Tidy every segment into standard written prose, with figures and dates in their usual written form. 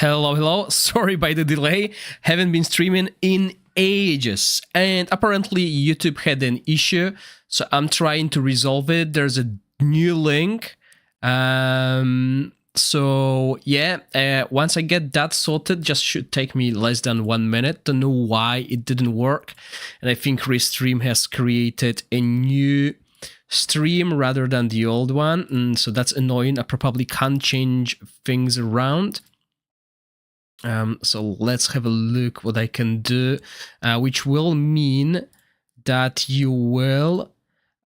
Hello, hello. Sorry by the delay. Haven't been streaming in ages. And apparently YouTube had an issue. So I'm trying to resolve it. There's a new link. So yeah, once I get that sorted, just should take me less than 1 minute to know why it didn't work. And I think Restream has created a new stream rather than the old one. And so that's annoying. I probably can't change things around. So let's have a look what I can do, which will mean that you will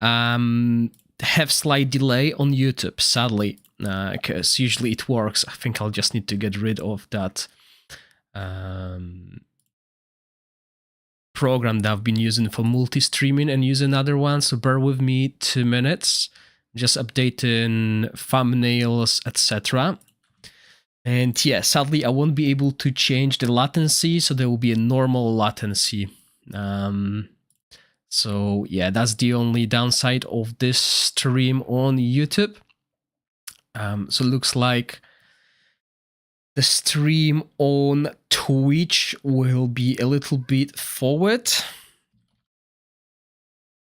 have slight delay on YouTube, sadly, because usually it works. I think I'll just need to get rid of that program that I've been using for multi-streaming and use another one, so bear with me 2 minutes, just updating thumbnails, etc. And yeah, sadly, I won't be able to change the latency, so there will be a normal latency. So yeah, that's the only downside of this stream on YouTube. So it looks like the stream on Twitch will be a little bit forward.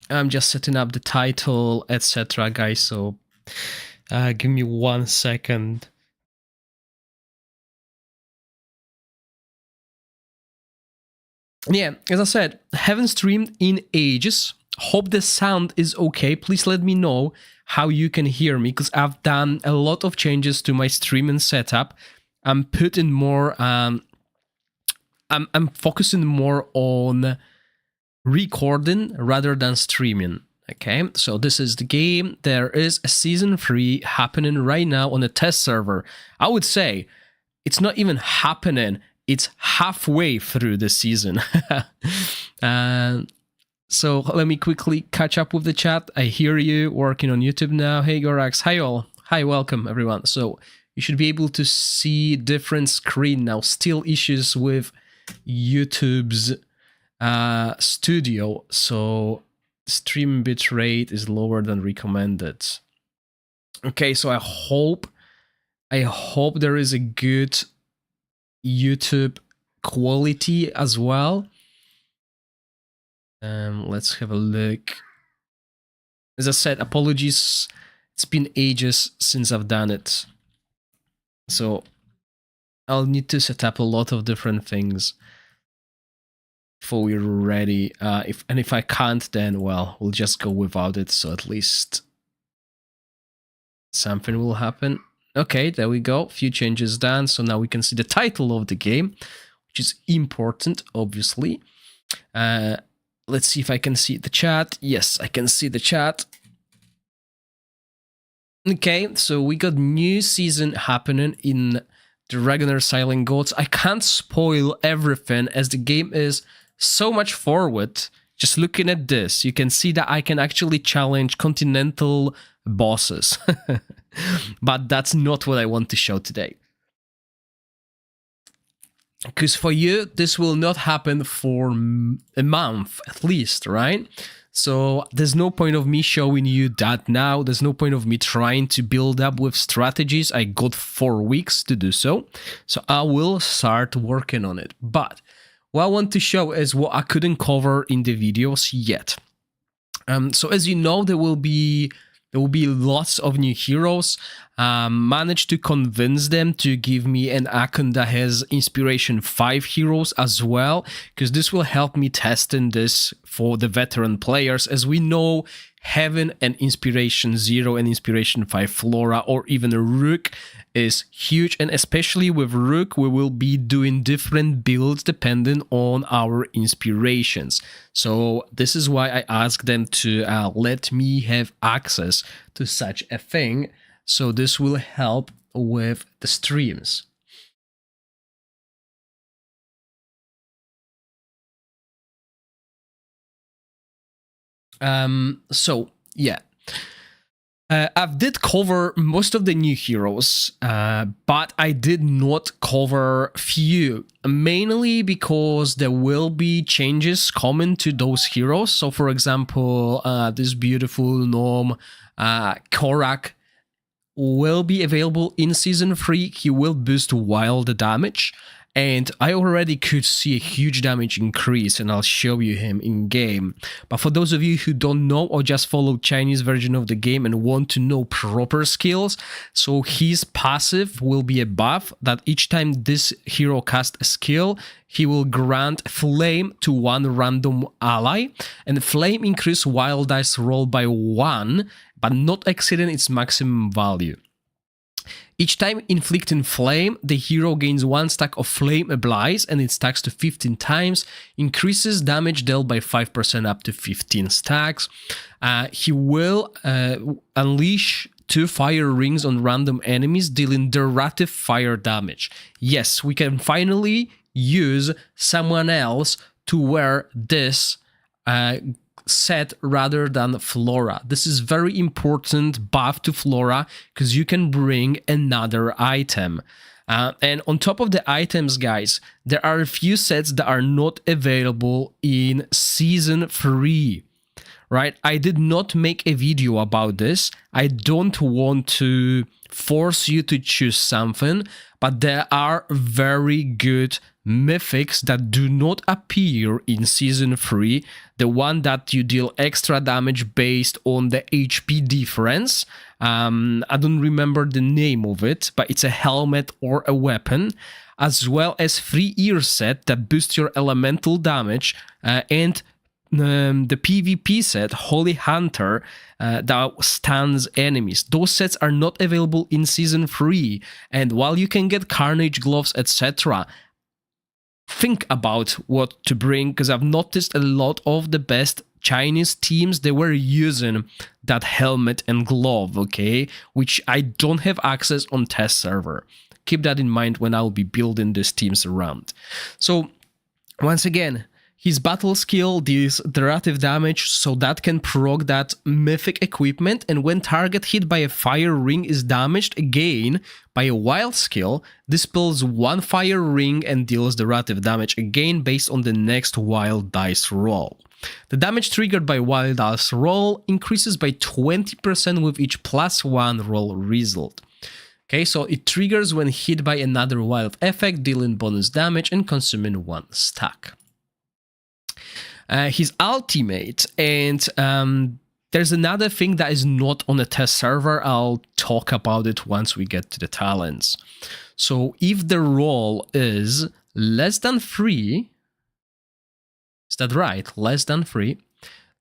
I'm just setting up the title, etc., guys, so give me 1 second. Yeah, as I said, haven't streamed in ages. Hope the sound is okay. Please let me know how you can hear me, because I've done a lot of changes to my streaming setup. I'm putting more, I'm focusing more on recording rather than streaming. Okay, so this is the game. There is a season 3 happening right now on a test server. I would say it's not even happening. It's halfway through the season. So let me quickly catch up with the chat. I hear you working on YouTube now. Hey, Gorax. Hi, all. Hi, welcome, everyone. So you should be able to see different screen now. Still issues with YouTube's studio. So stream bitrate is lower than recommended. Okay, so I hope there is a good YouTube quality as well. Let's have a look. As I said, apologies. It's been ages since I've done it. So I'll need to set up a lot of different things before we're ready. If I can't, then, well, we'll just go without it. So at least something will happen. Okay, there we go. Few changes done. So now we can see the title of the game, which is important, obviously. Let's see if I can see the chat. Yes, I can see the chat. Okay, so we got new season happening in DRAGONHEIR Silent Gods. I can't spoil everything as the game is so much forward. Just looking at this, you can see that I can actually challenge continental bosses. But that's not what I want to show today. Because for you, this will not happen for a month at least, right? So there's no point of me showing you that now. There's no point of me trying to build up with strategies. I got 4 weeks to do so. So I will start working on it. But what I want to show is what I couldn't cover in the videos yet. So as you know, there will be lots of new heroes. Managed to convince them to give me an account that has Inspiration 5 heroes as well, because this will help me testing this for the veteran players. As we know, having an Inspiration 0 and Inspiration 5 Flora or even a Rook is huge, and especially with Rook, we will be doing different builds depending on our inspirations. So this is why I asked them to let me have access to such a thing. So this will help with the streams. So yeah. I did cover most of the new heroes, but I did not cover few, mainly because there will be changes coming to those heroes. So for example, this beautiful gnome, Gorax, will be available in Season 3. He will boost wild damage, and I already could see a huge damage increase, and I'll show you him in game. But for those of you who don't know or just follow Chinese version of the game and want to know proper skills, so his passive will be a buff that each time this hero casts a skill, he will grant Flame to one random ally, and Flame increase wild dice roll by 1, but not exceeding its maximum value. Each time inflicting Flame, the hero gains 1 stack of Flame Ablaze and it stacks to 15 times, increases damage dealt by 5% up to 15 stacks. He will unleash 2 fire rings on random enemies, dealing derivative fire damage. Yes, we can finally use someone else to wear this set rather than Flora. This is very important buff to Flora because you can bring another item. And on top of the items, guys, there are a few sets that are not available in Season 3. Right? I did not make a video about this. I don't want to force you to choose something, but there are very good mythics that do not appear in Season 3. The one that you deal extra damage based on the HP difference. I don't remember the name of it, but it's a helmet or a weapon, as well as 3 ear set that boosts your elemental damage, and the PvP set, Holy Hunter, that stuns enemies. Those sets are not available in Season 3, and while you can get Carnage Gloves, etc., think about what to bring, because I've noticed a lot of the best Chinese teams, they were using that helmet and glove, okay, which I don't have access on test server. Keep that in mind when I'll be building these teams around. So, once again, his battle skill deals derivative damage, so that can proc that mythic equipment, and when target hit by a fire ring is damaged again by a wild skill, dispels 1 fire ring and deals derivative damage again based on the next wild dice roll. The damage triggered by wild dice roll increases by 20% with each +1 roll result. Okay, so it triggers when hit by another wild effect, dealing bonus damage and consuming 1 stack. His ultimate, and there's another thing that is not on the test server. I'll talk about it once we get to the talents. So if the roll is less than 3, is that right? Less than 3,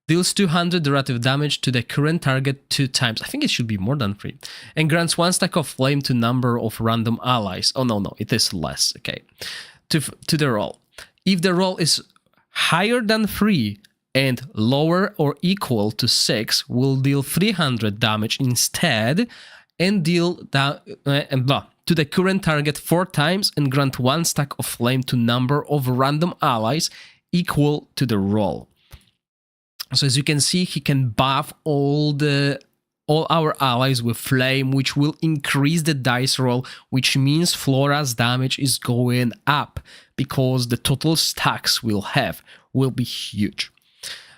deals 200 derivative damage to the current target 2 times. I think it should be more than 3. And grants 1 stack of Flame to number of random allies. Oh, no, it is less. Okay. To the roll. If the roll is higher than 3 and lower or equal to 6, will deal 300 damage instead and deal to the current target 4 times and grant 1 stack of Flame to number of random allies equal to the roll. So as you can see, he can buff all our allies with Flame, which will increase the dice roll, which means Flora's damage is going up because the total stacks will be huge.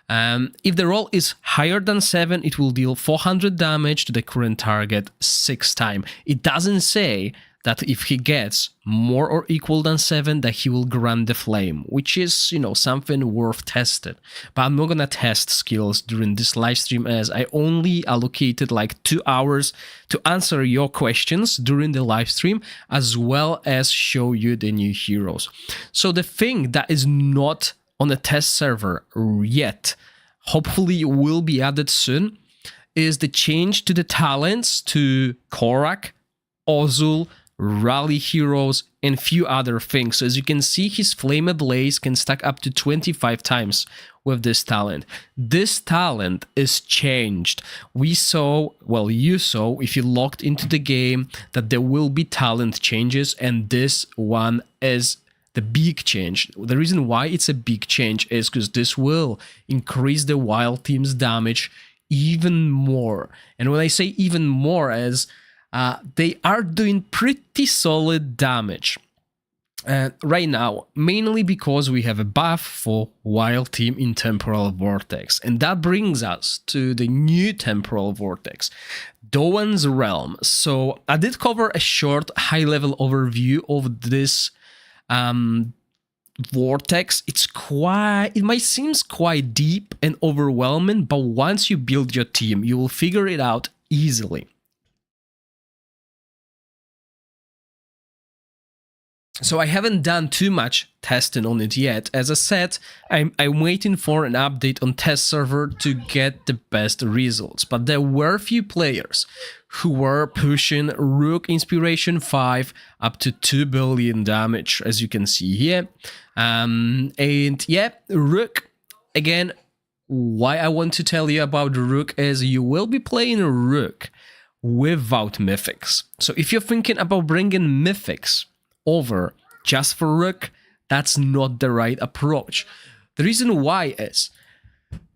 If the roll is higher than 7, it will deal 400 damage to the current target 6 times. It doesn't say that if he gets more or equal than 7, that he will grant the Flame, which is, something worth testing. But I'm not gonna test skills during this live stream, as I only allocated like 2 hours to answer your questions during the live stream, as well as show you the new heroes. So the thing that is not on the test server yet, hopefully will be added soon, is the change to the talents to Gorax, Ozul, Rally Heroes, and few other things. So as you can see, his Flame Ablaze can stack up to 25 times with this talent. This talent is changed. You saw, if you logged into the game, that there will be talent changes, and this one is the big change. The reason why it's a big change is because this will increase the wild team's damage even more. And when I say even more, as they are doing pretty solid damage. right now, mainly because we have a buff for Wild Team in Temporal Vortex. And that brings us to the new Temporal Vortex, Doan's Realm. So I did cover a short high-level overview of this vortex. It might seem quite deep and overwhelming, but once you build your team, you will figure it out easily. So I haven't done too much testing on it yet. As I said, I'm waiting for an update on test server to get the best results. But there were a few players who were pushing Rook Inspiration 5 up to 2 billion damage, as you can see here. And yeah, Rook, again, why I want to tell you about Rook is you will be playing Rook without Mythics. So if you're thinking about bringing Mythics over just for Rook, that's not the right approach. The reason why is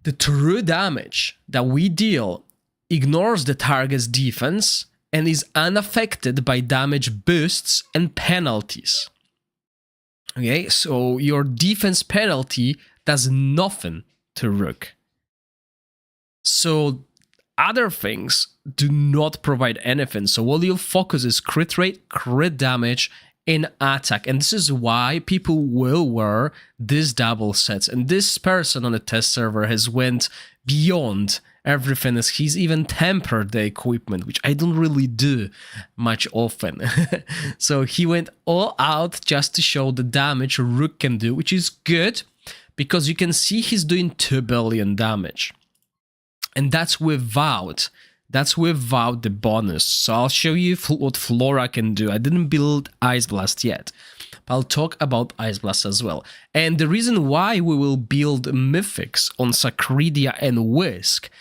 the true damage that we deal ignores the target's defense and is unaffected by damage boosts and penalties. Okay, so your defense penalty does nothing to Rook. So other things do not provide anything. So all you'll focus is crit rate, crit damage, in attack, and this is why people will wear these double sets. And this person on the test server has went beyond everything, as he's even tempered the equipment, which I don't really do much often. So he went all out just to show the damage Rook can do, which is good because you can see he's doing 2 billion damage, and that's without the bonus. So I'll show you what Flora can do. I didn't build Ice Blast yet, but I'll talk about Ice Blast as well. And the reason why we will build Mythics on Sacredia and Whisk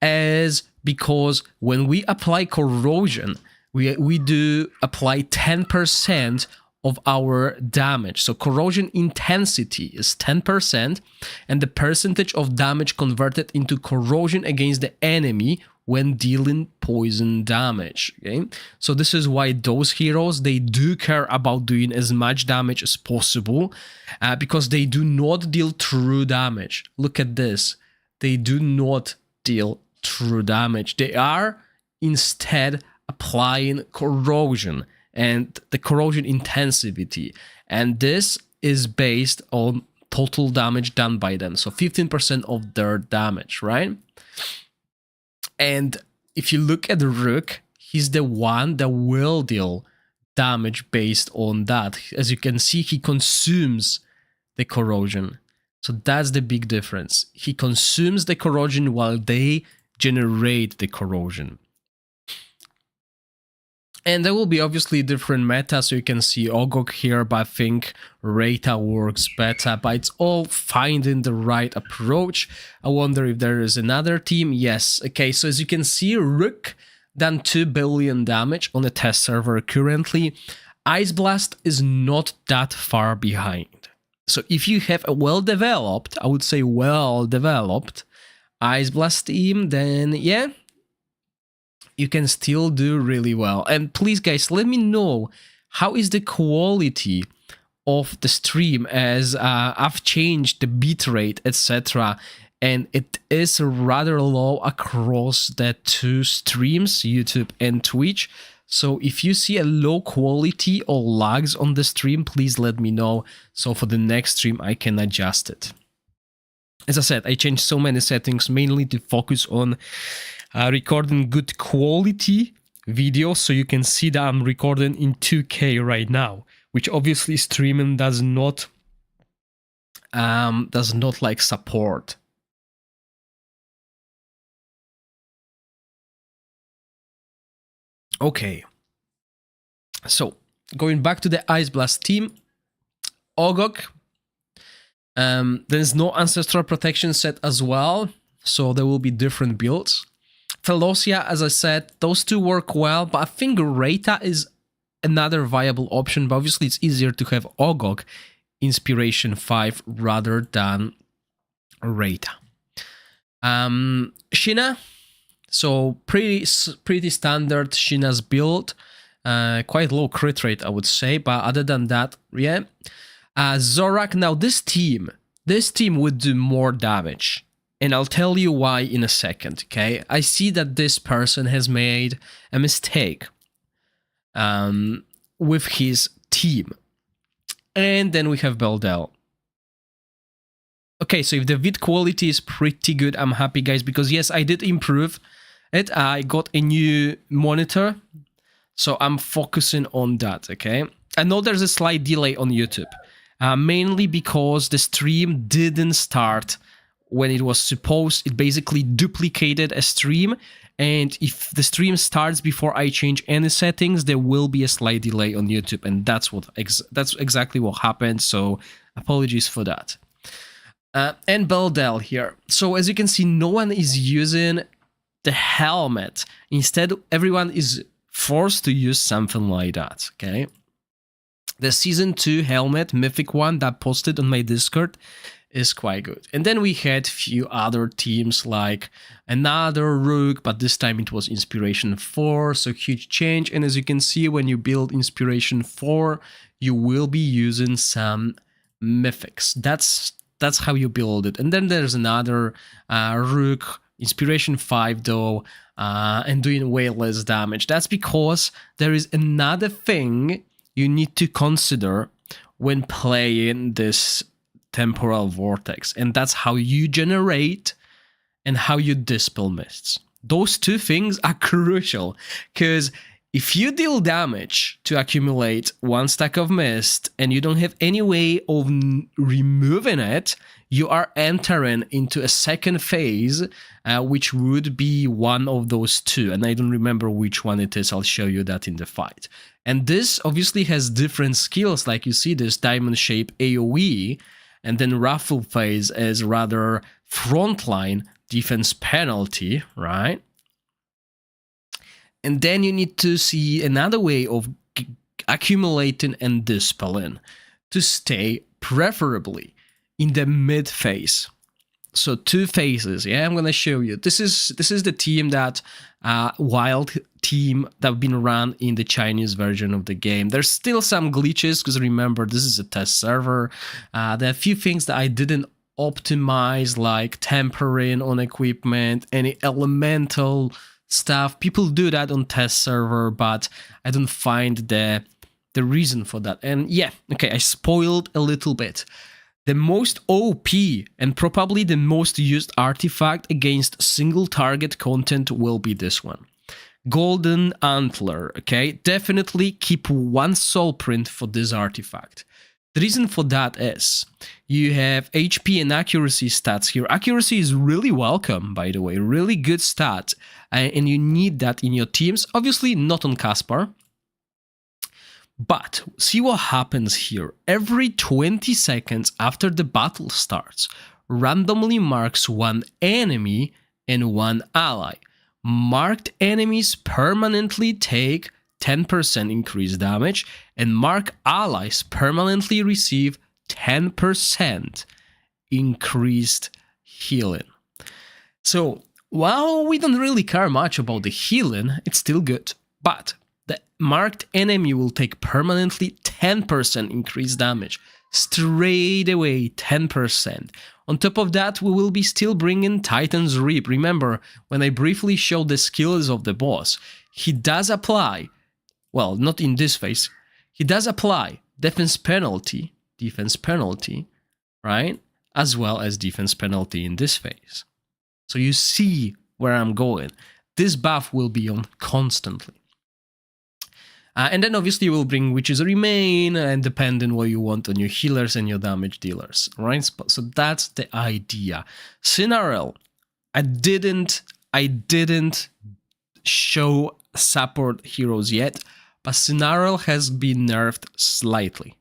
is because when we apply Corrosion, we do apply 10% of our damage. So corrosion intensity is 10%, and the percentage of damage converted into corrosion against the enemy when dealing poison damage. Okay, so this is why those heroes, they do care about doing as much damage as possible, because they do not deal true damage. Look at this, they do not deal true damage. They are instead applying corrosion and the corrosion intensity, and this is based on total damage done by them, so 15% of their damage, right? And if you look at the Rook, he's the one that will deal damage based on that. As you can see, he consumes the corrosion, so that's the big difference. He consumes the corrosion while they generate the corrosion. And there will be obviously different meta, so you can see Ogok here, but I think Reta works better, but it's all finding the right approach. I wonder if there is another team. Yes, okay, so as you can see, Rook done 2 billion damage on the test server currently. Ice Blast is not that far behind. So if you have a well-developed, I would say well-developed Ice Blast team, then yeah, you can still do really well. And please guys, let me know how is the quality of the stream, as I've changed the bitrate, etc. And it is rather low across the two streams, YouTube and Twitch. So if you see a low quality or lags on the stream, please let me know, so for the next stream I can adjust it. As I said, I changed so many settings, mainly to focus on recording good quality videos, so you can see that I'm recording in 2K right now, which obviously streaming does not like support. Okay, so going back to the Ice Blast team, Ogok, there's no Ancestral Protection set as well, so there will be different builds. Felocia, as I said, those two work well, but I think Reta is another viable option, but obviously it's easier to have Ogok Inspiration 5 rather than Reta. Shina, so pretty standard Shina's build. Quite low crit rate, I would say, but other than that, yeah. Zorak, now this team would do more damage. And I'll tell you why in a second, okay? I see that this person has made a mistake with his team. And then we have Beldel. Okay, so if the vid quality is pretty good, I'm happy, guys, because yes, I did improve it. I got a new monitor, so I'm focusing on that, okay? I know there's a slight delay on YouTube, mainly because the stream didn't start when it was supposed. It basically duplicated a stream, and if the stream starts before I change any settings, there will be a slight delay on YouTube, and that's exactly what happened, so apologies for that. And Beldel here. So as you can see, no one is using the helmet. Instead, everyone is forced to use something like that, okay? The Season 2 helmet, Mythic one, that posted on my Discord is quite good. And then we had a few other teams like another Rook, but this time it was Inspiration 4, so huge change. And as you can see, when you build Inspiration 4, you will be using some Mythics. That's how you build it. And then there's another Rook, Inspiration 5 though, and doing way less damage. That's because there is another thing you need to consider when playing this temporal vortex, and that's how you generate and how you dispel mists. Those two things are crucial, because if you deal damage to accumulate one stack of mist and you don't have any way of removing it, you are entering into a second phase, which would be one of those two. And I don't remember which one it is. I'll show you that in the fight. And this obviously has different skills, like you see this diamond shape AoE, and then Raffle phase as rather frontline defense penalty, right? And then you need to see another way of accumulating and dispelling to stay preferably in the mid phase. So 2 phases, yeah, I'm gonna show you. This is the team that wild team that have been run in the Chinese version of the game. There's still some glitches because remember this is a test server. There are a few things that I didn't optimize, like tempering on equipment, any elemental stuff. People do that on test server, but I don't find the reason for that. And yeah, okay, I spoiled a little bit. The most OP and probably the most used artifact against single target content will be this one. Golden Antler, okay? Definitely keep 1 soul print for this artifact. The reason for that is you have HP and accuracy stats here. Accuracy is really welcome, by the way, really good stat, and you need that in your teams. Obviously not on Caspar, but see what happens here. Every 20 seconds after the battle starts, randomly marks 1 enemy and 1 ally. Marked enemies permanently take 10% increased damage, and marked allies permanently receive 10% increased healing. So while we don't really care much about the healing, it's still good, but the marked enemy will take permanently 10% increased damage. Straight away, 10%. On top of that, we will be still bringing Titan's Reap. Remember, when I briefly showed the skills of the boss, he does apply, well, not in this phase, he does apply defense penalty, right? As well as defense penalty in this phase. So you see where I'm going. This buff will be on constantly. And then obviously we'll bring Witches Remain, and depending what you want on your healers and your damage dealers, right? So that's the idea. Cinarel, I didn't show support heroes yet, but Cinarel has been nerfed slightly.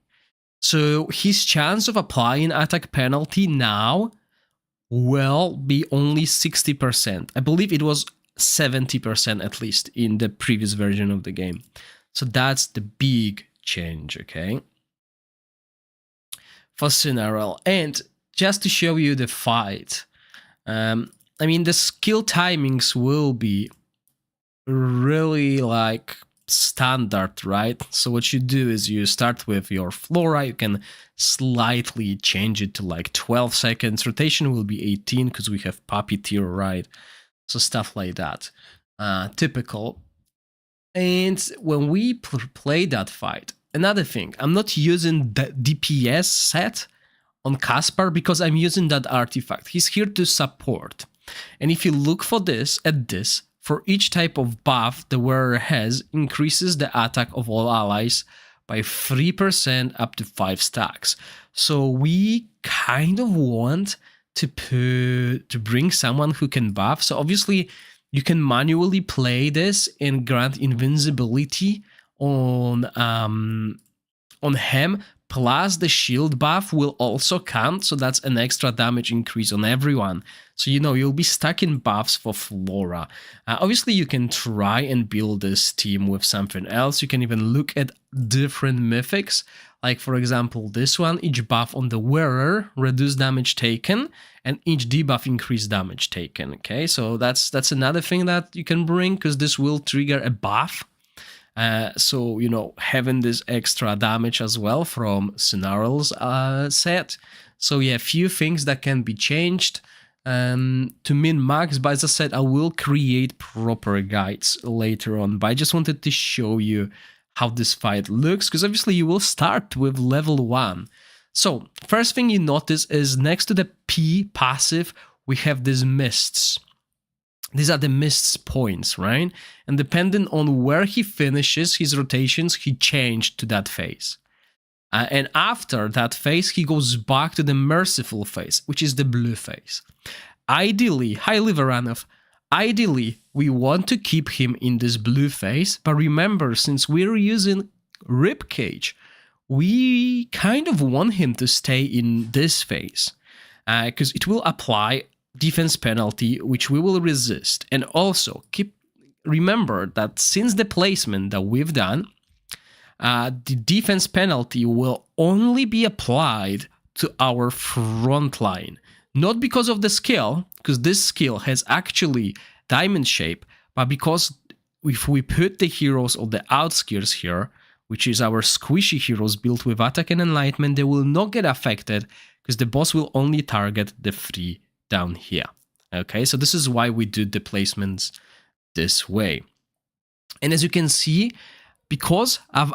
So his chance of applying attack penalty now will be only 60%. I believe it was 70% at least in the previous version of the game. So that's the big change, okay? For Cinarel. And just to show you the fight, I mean, the skill timings will be really like standard, right? So what you do is you start with your flora. You can slightly change it to like 12 seconds. Rotation will be 18 because we have puppeteer, right? So stuff like that. Typical. And when we play that fight, another thing, I'm not using the DPS set on Caspar because I'm using that artifact. He's here to support. And if you look for this, at this, for each type of buff the wearer has, increases the attack of all allies by 3% up to 5 stacks. So we kind of want to bring someone who can buff. So obviously you can manually play this and grant invincibility on him, plus the shield buff will also count, so that's an extra damage increase on everyone. So you know, you'll be stuck in buffs for Flora. Obviously you can try and build this team with something else. You can even look at different mythics, like for example this one, each buff on the wearer reduce damage taken, and each debuff increase damage taken. Okay, so that's another thing that you can bring, because this will trigger a buff. So, you know, having this extra damage as well from Scenario's set. So yeah, a few things that can be changed to min-max, but as I said, I will create proper guides later on, but I just wanted to show you how this fight looks, because obviously you will start with level 1. So, first thing you notice is next to the P passive, we have these mists. These are the mists points, right? And depending on where he finishes his rotations, he changed to that phase. And after that phase, he goes back to the merciful phase, which is the blue phase. Ideally, hi Liveranov, ideally, we want to keep him in this blue phase, but remember, since we're using Ribcage, we kind of want him to stay in this phase, because it will apply defense penalty, which we will resist. And also remember that since the placement that we've done, the defense penalty will only be applied to our front line, not because of the skill, because this skill has actually diamond shape, but because if we put the heroes on the outskirts here, which is our squishy heroes built with attack and enlightenment, they will not get affected because the boss will only target the 3 down here. Okay, so this is why we do the placements this way. And as you can see, because I'm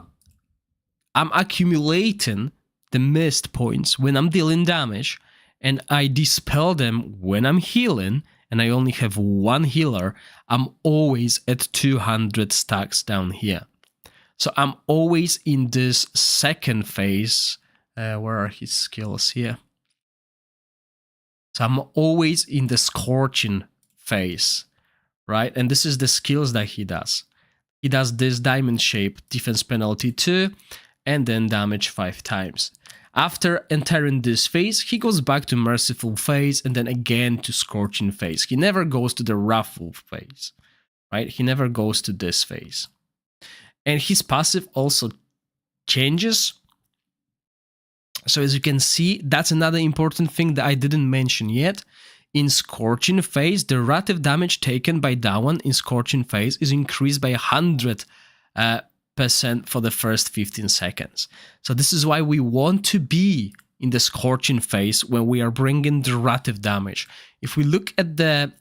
accumulating the mist points when I'm dealing damage, and I dispel them when I'm healing, and I only have one healer, I'm always at 200 stacks down here. So I'm always in this second phase. Where are his skills here? So I'm always in the scorching phase, right? And this is the skills that he does. He does this diamond shape, defense penalty 2, and then damage 5 times. After entering this phase, he goes back to merciful phase and then again to scorching phase. He never goes to the wrathful phase, right? He never goes to this phase. And his passive also changes. So as you can see, that's another important thing that I didn't mention yet. In Scorching phase, the relative damage taken by that one in Scorching phase is increased by 100% for the first 15 seconds. So this is why we want to be in the Scorching phase when we are bringing the relative damage. If we look at the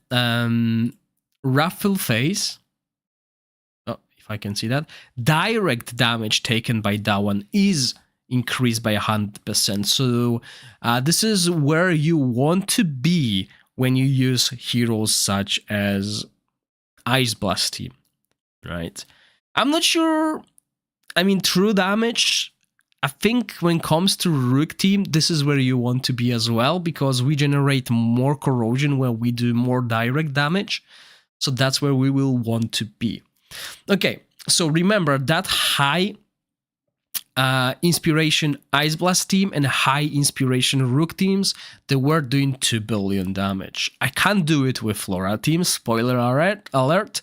Wrathful phase, if I can see that, direct damage taken by that one is increased by 100%. So this is where you want to be when you use heroes such as Ice Blast Team, right? I'm not sure. I mean, true damage, I think when it comes to Rook Team, this is where you want to be as well, because we generate more corrosion when we do more direct damage. So that's where we will want to be. Okay, so remember that high inspiration Ice Blast team and high inspiration Rook teams, they were doing 2 billion damage. I can't do it with Flora team, spoiler alert.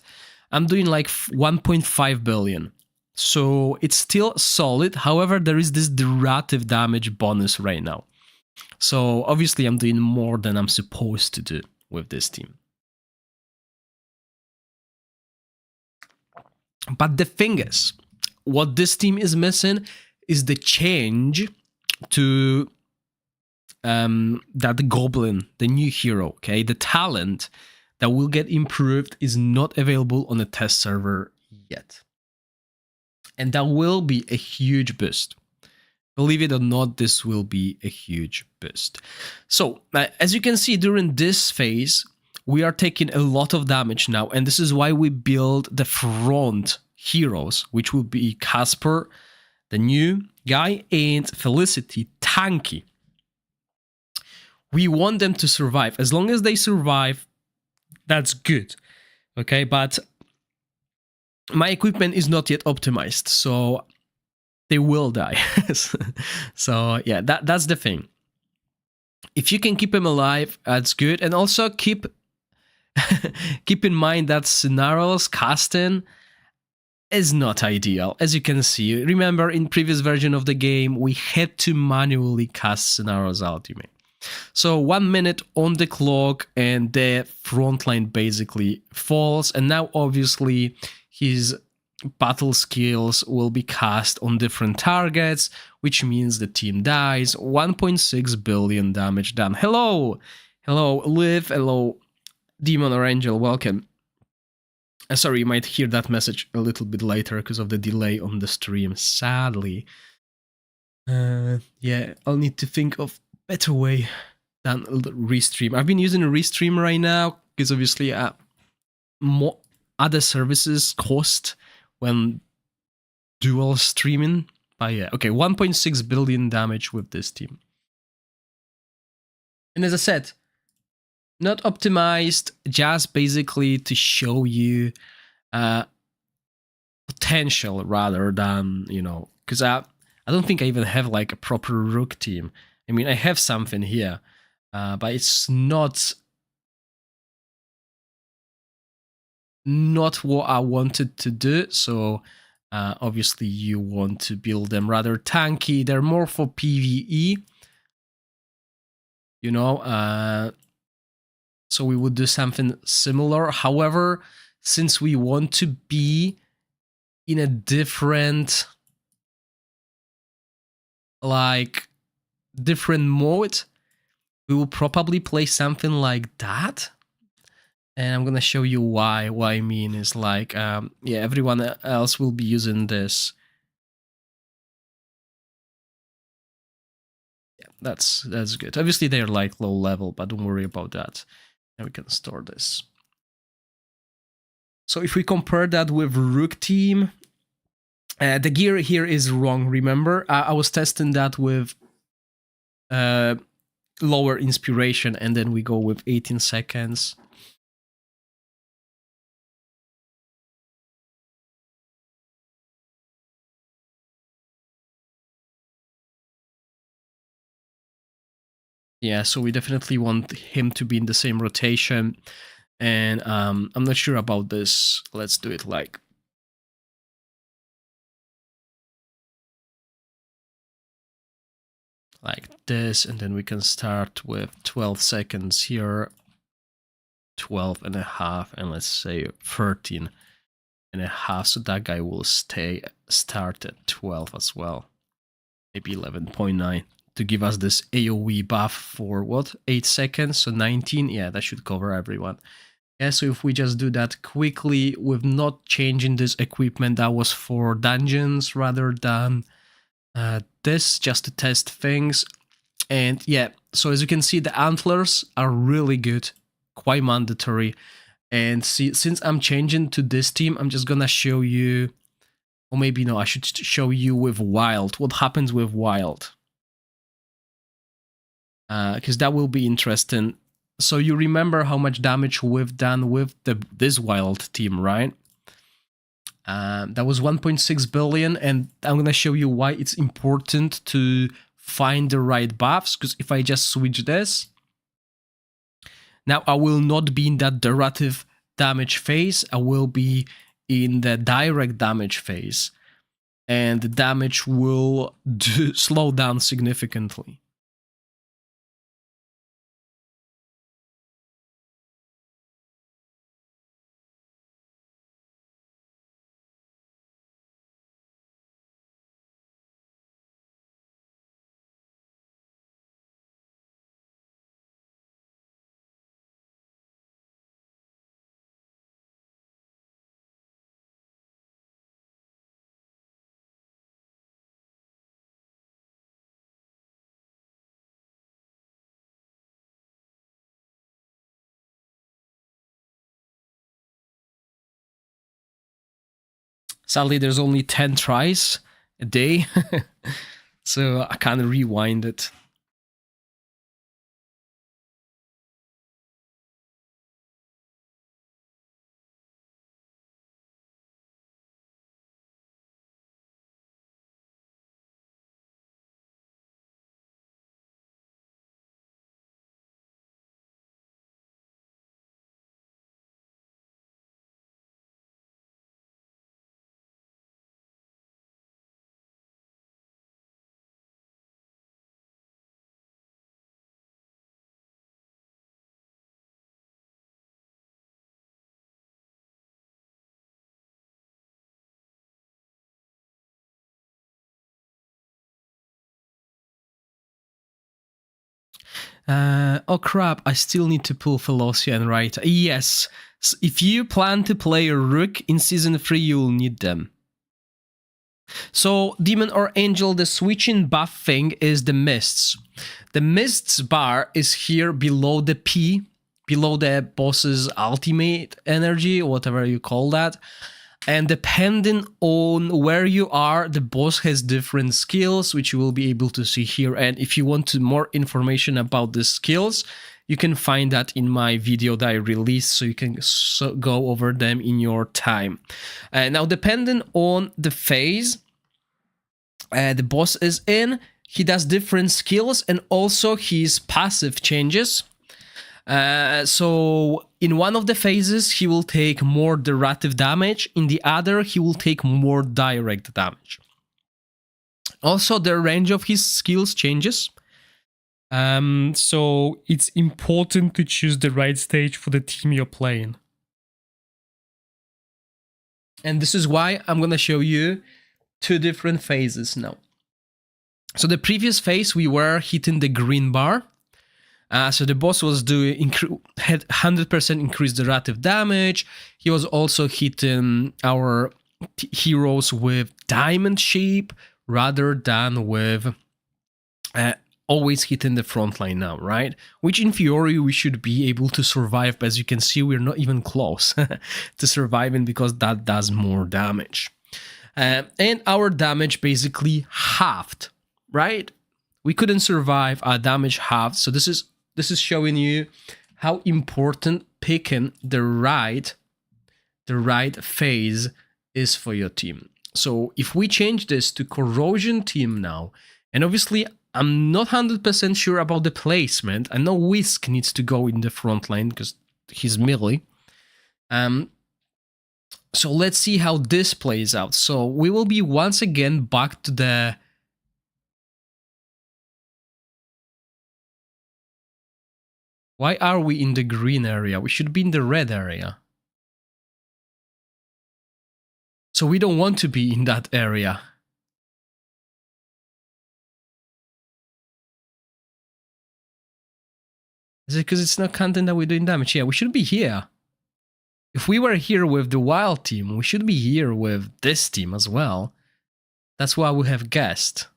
I'm doing like 1.5 billion. So it's still solid, however there is this derivative damage bonus right now. So obviously I'm doing more than I'm supposed to do with this team. But the thing is, what this team is missing is the change to that goblin, the new hero, okay? The talent that will get improved is not available on the test server yet. And that will be a huge boost. Believe it or not, this will be a huge boost. So, as you can see, during this phase, we are taking a lot of damage now, and this is why we build the front heroes, which will be Casper, the new guy, and Felicity, tanky. We want them to survive. As long as they survive, that's good. Okay, but my equipment is not yet optimized, so they will die. So yeah, that's the thing. If you can keep them alive, that's good. And also keep in mind that scenarios casting is not ideal. As you can see, remember in previous version of the game, we had to manually cast scenarios ultimate. So 1 minute on the clock and the front line basically falls. And now obviously his battle skills will be cast on different targets, which means the team dies. 1.6 billion damage done. Hello, Liv, hello, Demon or Angel, welcome. Sorry, you might hear that message a little bit later because of the delay on the stream, sadly. Yeah, I'll need to think of better way than restream. I've been using a restream right now because obviously more other services cost when dual streaming. But yeah, okay, 1.6 billion damage with this team. And as I said, not optimized, just basically to show you potential rather than, you know, because I don't think I even have like a proper rook team. I mean, I have something here, but it's not what I wanted to do. So obviously you want to build them rather tanky. They're more for PvE, you know. So we would do something similar. However, since we want to be in a different, like, different mode, we will probably play something like that. And I'm gonna show you why. What I mean is like, yeah, everyone else will be using this. Yeah, that's good. Obviously they're like low level, but don't worry about that. And we can store this. So if we compare that with Rook team, the gear here is wrong. Remember, I was testing that with lower inspiration, and then we go with 18 seconds. Yeah, so we definitely want him to be in the same rotation. And I'm not sure about this. Let's do it like this, and then we can start with 12 seconds here, 12 and a half, and let's say 13 and a half. So that guy will start at 12 as well, maybe 11.9 to give us this AoE buff for what, 8 seconds, so 19. Yeah, that should cover everyone. Yeah, so if we just do that quickly with not changing this equipment, that was for dungeons rather than this, just to test things. And yeah, so as you can see, the antlers are really good, quite mandatory. And see, since I'm changing to this team, I'm just gonna show you, or maybe no, I should show you with wild, what happens with wild. Because that will be interesting. So you remember how much damage we've done with this wild team, right? That was 1.6 billion, and I'm gonna show you why it's important to find the right buffs, because if I just switch this, now I will not be in that derivative damage phase, I will be in the direct damage phase, and the damage will slow down significantly. Sadly, there's only 10 tries a day, so I can't rewind it. Oh crap, I still need to pull Velocia and Raita. Yes, if you plan to play a Rook in Season 3, you'll need them. So, Demon or Angel, the switching buff thing is the Mists. The Mists bar is here below the P, below the boss's ultimate energy, whatever you call that. And depending on where you are, the boss has different skills, which you will be able to see here. And if you want more information about the skills, you can find that in my video that I released, so you can go over them in your time. Now, depending on the phase the boss is in, he does different skills, and also his passive changes. So in one of the phases, he will take more derivative damage. In the other, he will take more direct damage. Also, the range of his skills changes. So it's important to choose the right stage for the team you're playing. And this is why I'm going to show you 2 different phases now. So the previous phase, we were hitting the green bar. So the boss was had 100% increased derivative damage. He was also hitting our heroes with diamond shape rather than with always hitting the front line now, right? Which in theory we should be able to survive, but as you can see, we're not even close to surviving because that does more damage. And our damage basically halved, right? We couldn't survive, our damage halved. So this is showing you how important picking the right phase is for your team. So if we change this to corrosion team now, and obviously I'm not 100% sure about the placement. I know Whisk needs to go in the front line because he's melee. So let's see how this plays out. So we will be once again back to the... Why are we in the green area? We should be in the red area. So we don't want to be in that area. Is it because it's not content that we're doing damage? Yeah, we should be here. If we were here with the wild team, we should be here with this team as well. That's why we have guessed.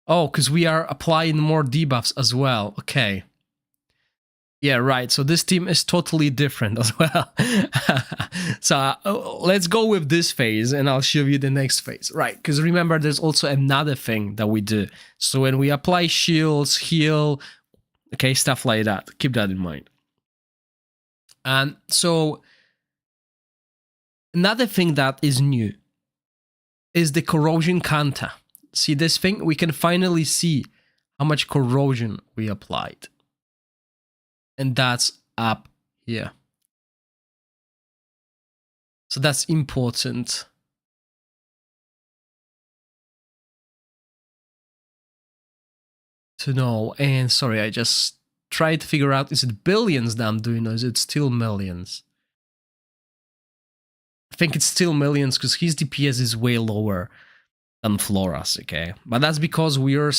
Oh, because we are applying more debuffs as well. Okay. Yeah, right. So this team is totally different as well. So let's go with this phase and I'll show you the next phase. Right, because remember, there's also another thing that we do. So when we apply shields, heal, okay, stuff like that. Keep that in mind. And so another thing that is new is the corrosion counter. See this thing? We can finally see how much corrosion we applied. And that's up here. So that's important to know. And sorry, I just tried to figure out, is it billions that I'm doing or is it still millions? I think it's still millions because his DPS is way lower than Flora's, okay? But that's because we're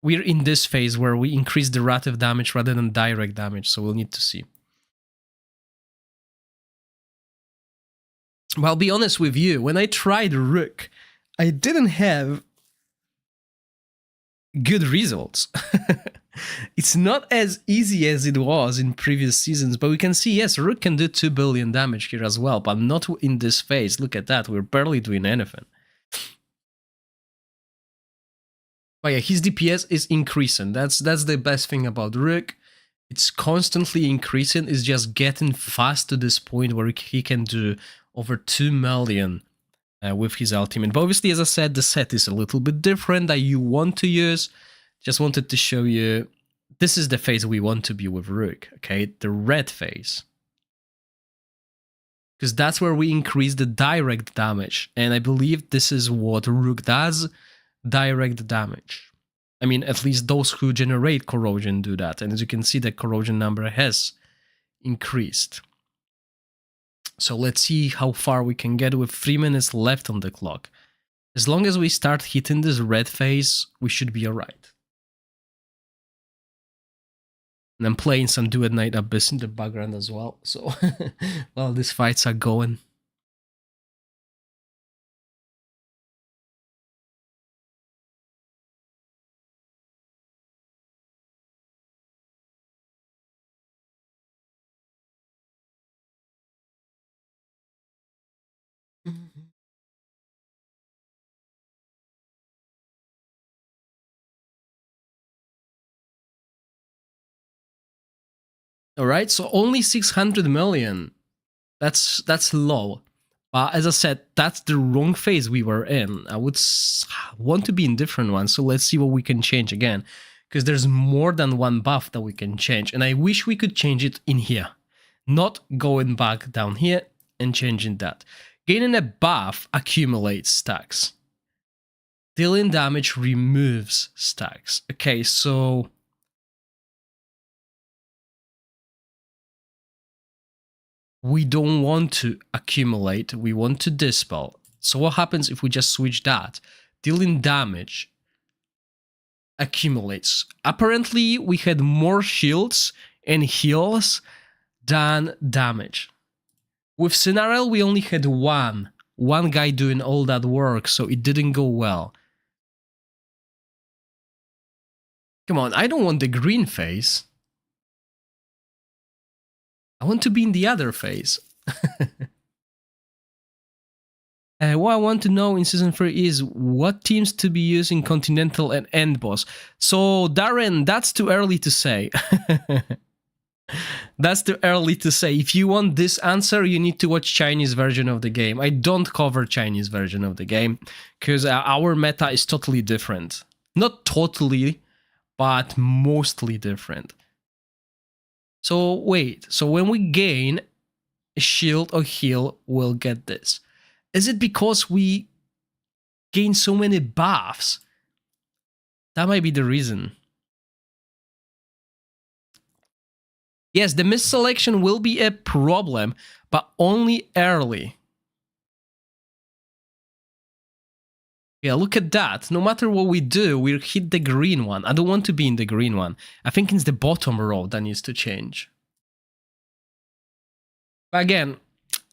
in this phase where we increase the relative damage rather than direct damage, so we'll need to see. Well, I'll be honest with you, when I tried Rook, I didn't have good results. It's not as easy as it was in previous seasons, but we can see, yes, Rook can do 2 billion damage here as well, but not in this phase. Look at that, we're barely doing anything. But yeah, his DPS is increasing. That's the best thing about Rook. It's constantly increasing. It's just getting fast to this point where he can do over 2 million with his ultimate. But obviously, as I said, the set is a little bit different that you want to use. Just wanted to show you, this is the phase we want to be with Rook, okay? The red phase. Because that's where we increase the direct damage. And I believe this is what Rook does, direct damage. I mean, at least those who generate corrosion do that. And as you can see, the corrosion number has increased. So let's see how far we can get with 3 minutes left on the clock. As long as we start hitting this red phase, we should be alright. And I'm playing some Do at Night Abyss in the background as well. So while these fights are going. Alright, so only 600 million. That's low. But as I said, that's the wrong phase we were in. I would want to be in different ones, so let's see what we can change again. Because there's more than one buff that we can change, and I wish we could change it in here. Not going back down here and changing that. Gaining a buff accumulates stacks. Dealing damage removes stacks. Okay, so we don't want to accumulate, we want to dispel. So what happens if we just switch that? Dealing damage accumulates. Apparently, we had more shields and heals than damage. With Scenario, we only had one guy doing all that work, so it didn't go well. Come on, I don't want the green phase. I want to be in the other phase. What I want to know in Season 3 is what teams to be using Continental and End Boss. So, Darren, that's too early to say. That's too early to say. If you want this answer, you need to watch Chinese version of the game. I don't cover Chinese version of the game, because our meta is totally different. Not totally, but mostly different. So wait, so when we gain a shield or heal, we'll get this. Is it because we gain so many buffs? That might be the reason. Yes, the misselection will be a problem, but only early. Yeah, look at that. No matter what we do, we'll hit the green one. I don't want to be in the green one. I think it's the bottom row that needs to change. But again,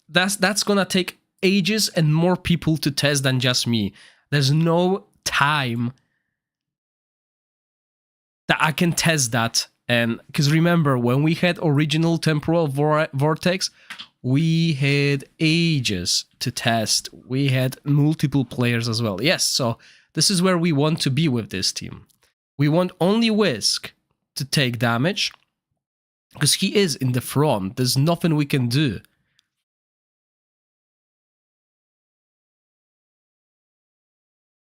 that's gonna take ages and more people to test than just me. There's no time that I can test that. And because remember, when we had original temporal vortex, we had ages to test. We had multiple players as well. Yes, so this is where we want to be with this team. We want only Whisk to take damage, because he is in the front. There's nothing we can do.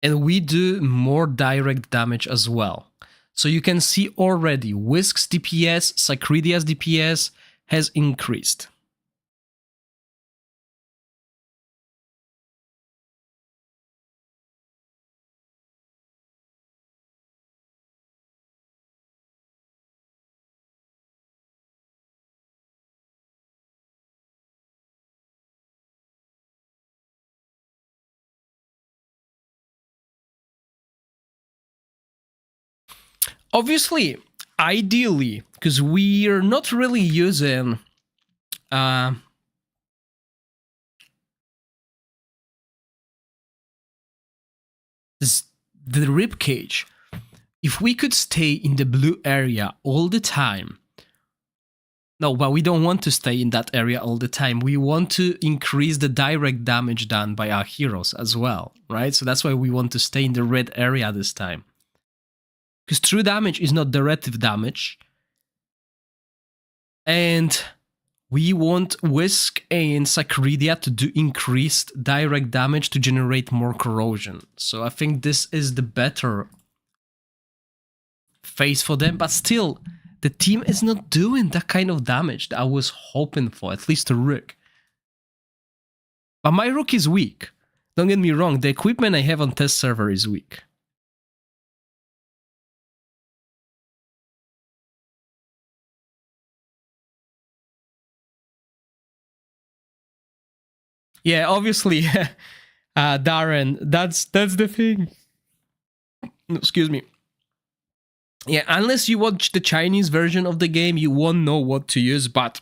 And we do more direct damage as well. So you can see already Whisk's DPS, Sacridia's DPS has increased. Obviously, ideally, because we are not really using the rib cage. If we could stay in the blue area all the time, no, but we don't want to stay in that area all the time. We want to increase the direct damage done by our heroes as well, right? So that's why we want to stay in the red area this time. Because true damage is not directive damage. And we want Whisk and Sacredia to do increased direct damage to generate more corrosion. So I think this is the better phase for them, but still, the team is not doing that kind of damage that I was hoping for, at least a Rook. But my Rook is weak. Don't get me wrong, the equipment I have on test server is weak. Yeah, obviously, Darren, that's the thing. Excuse me. Yeah, unless you watch the Chinese version of the game, you won't know what to use, but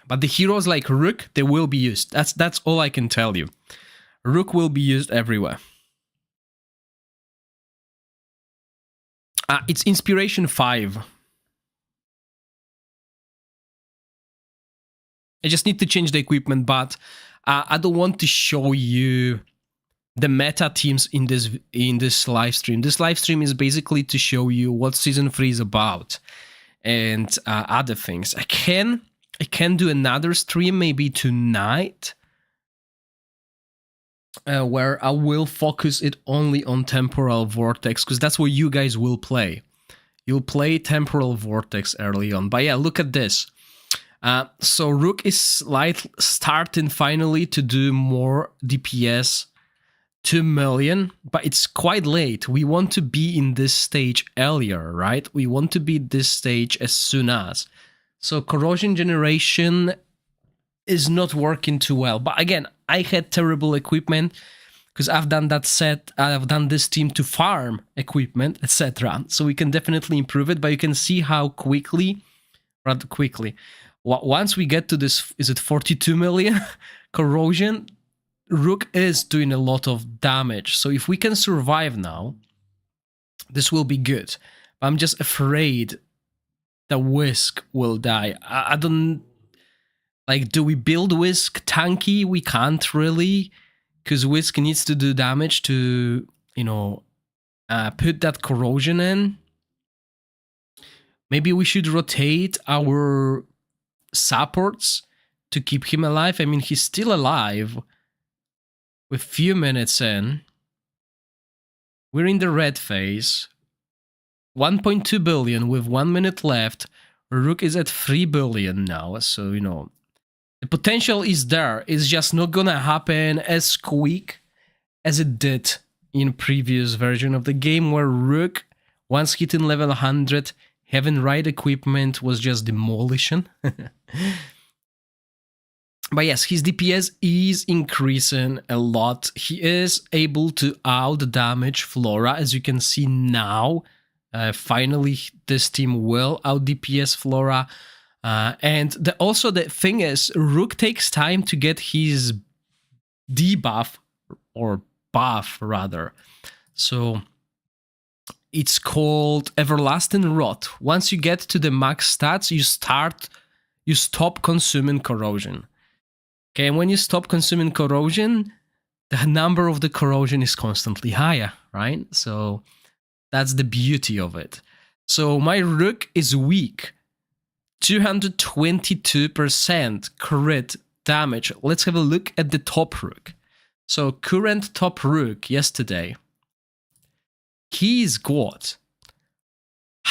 the heroes like Rook, they will be used. That's all I can tell you. Rook will be used everywhere. It's Inspiration 5. I just need to change the equipment, but I don't want to show you the meta teams in this live stream. This live stream is basically to show you what Season 3 is about and other things. I can do another stream maybe tonight where I will focus it only on Temporal Vortex, because that's what you guys will play. You'll play Temporal Vortex early on. But yeah, look at this. So Rook is starting finally to do more DPS, 2 million, but it's quite late. We want to be in this stage earlier, right? We want to be this stage as soon as. So corrosion generation is not working too well. But again, I had terrible equipment because I've done that set, I've done this team to farm equipment, etc. So we can definitely improve it, but you can see how rather quickly, once we get to this, is it 42 million corrosion? Rook is doing a lot of damage. So if we can survive now, this will be good. But I'm just afraid that Whisk will die. I don't... Like, do we build Whisk tanky? We can't really, because Whisk needs to do damage to, you know, put that corrosion in. Maybe we should rotate our supports to keep him alive. I mean, he's still alive with few minutes in. We're in the red phase. 1.2 billion with 1 minute left. Rook is at 3 billion now, so, you know, the potential is there. It's just not gonna happen as quick as it did in previous version of the game, where Rook, once hitting level 100, having right equipment was just demolition. But yes, his DPS is increasing a lot. He is able to out-damage Flora, as you can see now. Finally, this team will out-DPS Flora. And also the thing is, Rook takes time to get his debuff, or buff rather. So it's called Everlasting Rot. Once you get to the max stats, you stop consuming corrosion. Okay, and when you stop consuming corrosion, the number of the corrosion is constantly higher, right? So that's the beauty of it. So my Rook is weak. 222% crit damage. Let's have a look at the top Rook. So current top Rook yesterday, he's got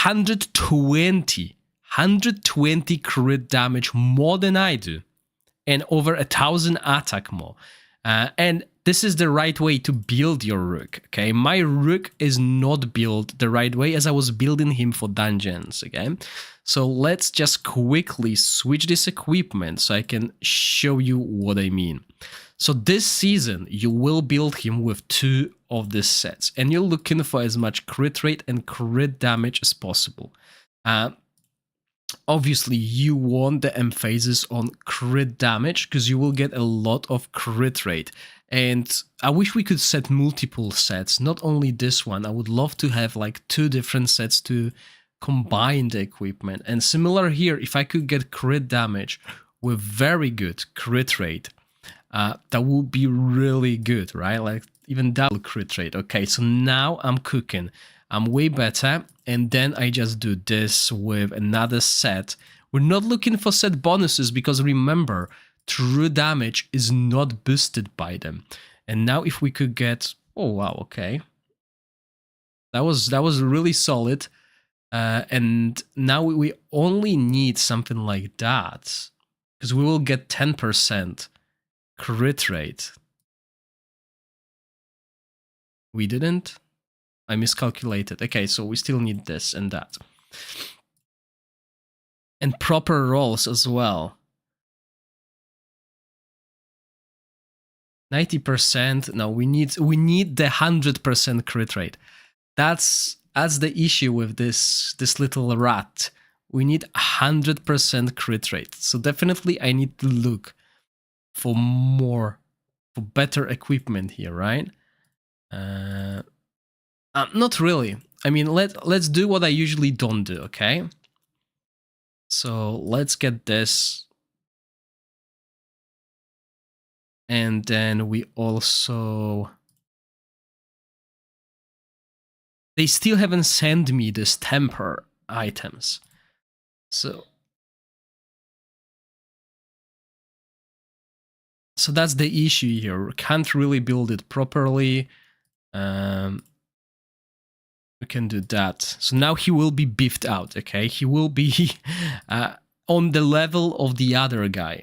120 crit damage more than I do, and over 1,000 attack more. And this is the right way to build your Rook, okay? My Rook is not built the right way, as I was building him for dungeons, okay? So let's just quickly switch this equipment so I can show you what I mean. So this season, you will build him with 2 of these sets, and you're looking for as much crit rate and crit damage as possible. obviously you want the emphasis on crit damage because you will get a lot of crit rate. And I wish we could set multiple sets, not only this one. I would love to have like 2 different sets to combine the equipment. And similar here, if I could get crit damage with very good crit rate, that would be really good, right? Like even double crit rate. Okay, so now I'm cooking. I'm way better. And then I just do this with another set. We're not looking for set bonuses because remember, true damage is not boosted by them. And now if we could get, oh wow, okay. That was really solid. And now we only need something like that because we will get 10% crit rate. We didn't? I miscalculated. Okay, so we still need this and that. And proper rolls as well. 90%. No, we need the 100% crit rate. That's the issue with this little rat. We need 100% crit rate. So definitely I need to look for better equipment here, right? Not really. I mean, let's do what I usually don't do, okay? So let's get this. And then we also... They still haven't sent me this temper items. So that's the issue here. We can't really build it properly. We can do that. So now he will be beefed out, okay? He will be on the level of the other guy.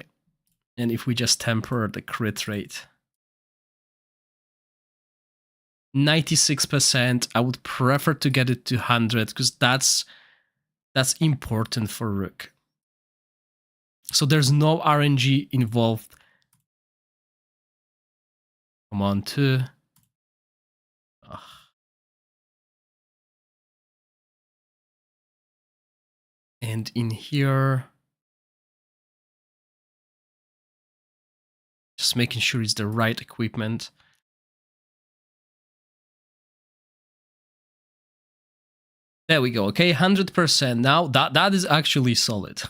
And if we just temper the crit rate. 96%, I would prefer to get it to 100 because that's important for Rook. So there's no RNG involved. Come on, 2. Ugh. And in here, just making sure it's the right equipment. There we go. Okay, 100%. Now that is actually solid.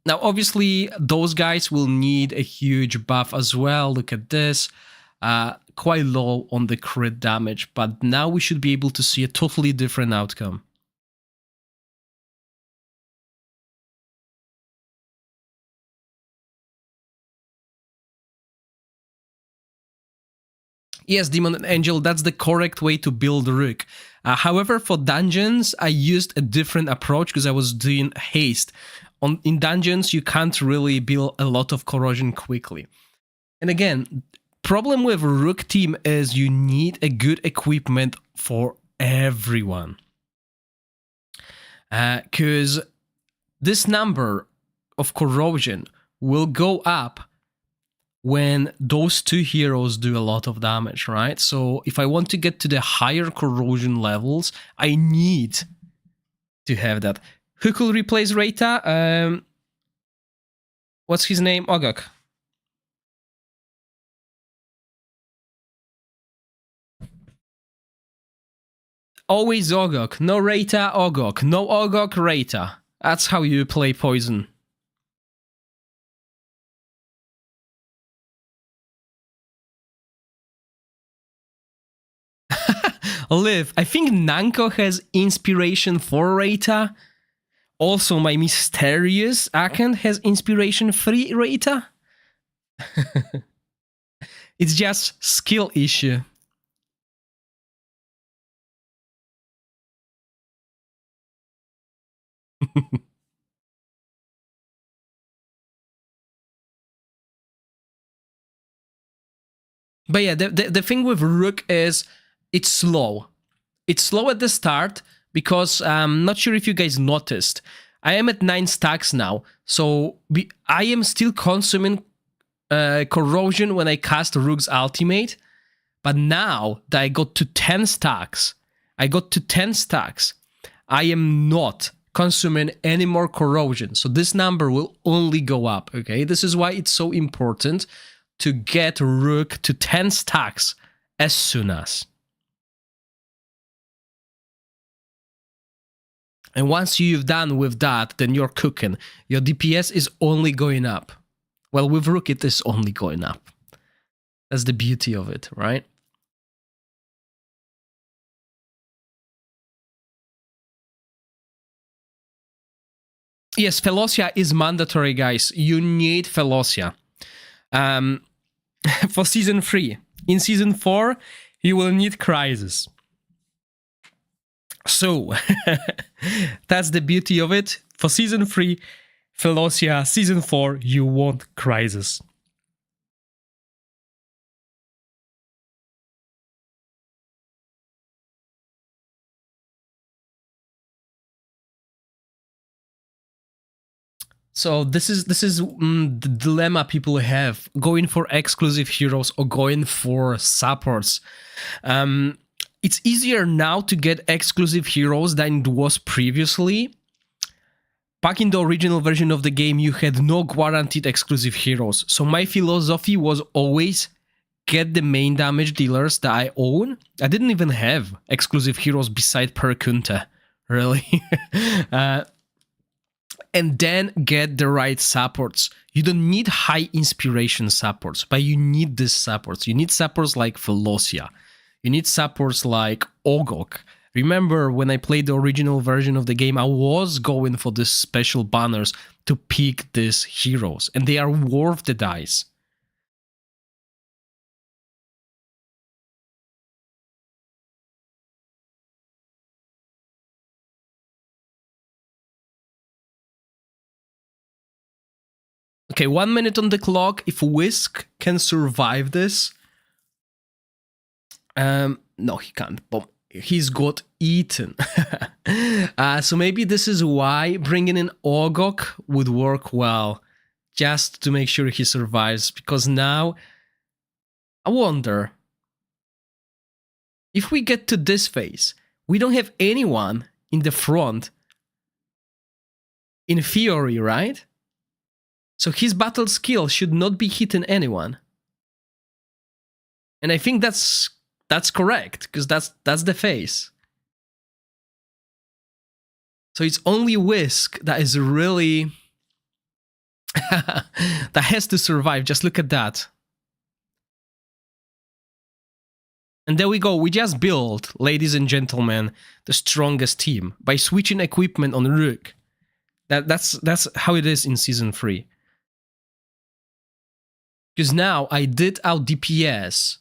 Now, obviously, those guys will need a huge buff as well. Look at this. Quite low on the crit damage, but now we should be able to see a totally different outcome. Yes, Demon and Angel, that's the correct way to build Rook. However, for dungeons, I used a different approach because I was doing haste. In dungeons, you can't really build a lot of corrosion quickly. And again, problem with Rook team is you need a good equipment for everyone. Because this number of corrosion will go up when those 2 heroes do a lot of damage, right? So if I want to get to the higher corrosion levels, I need to have that. Who could replace Reita? What's his name? Ogok. Always Ogok. No Reita, Ogok. No Ogok, Reita. That's how you play Poison. Liv, I think Nanko has inspiration for Reita. Also, my mysterious account has inspiration 3 Reita. It's just skill issue. But yeah, the thing with Rook is it's slow. It's slow at the start because I'm not sure if you guys noticed. I am at 9 stacks now, so I am still consuming corrosion when I cast Rook's ultimate. But now that I got to 10 stacks, I got to 10 stacks. I am not consuming any more corrosion. So this number will only go up, okay? This is why it's so important to get Rook to 10 stacks as soon as. And once you've done with that, then you're cooking. Your DPS is only going up. Well, with Rook, it is only going up. That's the beauty of it, right? Yes, Felocia is mandatory, guys. You need Felocia. For Season 3. In Season 4, you will need Crisis. So, that's the beauty of it. For Season 3, Felocia. Season 4, you want Crisis. So this is the dilemma people have, going for exclusive heroes or going for supports. It's easier now to get exclusive heroes than it was previously. Back in the original version of the game, you had no guaranteed exclusive heroes. So my philosophy was always get the main damage dealers that I own. I didn't even have exclusive heroes beside Perkunta, really. And then get the right supports. You don't need high inspiration supports, but you need these supports. You need supports like Felocia. You need supports like Ogok. Remember, when I played the original version of the game, I was going for these special banners to pick these heroes, and they are worth the dice. Okay, 1 minute on the clock. If Whisk can survive this... no, he can't. But he's got eaten. So maybe this is why bringing in Ogok would work well. Just to make sure he survives. Because now, I wonder... if we get to this phase, we don't have anyone in the front in theory, right? So his battle skill should not be hitting anyone. And I think that's correct, because that's the phase. So it's only Whisk that is really... that has to survive. Just look at that. And there we go. We just built, ladies and gentlemen, the strongest team by switching equipment on Rook. That's how it is in Season 3. Because now I did out DPS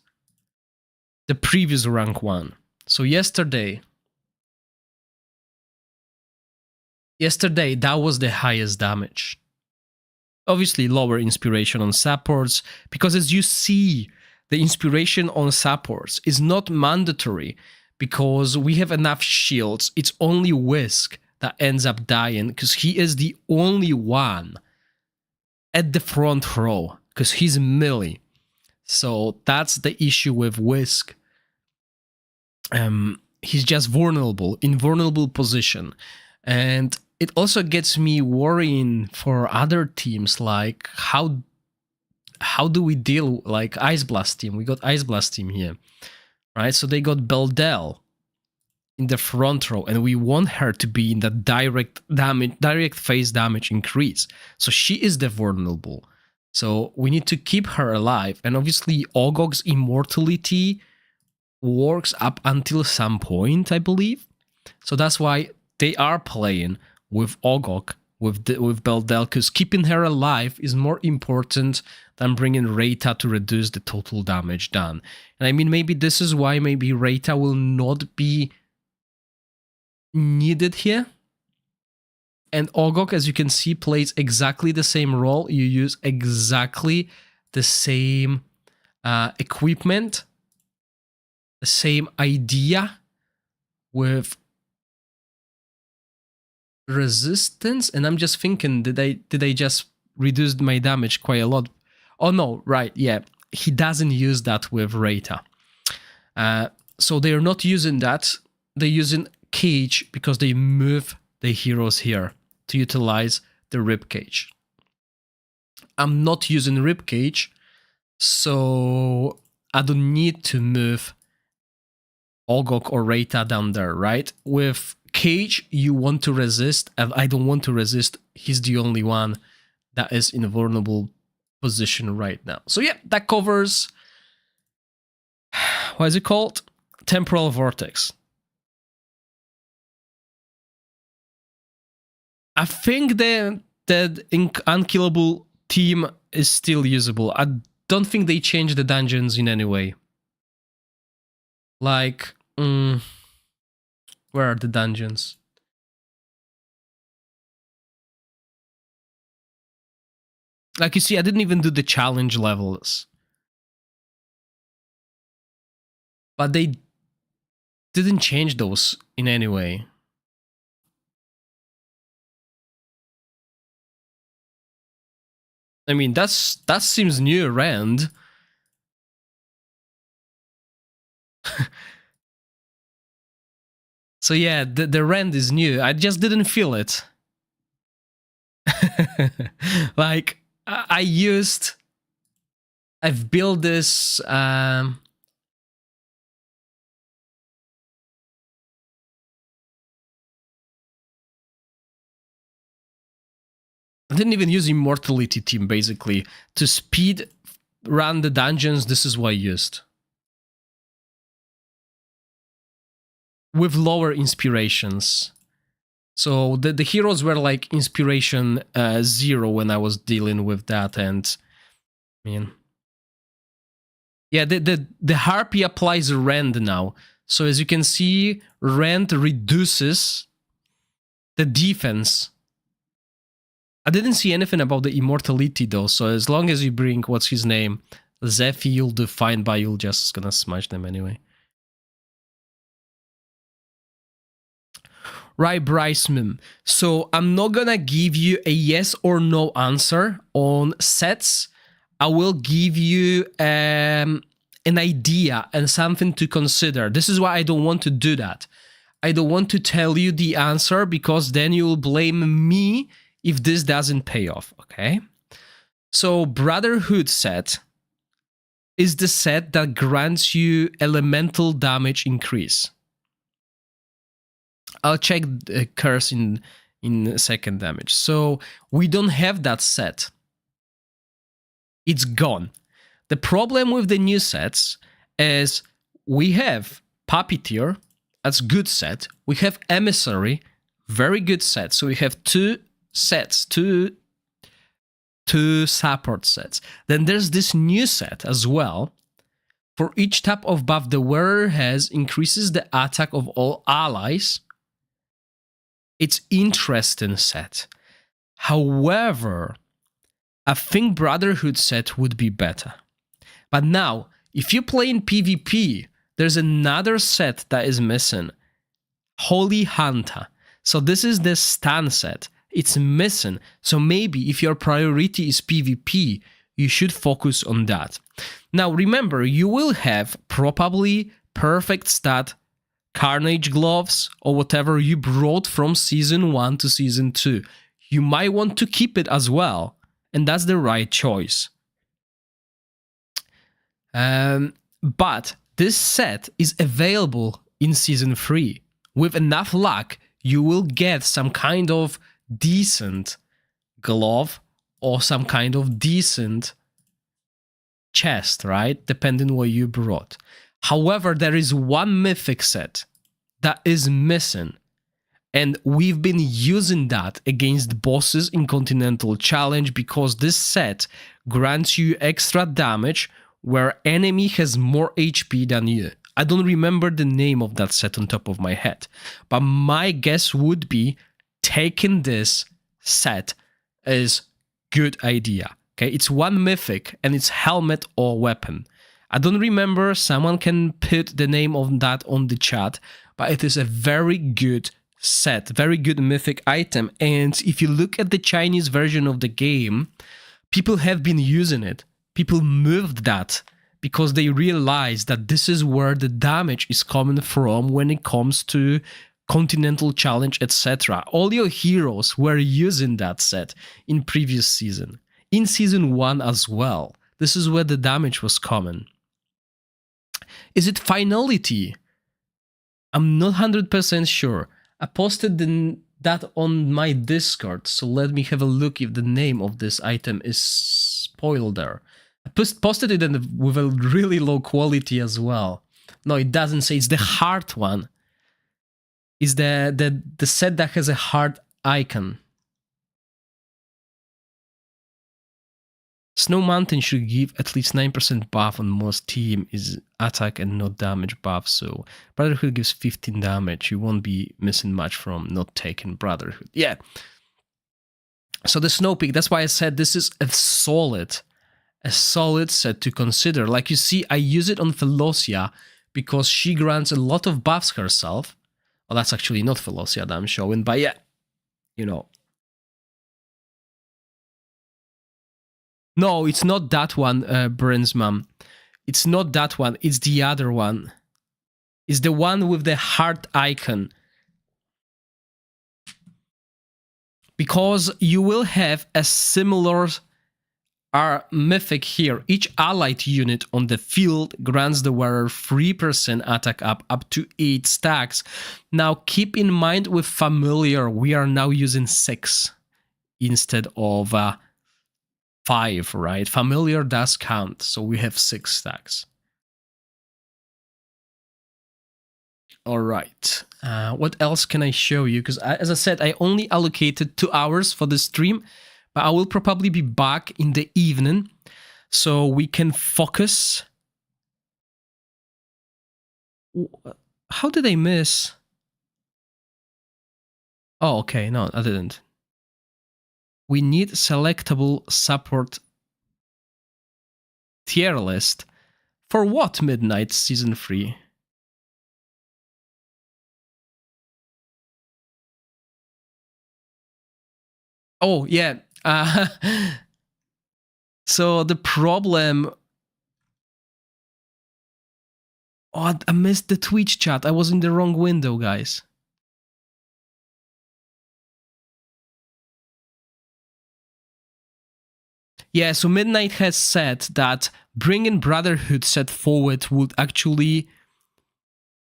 the previous rank 1. So yesterday, that was the highest damage. Obviously lower inspiration on supports, because as you see, the inspiration on supports is not mandatory because we have enough shields. It's only Whisk that ends up dying because he is the only one at the front row because he's melee. So that's the issue with Whisk. He's just vulnerable, in vulnerable position. And it also gets me worrying for other teams, like how do we deal, like Ice Blast team? We got Ice Blast team here, right? So they got Beldel in the front row, and we want her to be in the direct phase damage increase. So she is the vulnerable. So we need to keep her alive. And obviously Ogok's immortality works up until some point, I believe. So that's why they are playing with Ogok, with Beldel, because keeping her alive is more important than bringing Reita to reduce the total damage done. And I mean, maybe this is why maybe Reita will not be needed here. And Ogok, as you can see, plays exactly the same role. You use exactly the same equipment, the same idea with resistance. And I'm just thinking, did I just reduce my damage quite a lot? Oh no, right, yeah. He doesn't use that with Reita. So they're not using that. they're using cage because they move the heroes here to utilize the rib cage. I'm not using rib cage, so I don't need to move Ogok or Reita down there, right? With cage, you want to resist, and I don't want to resist. He's the only one that is in a vulnerable position right now. So yeah, that covers, what is it called? Temporal Vortex. I think the Unkillable team is still usable. I don't think they changed the dungeons in any way. Like, where are the dungeons? Like you see, I didn't even do the challenge levels. But they didn't change those in any way. I mean, that seems new, Rand. So yeah, the Rand is new. I just didn't feel it. Like, I've built this... I didn't even use Immortality team, basically. To speed run the dungeons, this is what I used. With lower inspirations. So the heroes were like inspiration 0 when I was dealing with that, and I mean, yeah, the Harpy applies Rend now. So as you can see, Rend reduces the defense. I didn't see anything about the Immortality though, so as long as you bring, what's his name, Zephy, you'll do fine, but you'll just gonna smash them anyway. Right, Bryce Mim. So I'm not gonna give you a yes or no answer on sets. I will give you an idea and something to consider. This is why I don't want to do that. I don't want to tell you the answer because then you'll blame me if this doesn't pay off, okay? So Brotherhood set is the set that grants you elemental damage increase. I'll check the curse in second damage. So we don't have that set. It's gone. The problem with the new sets is we have Puppeteer, that's good set. We have Emissary, very good set. So we have two sets, two support sets. Then there's this new set as well. For each tap of buff the wearer has, increases the attack of all allies. It's interesting set. However, I think Brotherhood set would be better. But now, if you play in PvP, there's another set that is missing. Holy Hunter. So this is the stun set. It's missing. So maybe if your priority is PvP, you should focus on that. Now remember, you will have probably perfect stat Carnage gloves or whatever you brought from season 1 to season 2. You might want to keep it as well, and that's the right choice. But this set is available in season 3. With enough luck, you will get some kind of decent glove or some kind of decent chest, right? Depending what you brought. However, there is one mythic set that is missing, and we've been using that against bosses in Continental Challenge because this set grants you extra damage where enemy has more HP than you. I don't remember the name of that set on top of my head, but my guess would be taking this set is good idea. Okay, it's one mythic and it's helmet or weapon. I don't remember, someone can put the name of that on the chat, but it is a very good set, very good mythic item. And if you look at the Chinese version of the game, people have been using it. People moved that because they realize that this is where the damage is coming from when it comes to Continental Challenge, etc. All your heroes were using that set in previous season. In season 1 as well. This is where the damage was coming. Is it finality? I'm not 100% sure. I posted that on my Discord, so let me have a look if the name of this item is spoiled there. I posted it with a really low quality as well. No, it doesn't say. It's the heart one. It's the set that has a heart icon. Snow Mountain should give at least 9% buff on most team is attack and not damage buff, so Brotherhood gives 15 damage. You won't be missing much from not taking Brotherhood. Yeah. So the Snow Peak, that's why I said this is a solid set to consider. Like you see, I use it on Velocia because she grants a lot of buffs herself. Well, that's actually not Velocia that I'm showing, but yeah, you know. No, it's not that one, Bryn's mom. It's not that one. It's the other one. It's the one with the heart icon. Because you will have a similar mythic here. Each allied unit on the field grants the wearer 3% attack up to 8 stacks. Now keep in mind with familiar, we are now using 6 instead of 5, right? Familiar does count, so we have 6 stacks. All right. What else can I show you? Because as I said, I only allocated 2 hours for the stream, but I will probably be back in the evening so we can focus. How did I miss? Oh, okay. No, I didn't. We need selectable support tier list. For what, Midnight Season 3? Oh, yeah. So the problem... Oh, I missed the Twitch chat. I was in the wrong window, guys. Yeah, so Midnight has said that bringing Brotherhood set forward would actually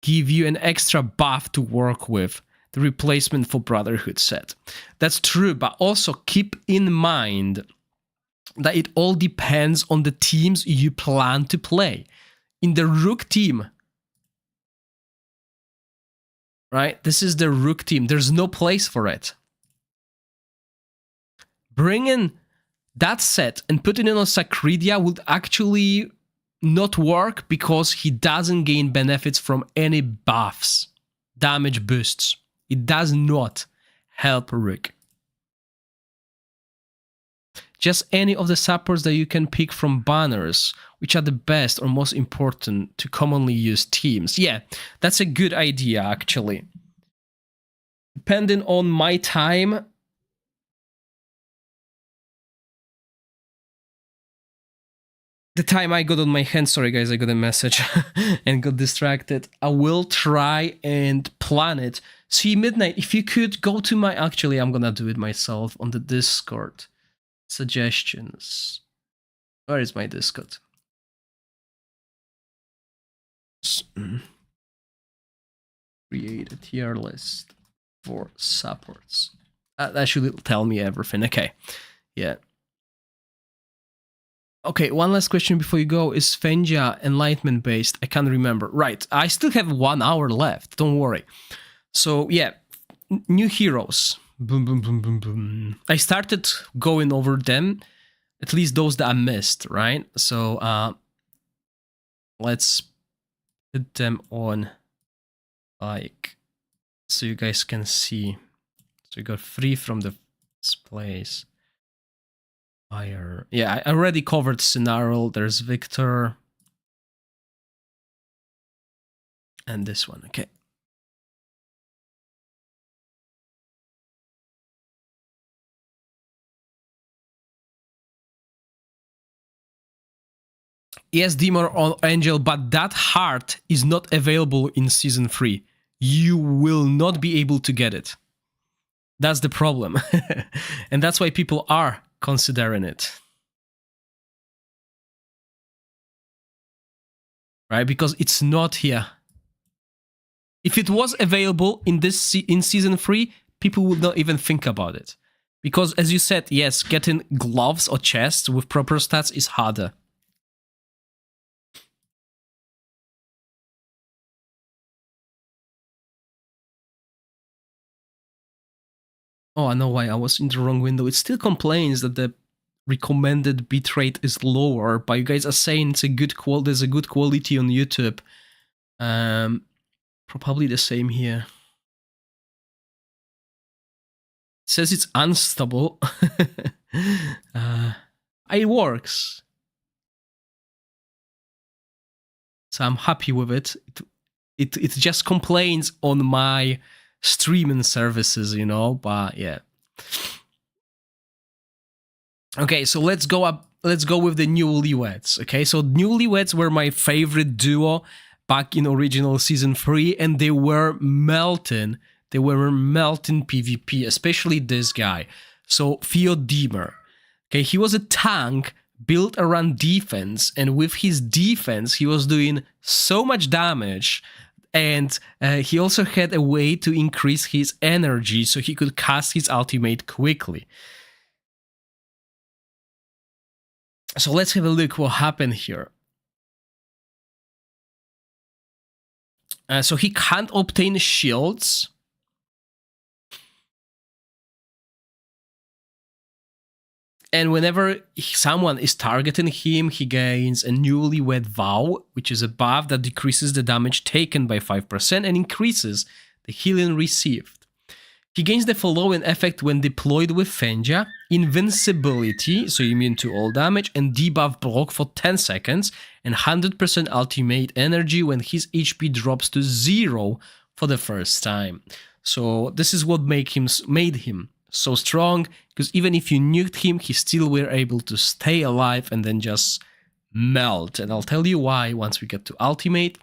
give you an extra buff to work with, the replacement for Brotherhood set. That's true, but also keep in mind that it all depends on the teams you plan to play. In the Rook team, right? This is the Rook team. There's no place for it. Bringing that set and putting it on Sacredia would actually not work because he doesn't gain benefits from any buffs, damage boosts. It does not help Rook. Just any of the supports that you can pick from banners, which are the best or most important to commonly used teams. Yeah, that's a good idea, actually. Depending on my time, the time I got on my hands, sorry guys, I got a message and got distracted. I will try and plan it. See, Midnight, if you could go to my... Actually, I'm gonna do it myself on the Discord. Suggestions. Where is my Discord? Create a tier list for supports. That should tell me everything. Okay. Yeah. Okay, one last question before you go. Is Fenja enlightenment based? I can't remember. Right, I still have 1 hour left. Don't worry. So yeah, new heroes. Boom, boom, boom, boom, boom. I started going over them, at least those that I missed, right? So let's put them on, like, so you guys can see. So we got 3 from the place. Fire. Yeah, I already covered Scenario. There's Victor. And this one, okay. Yes, Demon or Angel, but that heart is not available in Season 3. You will not be able to get it. That's the problem. And that's why people are considering it. Right? Because it's not here. If it was available in Season 3, people would not even think about it. Because, as you said, yes, getting gloves or chests with proper stats is harder. Oh, I know why I was in the wrong window. It still complains that the recommended bitrate is lower, but you guys are saying it's a good there's a good quality on YouTube. Probably the same here. It says it's unstable. It works. So I'm happy with it. It just complains on my streaming services, you know, but yeah. Okay, so let's go with the Newlyweds. Okay, so Newlyweds were my favorite duo back in original Season 3, and they were melting. They were melting PvP, especially this guy. So Theodemer. Okay, he was a tank built around defense, and with his defense, he was doing so much damage. And he also had a way to increase his energy so he could cast his ultimate quickly. So let's have a look what happened here. So he can't obtain shields. And whenever someone is targeting him, he gains a Newlywed Vow, which is a buff that decreases the damage taken by 5% and increases the healing received. He gains the following effect when deployed with Fenja: invincibility, so immune to all damage, and debuff block for 10 seconds, and 100% ultimate energy when his HP drops to 0 for the first time. So this is what made him so strong, because even if you nuked him, he still were able to stay alive and then just melt. And I'll tell you why once we get to ultimate.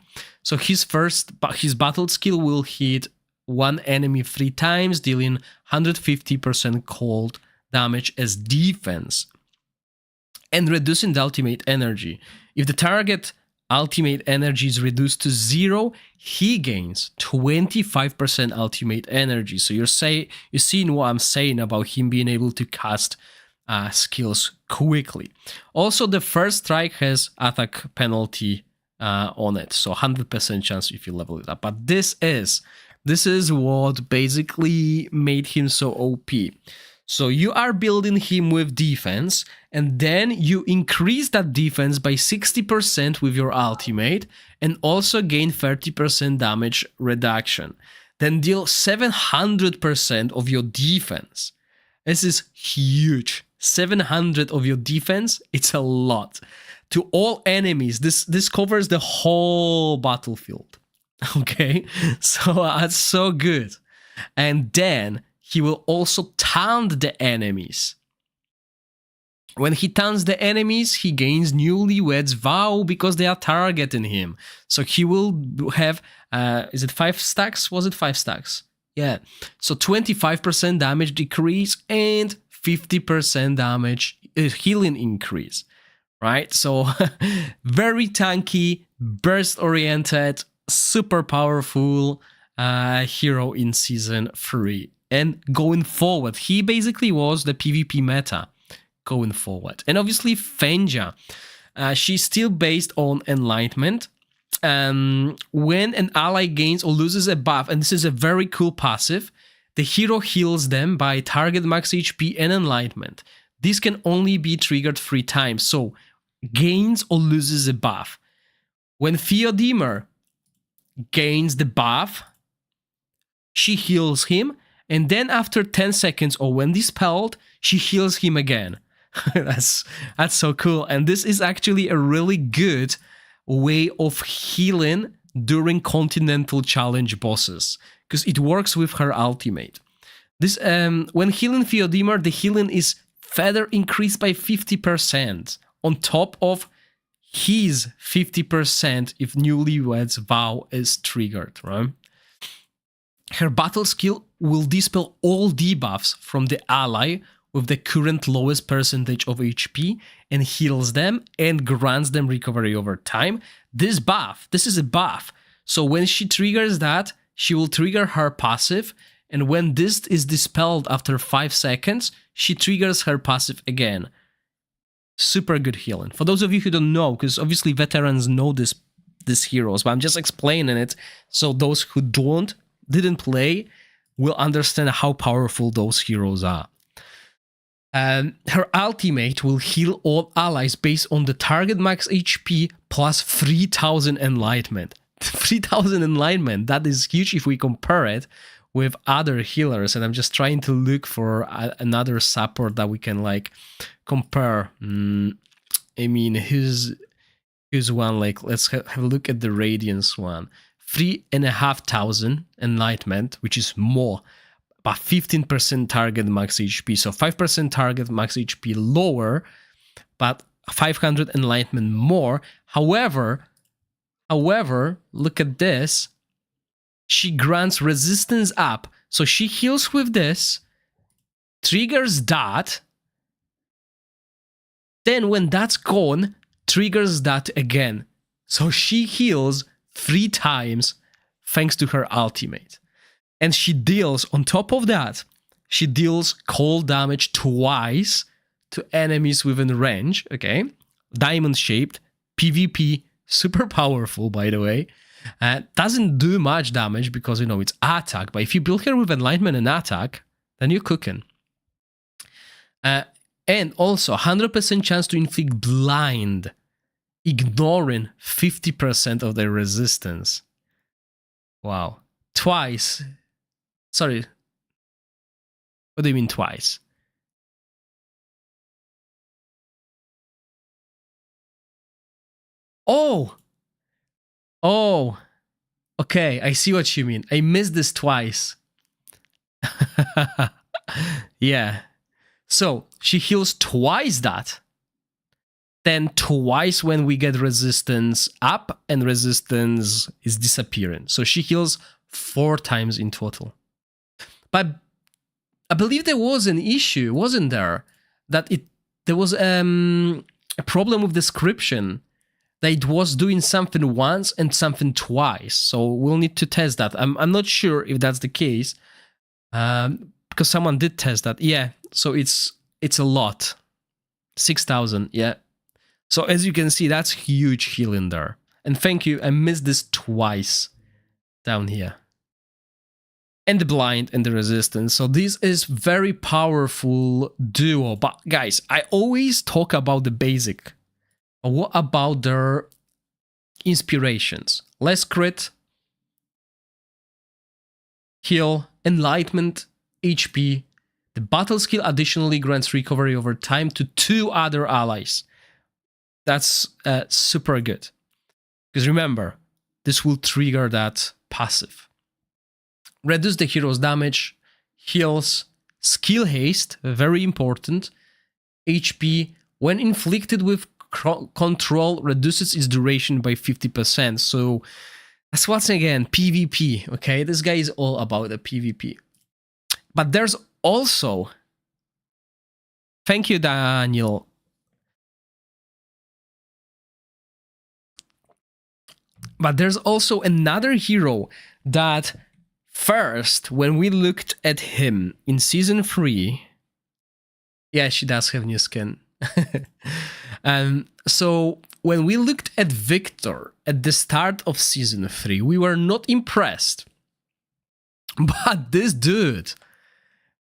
So his battle skill will hit one enemy 3 times, dealing 150% cold damage as defense, and reducing the ultimate energy. If the target ultimate energy is reduced to 0, he gains 25% ultimate energy. So you're seeing what I'm saying about him being able to cast skills quickly. Also, the first strike has attack penalty on it, so 100% chance if you level it up. But this is what basically made him so OP. So you are building him with defense, and then you increase that defense by 60% with your ultimate, and also gain 30% damage reduction. Then deal 700% of your defense. This is huge. 700 of your defense, it's a lot. To all enemies, this covers the whole battlefield. Okay, so that's so good. And then he will also taunt the enemies. When he taunts the enemies, he gains Newlywed's Vow because they are targeting him. So he will have, is it 5 stacks? Was it 5 stacks? Yeah. So 25% damage decrease and 50% damage healing increase, right? So very tanky, burst-oriented, super powerful hero in Season 3. And going forward, he basically was the PvP meta going forward. And obviously Fenja, she's still based on Enlightenment. When an ally gains or loses a buff, and this is a very cool passive, the hero heals them by target max HP and Enlightenment. This can only be triggered 3 times, so gains or loses a buff. When Theodemer gains the buff, she heals him, and then after 10 seconds or when dispelled, she heals him again. That's so cool. And this is actually a really good way of healing during Continental Challenge bosses, because it works with her ultimate. This when healing Theodemer, the healing is further increased by 50% on top of his 50% if newlyweds vow is triggered, right? Her battle skill will dispel all debuffs from the ally with the current lowest percentage of HP and heals them and grants them recovery over time. This is a buff. So when she triggers that, she will trigger her passive, and when this is dispelled after 5 seconds, she triggers her passive again. Super good healing. For those of you who don't know, because obviously veterans know these heroes, but I'm just explaining it so those who didn't play will understand how powerful those heroes are. Her ultimate will heal all allies based on the target max HP plus 3000 enlightenment. 3000 enlightenment, that is huge if we compare it with other healers, and I'm just trying to look for another support that we can like compare. I mean, who's one? Like, let's have a look at the Radiance one. 3,500 enlightenment, which is more, but 15% target max HP. So 5% target max HP lower, but 500 enlightenment more. However, look at this. She grants resistance up. So she heals with this, triggers that. Then when that's gone, triggers that again. So she heals 3 times thanks to her ultimate. And she deals, on top of that, she deals cold damage twice to enemies within range, okay? Diamond shaped, PvP, super powerful, by the way. Doesn't do much damage because, you know, it's attack, but if you build her with enlightenment and attack, then you're cooking. And also 100% chance to inflict blind, ignoring 50% of their resistance. Wow. Twice. Sorry. What do you mean twice? Oh, okay, I see what you mean. I missed this twice. Yeah. So she heals twice that. Then twice when we get resistance up and resistance is disappearing. So she heals 4 times in total. But I believe there was an issue, wasn't there? That there was a problem with description. That it was doing something once and something twice. So we'll need to test that. I'm not sure if that's the case. Because someone did test that. Yeah, so it's a lot. 6,000, yeah. So as you can see, that's huge healing there. And thank you, I missed this twice down here. And the blind and the resistance. So this is very powerful duo. But guys, I always talk about the basic. What about their inspirations? Less crit, heal, enlightenment, HP. The battle skill additionally grants recovery over time to 2 other allies. That's super good. Because remember, this will trigger that passive. Reduce the hero's damage, heals, skill haste, very important. HP, when inflicted with control, reduces its duration by 50%. So that's once again PvP, okay? This guy is all about the PvP. But there's also, thank you, Daniel. But there's also another hero that first, when we looked at him in season 3, yeah, she does have new skin. So when we looked at Victor at the start of season 3, we were not impressed. But this dude,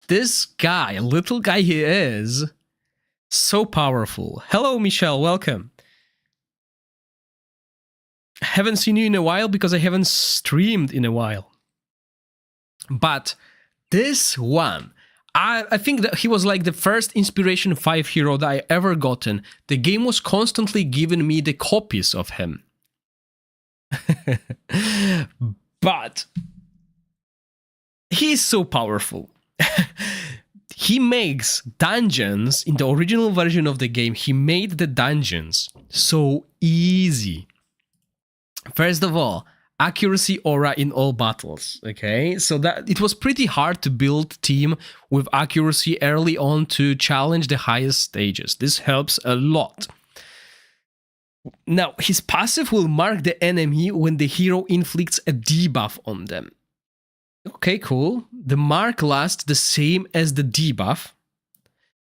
this guy, little guy he is, so powerful. Hello, Michelle, welcome. Haven't seen you in a while because I haven't streamed in a while. But this one, I think that he was like the first Inspiration 5 hero that I ever gotten. The game was constantly giving me the copies of him. But he's so powerful. he makes dungeons in the original version of the game. He made the dungeons so easy. First of all, accuracy aura in all battles. Okay, so that it was pretty hard to build team with accuracy early on to challenge the highest stages. This helps a lot. Now, his passive will mark the enemy when the hero inflicts a debuff on them. Okay, cool. The mark lasts the same as the debuff.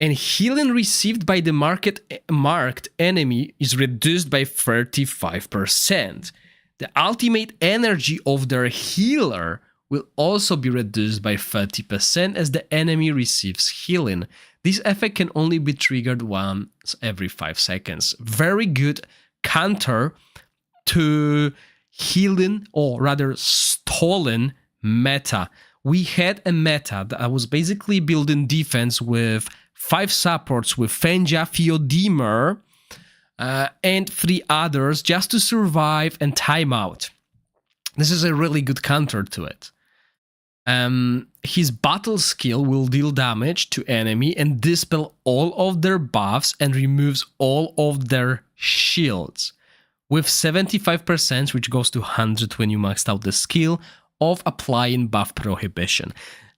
And healing received by the marked enemy is reduced by 35%. The ultimate energy of their healer will also be reduced by 30% as the enemy receives healing. This effect can only be triggered once every 5 seconds. Very good counter to healing, or rather stolen meta. We had a meta that was basically building defense with 5 supports with Fenja, Theodemer, and 3 others just to survive and time out. This is a really good counter to it. His battle skill will deal damage to enemy and dispel all of their buffs and removes all of their shields. With 75%, which goes to 100 when you maxed out the skill, of applying buff prohibition.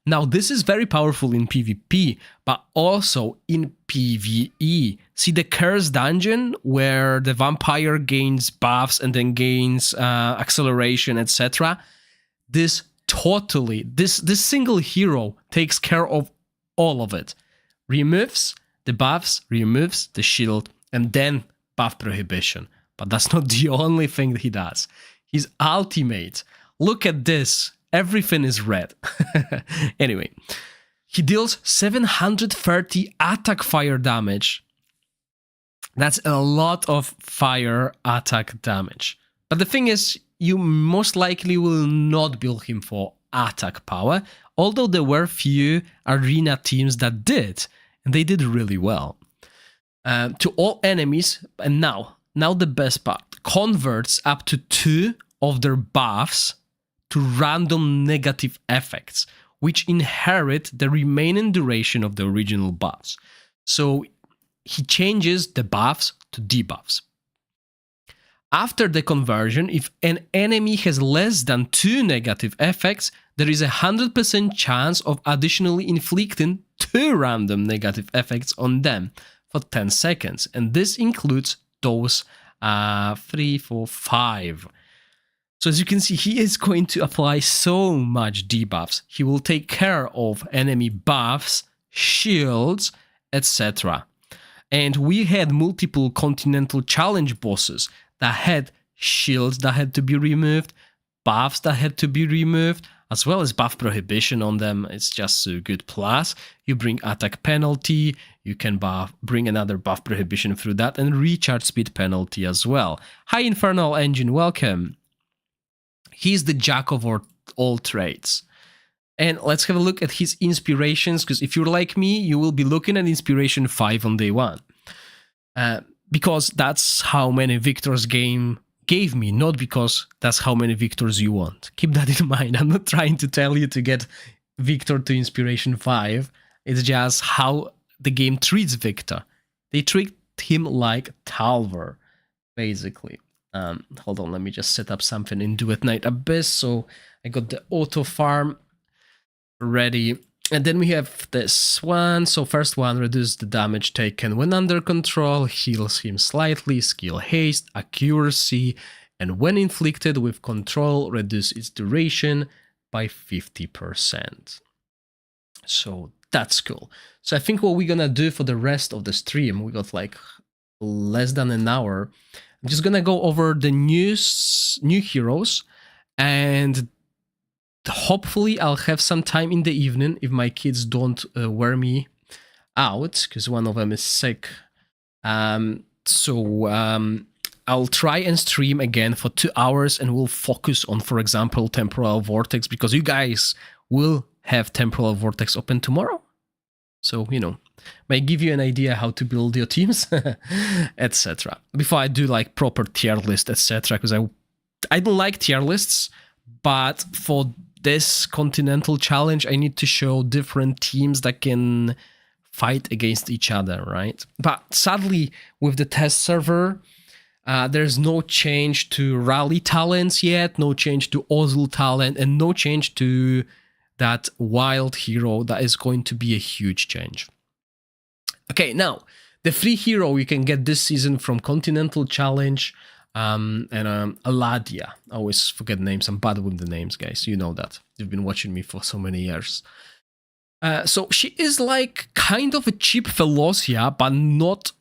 Now, this is very powerful in PvP, but also in PvE. See the Curse dungeon, where the vampire gains buffs and then gains acceleration, etc. This single hero takes care of all of it. Removes the buffs, removes the shield, and then buff prohibition. But that's not the only thing that he does. His ultimate, look at this. Everything is red. Anyway, he deals 730 attack fire damage. That's a lot of fire attack damage. But the thing is, you most likely will not build him for attack power, although there were few arena teams that did, and they did really well. To all enemies, and now the best part, converts up to 2 of their buffs to random negative effects, which inherit the remaining duration of the original buffs. So he changes the buffs to debuffs. After the conversion, if an enemy has less than 2 negative effects, there is a 100% chance of additionally inflicting 2 random negative effects on them for 10 seconds. And this includes those 3, 4, 5. So as you can see, he is going to apply so much debuffs. He will take care of enemy buffs, shields, etc. And we had multiple Continental Challenge bosses that had shields that had to be removed, buffs that had to be removed, as well as buff prohibition on them. It's just so good. Plus, you bring attack penalty, you can bring another buff prohibition through that, and recharge speed penalty as well. Hi Infernal Engine, welcome. He's the jack of all trades. And let's have a look at his inspirations, because if you're like me, you will be looking at inspiration 5 on day 1. Because that's how many victors game gave me, not because that's how many victors you want. Keep that in mind. I'm not trying to tell you to get Victor to inspiration 5. It's just how the game treats Victor. They treat him like Talver, basically. Hold on, let me just set up something in Duet Night Abyss. So I got the auto farm ready. And then we have this one. So first one, reduce the damage taken when under control, heals him slightly, skill haste, accuracy, and when inflicted with control, reduce its duration by 50%. So that's cool. So I think what we're gonna do for the rest of the stream, we got like less than an hour. I'm just gonna go over the new heroes, and hopefully I'll have some time in the evening if my kids don't wear me out, because one of them is sick. I'll try and stream again for 2 hours, and we'll focus on, for example, Temporal Vortex, because you guys will have Temporal Vortex open tomorrow. So, you know, might give you an idea how to build your teams, etc. Before I do like proper tier list, etc. Because I don't like tier lists, but for this Continental Challenge, I need to show different teams that can fight against each other, right? But sadly, with the test server, there's no change to rally talents yet, no change to Ozil talent, and no change to that wild hero. That is going to be a huge change. Okay, now, the free hero you can get this season from Continental Challenge and Aladia. I always forget names. I'm bad with the names, guys. You know that. You've been watching me for so many years. So she is like kind of a cheap Velocia, but not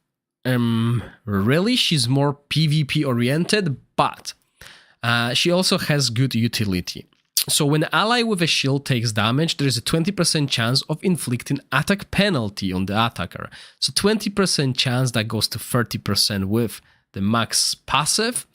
really. She's more PvP oriented, but she also has good utility. So when an ally with a shield takes damage, there is a 20% chance of inflicting attack penalty on the attacker. So 20% chance that goes to 30% with the max passive,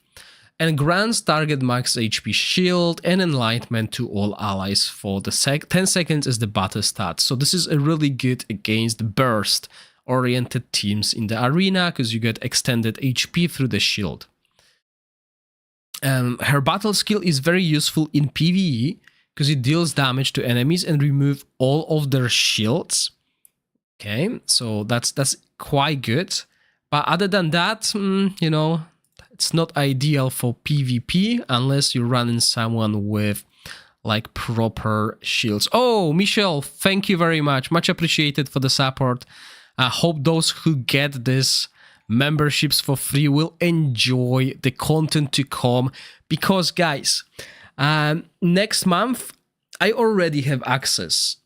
and grants target max HP shield and enlightenment to all allies for the 10 seconds as the battle starts. So this is a really good against burst oriented teams in the arena because you get extended HP through the shield. Her battle skill is very useful in PvE because it deals damage to enemies and remove all of their shields. Okay, so that's quite good. But other than that, you know, it's not ideal for PvP unless you're running someone with like proper shields. Oh, Michelle, thank you very much. Much appreciated for the support. I hope those who get this memberships for free will enjoy the content to come, because guys, next month I already have access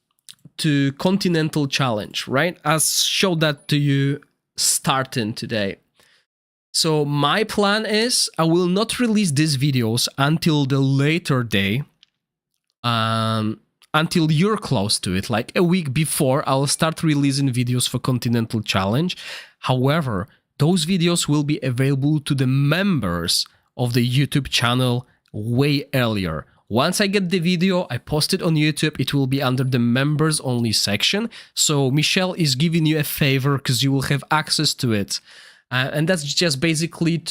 to Continental Challenge, right? I showed that to you starting today. So my plan is I will not release these videos until the later day, until you're close to it, like a week before. I'll start releasing videos for Continental Challenge. However, those videos will be available to the members of the YouTube channel way earlier. Once I get the video, I post it on YouTube, it will be under the members only section. So Michelle is giving you a favor because you will have access to it. And that's just basically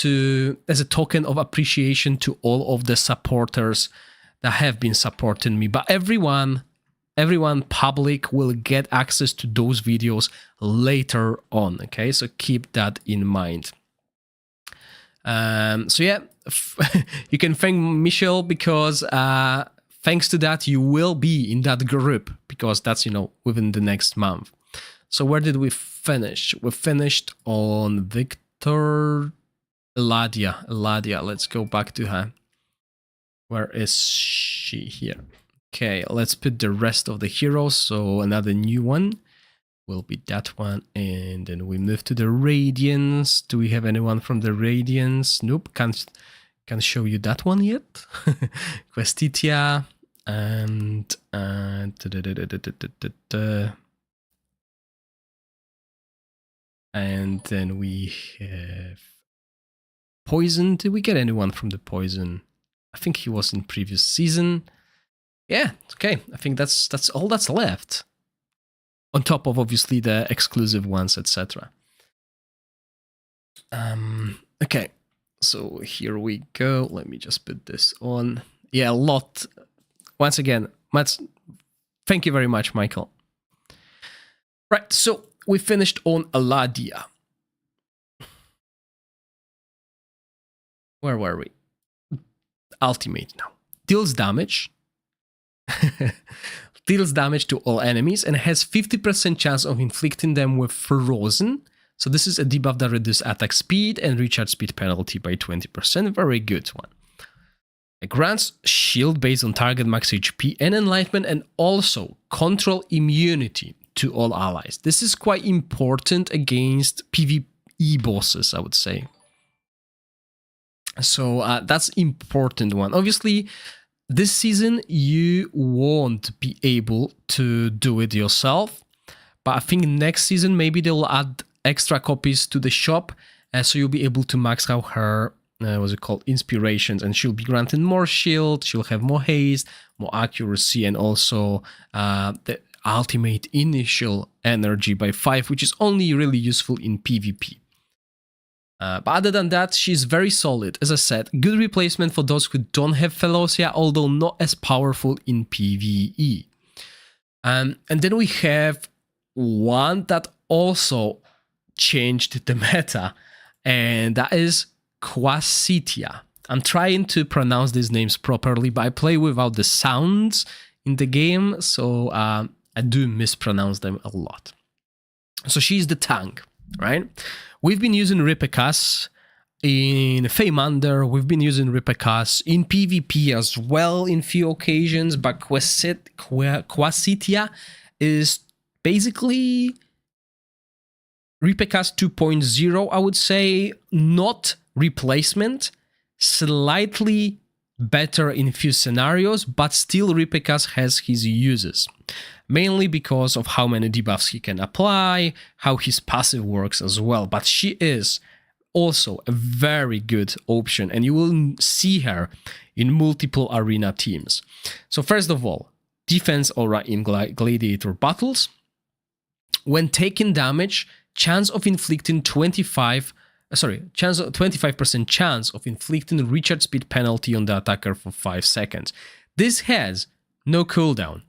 as a token of appreciation to all of the supporters that have been supporting me. But everyone public will get access to those videos later on, okay? So keep that in mind. So yeah, you can thank Michelle because thanks to that, you will be in that group because that's, you know, within the next month. So where did we finish? We finished on Victor Eladia. Eladia, let's go back to her. Where is she? Here. Okay, let's put the rest of the heroes. So another new one will be that one. And then we move to the Radiance. Do we have anyone from the Radiance? Nope, can't show you that one yet. Questitia and and then we have Poison. Did we get anyone from the Poison? I think he was in previous season. Yeah, okay. I think that's all that's left. On top of obviously the exclusive ones, etc. Okay, so here we go. Let me just put this on. Yeah, a lot. Once again, thank you very much, Michael. Right, so we finished on Eladia. Where were we? Ultimate now. Deals damage. Deals damage to all enemies and has 50% chance of inflicting them with Frozen. So this is a debuff that reduces attack speed and recharge speed penalty by 20%. Very good one. It grants shield based on target max HP and enlightenment, and also control immunity to all allies. This is quite important against PvE bosses, I would say. So that's important one. Obviously, this season you won't be able to do it yourself, but I think next season maybe they'll add extra copies to the shop, so you'll be able to max out her what's it called, inspirations, and she'll be granted more shield, she'll have more haste, more accuracy, and also the ultimate initial energy by 5, which is only really useful in PvP. But other than that, she's very solid. As I said, good replacement for those who don't have Felocia, although not as powerful in PvE. And then we have one that also changed the meta, and that is Quasitia. I'm trying to pronounce these names properly, but I play without the sounds in the game, so I do mispronounce them a lot. So she's the tank, right? We've been using Ripekas in Feymander, we've been using Ripekas in PvP as well in few occasions, but Quasitia is basically Ripekas 2.0, I would say, not replacement, slightly better in few scenarios, but still Ripekas has his uses. Mainly because of how many debuffs he can apply, how his passive works as well. But she is also a very good option, and you will see her in multiple arena teams. So first of all, defense aura in gladiator battles. When taking damage, chance of inflicting 25% chance of inflicting recharge speed penalty on the attacker for 5 seconds. This has no cooldown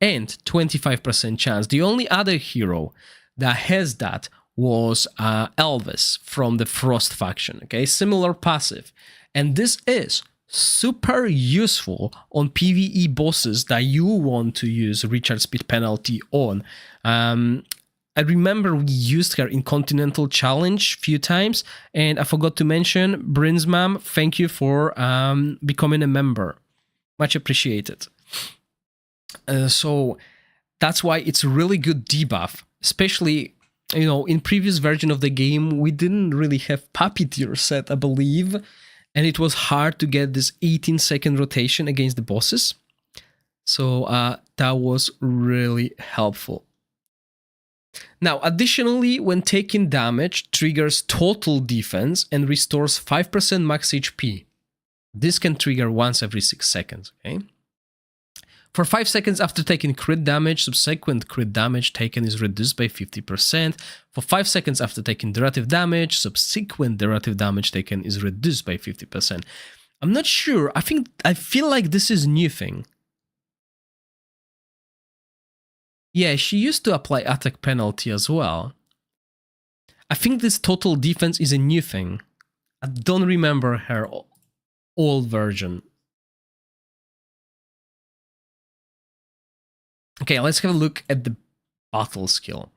and 25% chance. The only other hero that has that was Elvis from the Frost faction, okay? Similar passive. And this is super useful on PvE bosses that you want to use recharge speed penalty on. I remember we used her in Continental Challenge a few times, and I forgot to mention, Brinsmam, thank you for becoming a member. Much appreciated. So that's why it's a really good debuff, especially, you know, in previous version of the game, we didn't really have Puppeteer set, I believe, and it was hard to get this 18-second rotation against the bosses. So that was really helpful. Now, additionally, when taking damage, triggers total defense and restores 5% max HP. This can trigger once every 6 seconds, okay? For 5 seconds after taking crit damage, subsequent crit damage taken is reduced by 50%. For 5 seconds after taking derivative damage, subsequent derivative damage taken is reduced by 50%. I'm not sure. I feel like this is a new thing. Yeah, she used to apply attack penalty as well. I think this total defense is a new thing. I don't remember her old version. Okay, let's have a look at the battle skill.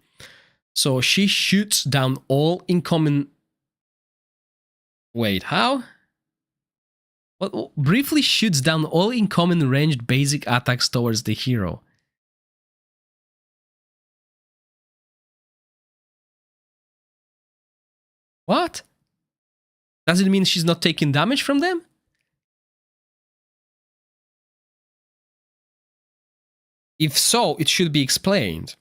So she shoots down all incoming... Wait, how? Well, briefly shoots down all incoming ranged basic attacks towards the hero. What? Does it mean she's not taking damage from them? If so, it should be explained.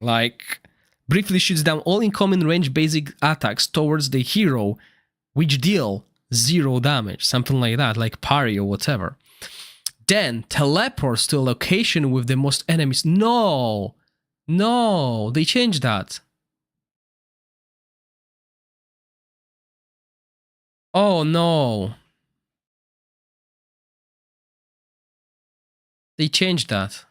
Like, briefly shoots down all incoming range basic attacks towards the hero, which deal 0 damage, something like that, like parry or whatever. Then teleports to a location with the most enemies. No, they changed that. Oh no. They changed that.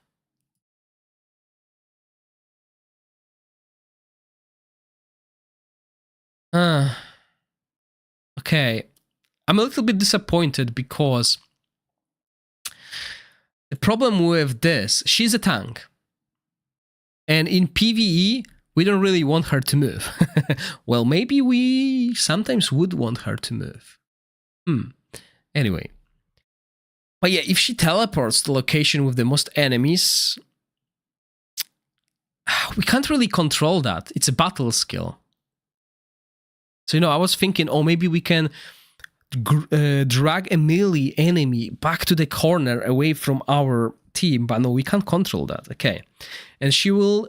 Okay. I'm a little bit disappointed because the problem with this, she's a tank. And in PvE, we don't really want her to move. Well, maybe we sometimes would want her to move. Anyway. But yeah, if she teleports to the location with the most enemies, we can't really control that. It's a battle skill. So, you know, I was thinking, oh, maybe we can drag a melee enemy back to the corner away from our team. But no, we can't control that. Okay. And she will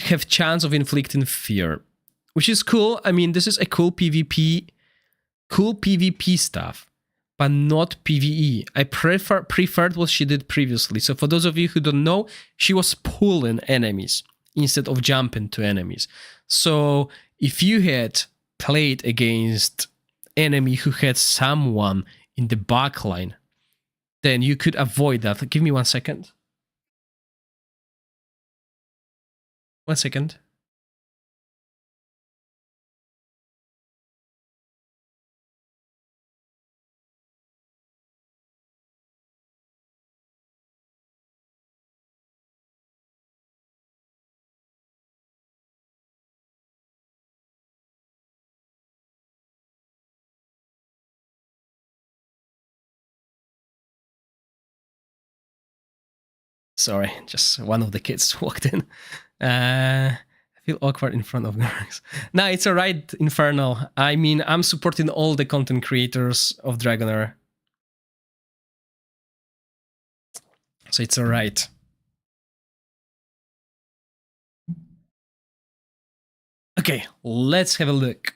have chance of inflicting fear, which is cool. I mean, this is a cool PvP stuff, but not PvE. I preferred what she did previously. So for those of you who don't know, she was pulling enemies instead of jumping to enemies. So if you had played against enemy who had someone in the back line, then you could avoid that. Give me 1 second. 1 second. Sorry, just one of the kids walked in. I feel awkward in front of Gorax. No, it's alright, Infernal. I mean, I'm supporting all the content creators of Dragonair. So it's alright. Okay, let's have a look.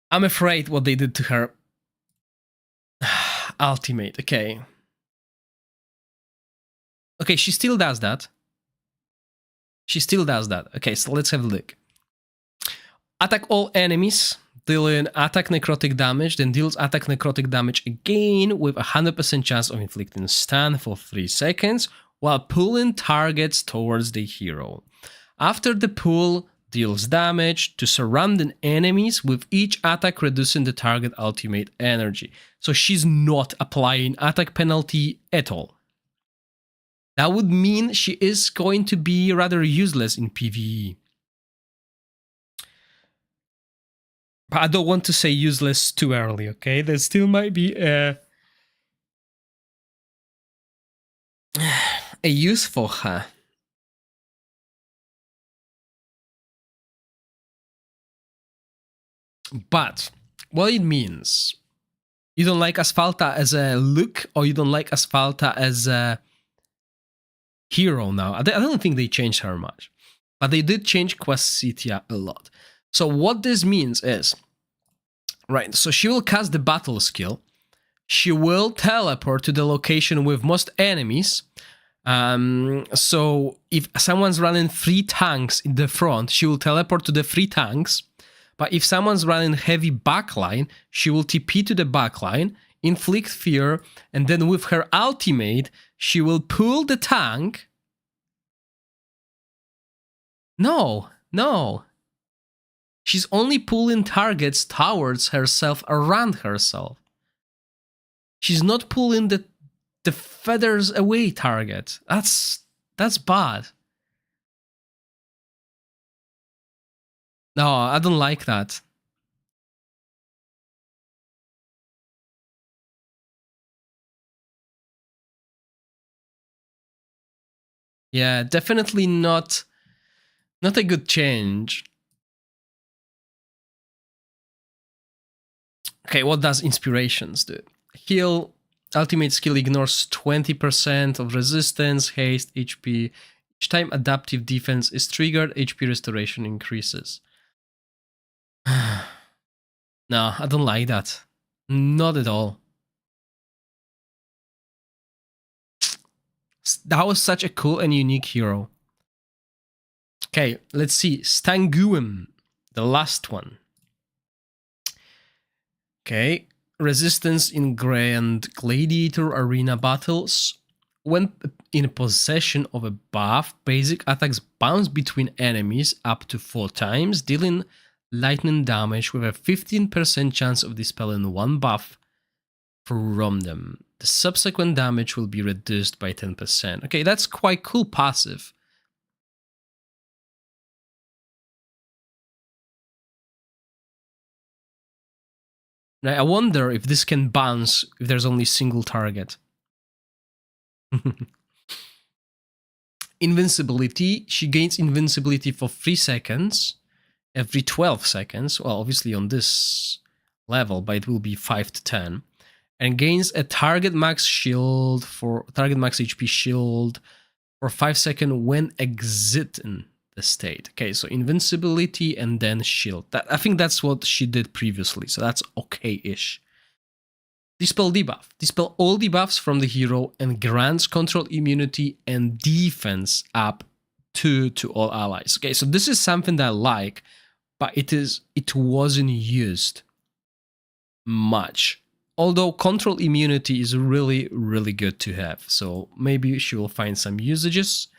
I'm afraid what they did to her. Ultimate, okay. Okay, she still does that. She still does that. Okay, so let's have a look. Attack all enemies, dealing attack necrotic damage, then deals attack necrotic damage again with a 100% chance of inflicting stun for 3 seconds while pulling targets towards the hero. After the pull, deals damage to surrounding enemies with each attack reducing the target ultimate energy. So she's not applying attack penalty at all. That would mean she is going to be rather useless in PvE. But I don't want to say useless too early, okay? There still might be a use for her. But what it means, you don't like Asphalta as a look, or you don't like Asphalta as a hero now. I don't think they changed her much, but they did change Quasitia a lot. So what this means is, right, so she will cast the battle skill, she will teleport to the location with most enemies. So if someone's running 3 tanks in the front, she will teleport to the 3 tanks. But if someone's running heavy backline, she will TP to the backline, inflict fear, and then with her ultimate, she will pull the tank. No. She's only pulling targets towards herself, around herself. She's not pulling the feathers away target. That's bad. No, I don't like that. Yeah, definitely not a good change. Okay, what does Inspirations do? Heal, ultimate skill ignores 20% of resistance, haste, HP. Each time adaptive defense is triggered, HP restoration increases. No, I don't like that. Not at all. That was such a cool and unique hero. Okay, let's see. Stanguum, the last one. Okay, resistance in Grand Gladiator Arena battles. When in possession of a buff, basic attacks bounce between enemies up to 4 times, dealing lightning damage with a 15% chance of dispelling 1 buff from them. The subsequent damage will be reduced by 10%. Okay, that's quite cool passive. Now, I wonder if this can bounce if there's only single target. Invincibility. She gains invincibility for 3 seconds every 12 seconds. Well, obviously on this level, but it will be 5 to 10. And gains a target max shield for target max HP shield for 5 seconds when exiting the state. Okay, so invincibility and then shield. I think that's what she did previously, so that's okay-ish. Dispel debuff. Dispel all debuffs from the hero and grants control immunity and defense up 2 to all allies. Okay, so this is something that I like, but it wasn't used much. Although control immunity is really, really good to have. So maybe she will find some usages.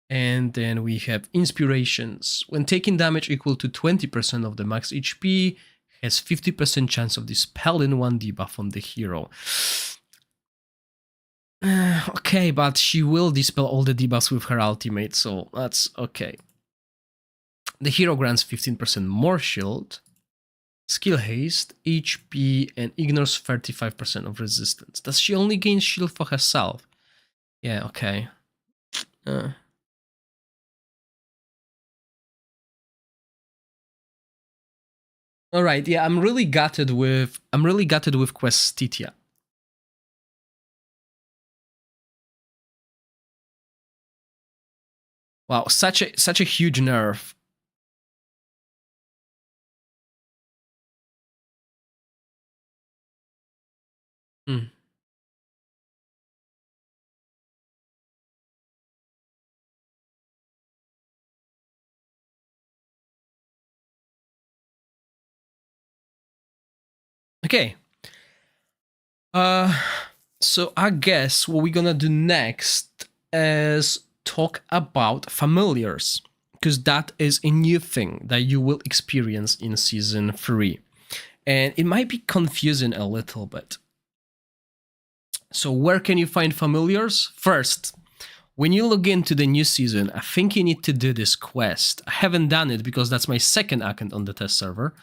And then we have inspirations. When taking damage equal to 20% of the max HP, has 50% chance of dispelling one debuff on the hero. Okay, but she will dispel all the debuffs with her ultimate, so that's okay. The hero grants 15% more shield, skill haste, HP, and ignores 35% of resistance. Does she only gain shield for herself? Yeah, okay. All right, yeah, I'm really gutted with Questitia. Wow, such a huge nerf. Hmm. Okay. So I guess what we're gonna do next is talk about familiars, because that is a new thing that you will experience in season 3. And it might be confusing a little bit. So where can you find familiars? First, when you log into the new season, I think you need to do this quest. I haven't done it because that's my second account on the test server.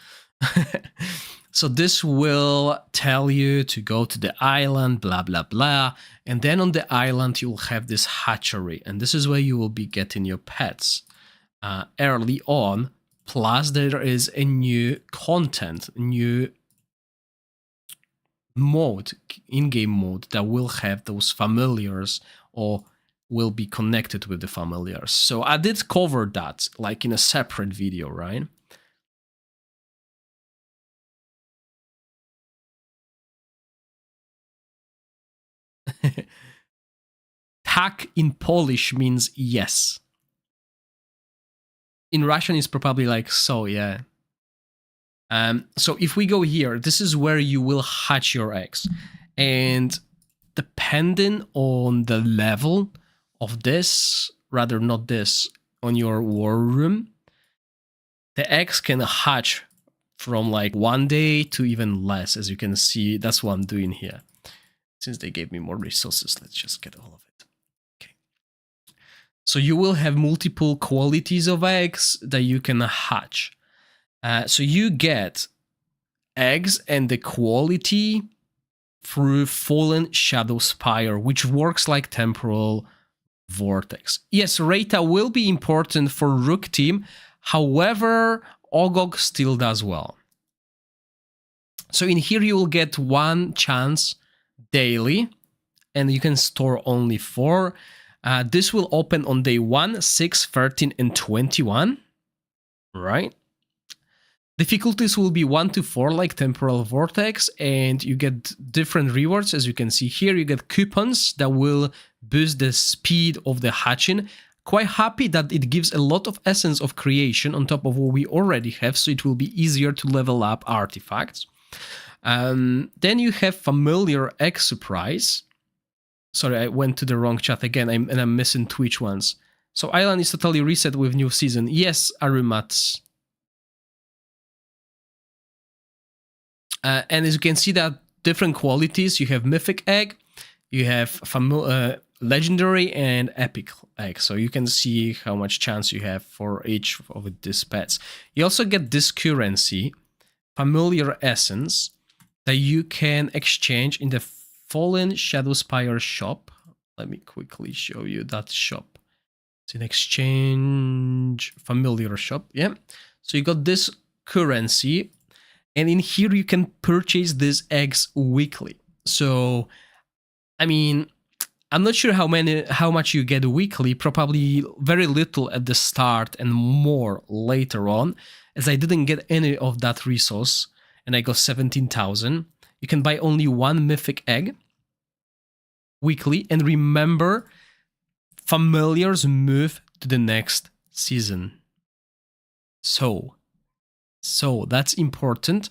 So this will tell you to go to the island, blah, blah, blah. And then on the island, you'll have this hatchery. And this is where you will be getting your pets early on. Plus, there is a new content, new mode, in-game mode, that will have those familiars or will be connected with the familiars. So I did cover that like in a separate video, right? Tak in Polish means yes. In Russian, it's probably like so, yeah. So if we go here, this is where you will hatch your eggs. And depending on the level of this, rather not this, on your war room, the eggs can hatch from like 1 day to even less, as you can see. That's what I'm doing here. Since they gave me more resources, let's just get all of it. Okay. So you will have multiple qualities of eggs that you can hatch. So you get eggs and the quality through Fallen Shadow Spire, which works like Temporal Vortex. Yes, Reta will be important for Rook team. However, Ogog still does well. So in here you will get 1 chance daily, and you can store only 4. This will open on day 1, 6, 13, and 21. Right? Difficulties will be 1 to 4 like Temporal Vortex, and you get different rewards. As you can see here, you get coupons that will boost the speed of the hatching. Quite happy that it gives a lot of essence of creation on top of what we already have, so it will be easier to level up artifacts. Then you have Familiar Egg Surprise. Sorry, I went to the wrong chat again, and I'm missing Twitch ones. So Island is totally reset with new season. Yes, Arumats. And as you can see, that different qualities. You have Mythic Egg, you have Legendary, and Epic Egg. So you can see how much chance you have for each of these pets. You also get this currency, Familiar Essence, that you can exchange in the Fallen Shadow Spire shop. Let me quickly show you that shop. It's an exchange familiar shop. Yeah. So you got this currency, and in here you can purchase these eggs weekly. So, I mean, I'm not sure how much you get weekly. Probably very little at the start and more later on, as I didn't get any of that resource, and I got 17,000. You can buy only 1 mythic egg weekly, and remember, familiars move to the next season. So that's important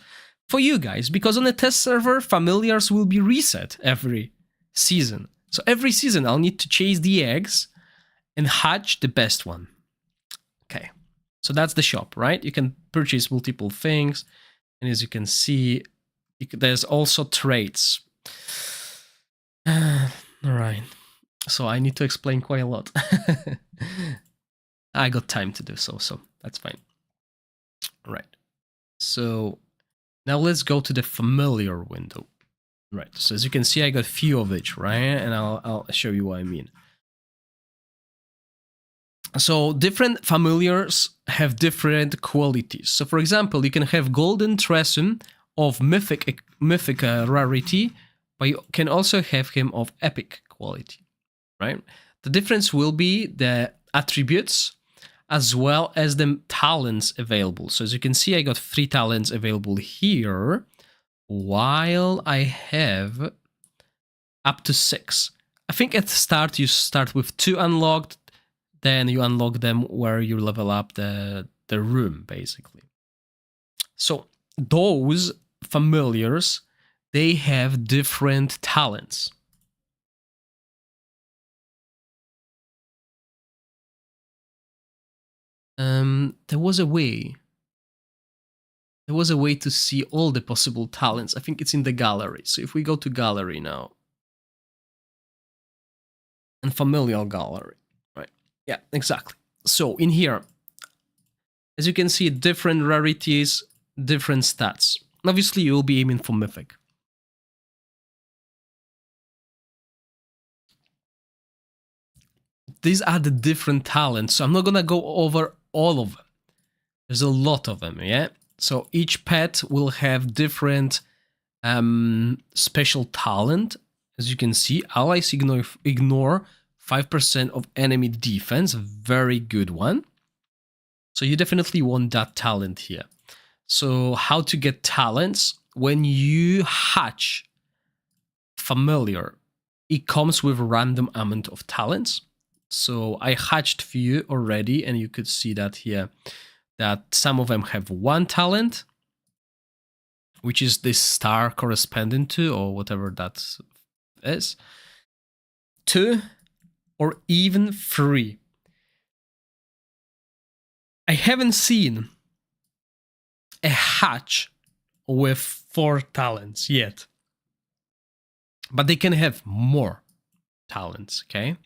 for you guys, because on the test server, familiars will be reset every season. So every season I'll need to chase the eggs and hatch the best one. Okay, so that's the shop, right? You can purchase multiple things, and as you can see, there's also trades. All right, so I need to explain quite a lot. I got time to do so that's fine. All right, so now let's go to the familiar window. Right, so as you can see, I got few of each, right? And I'll show you what I mean. So different familiars have different qualities. So for example, you can have golden Tresum of mythic rarity, but you can also have him of epic quality, right? The difference will be the attributes as well as the talents available. So as you can see, I got 3 talents available here, while I have up to 6. I think at the start you start with 2 unlocked, then you unlock them where you level up the room, basically. So those familiars, they have different talents. There was a way to see all the possible talents. I think it's in the gallery. So if we go to gallery now, and familial gallery, right? Yeah, exactly. So in here, as you can see, different rarities, different stats. Obviously, you'll be aiming for mythic. These are the different talents. So I'm not gonna go over all of them. There's a lot of them, yeah? So each pet will have different special talent. As you can see, allies ignore 5% of enemy defense. Very good one. So you definitely want that talent here. So how to get talents? When you hatch familiar, it comes with a random amount of talents. So I hatched few already, and you could see that here, that some of them have 1 talent, which is this star corresponding to, or whatever that is, 2, or even 3. I haven't seen a hatch with 4 talents yet, but they can have more talents, okay?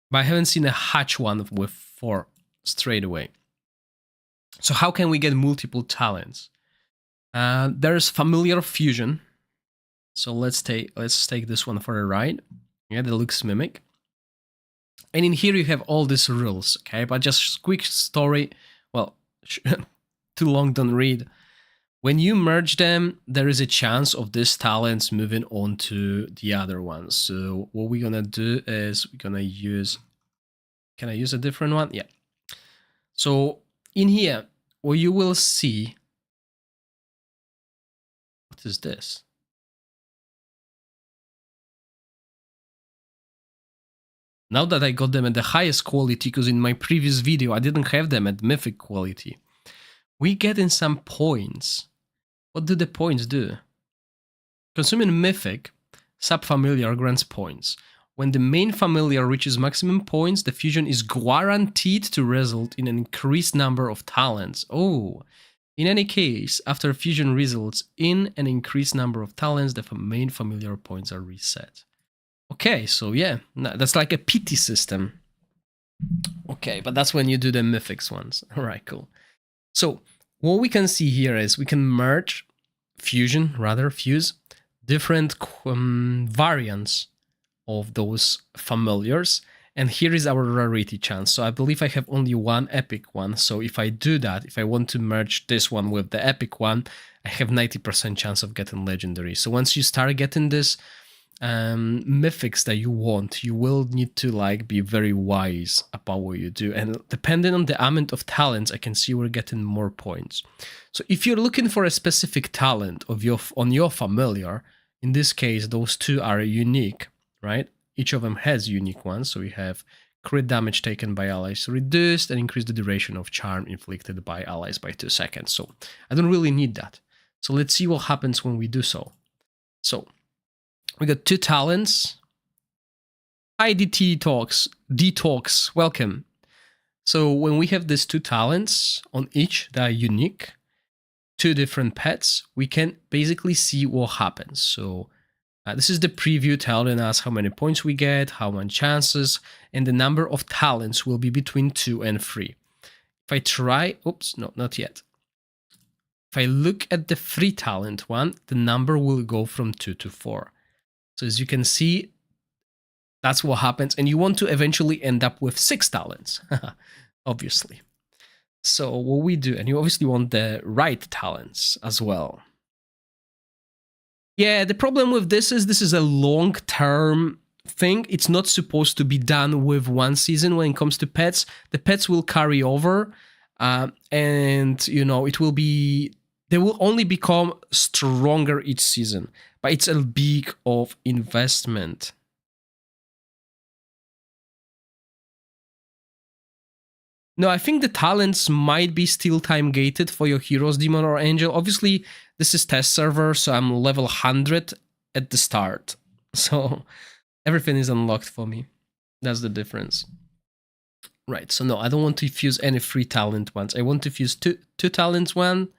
But I haven't seen a hatch one with 4 straight away. So how can we get multiple talents? There's familiar fusion. So let's take this one for a ride. Yeah, that looks mimic. And in here you have all these rules, okay? But just quick story. Well, too long, don't read. When you merge them, there is a chance of these talents moving on to the other ones. So what we're gonna do is we're gonna use, can I use a different one? Yeah. So in here, what you will see, what is this? Now that I got them at the highest quality, because in my previous video I didn't have them at mythic quality, we get in some points. What do the points do? Consuming mythic, subfamiliar grants points. When the main familiar reaches maximum points, the fusion is guaranteed to result in an increased number of talents. Oh, in any case, after fusion results in an increased number of talents, the main familiar points are reset. Okay, so yeah, that's like a pity system. Okay, but that's when you do the mythics ones. All right, cool. So what we can see here is we can fuse different variants of those familiars. And here is our rarity chance. So I believe I have only 1 epic one. So if I do that, if I want to merge this one with the epic one, I have 90% chance of getting legendary. So once you start getting this mythics that you want, you will need to like be very wise about what you do, and depending on the amount of talents, I can see we're getting more points. So if you're looking for a specific talent on your familiar, in this case those 2 are unique, right? Each of them has unique ones. So we have crit damage taken by allies reduced, and increase the duration of charm inflicted by allies by 2 seconds. So I don't really need that. So let's see what happens when we do so. So we got 2 talents. Hi Detox, welcome. So when we have these 2 talents on each that are unique, 2 different pets, we can basically see what happens. So this is the preview telling us how many points we get, how many chances, and the number of talents will be between 2 and 3. If I try, oops, no, not yet. If I look at the 3 talent one, the number will go from 2 to 4. So as you can see, that's what happens. And you want to eventually end up with 6 talents, obviously. So what we do, and you obviously want the right talents as well. Yeah, the problem with this is a long-term thing. It's not supposed to be done with one season when it comes to pets. The pets will carry over, and you know they will only become stronger each season. But it's a big of investment. No, I think the talents might be still time gated for your heroes, demon or angel. Obviously, this is test server, so I'm level 100 at the start. So everything is unlocked for me. That's the difference. Right, so no, I don't want to fuse any 3 talent ones. I want to fuse two talents one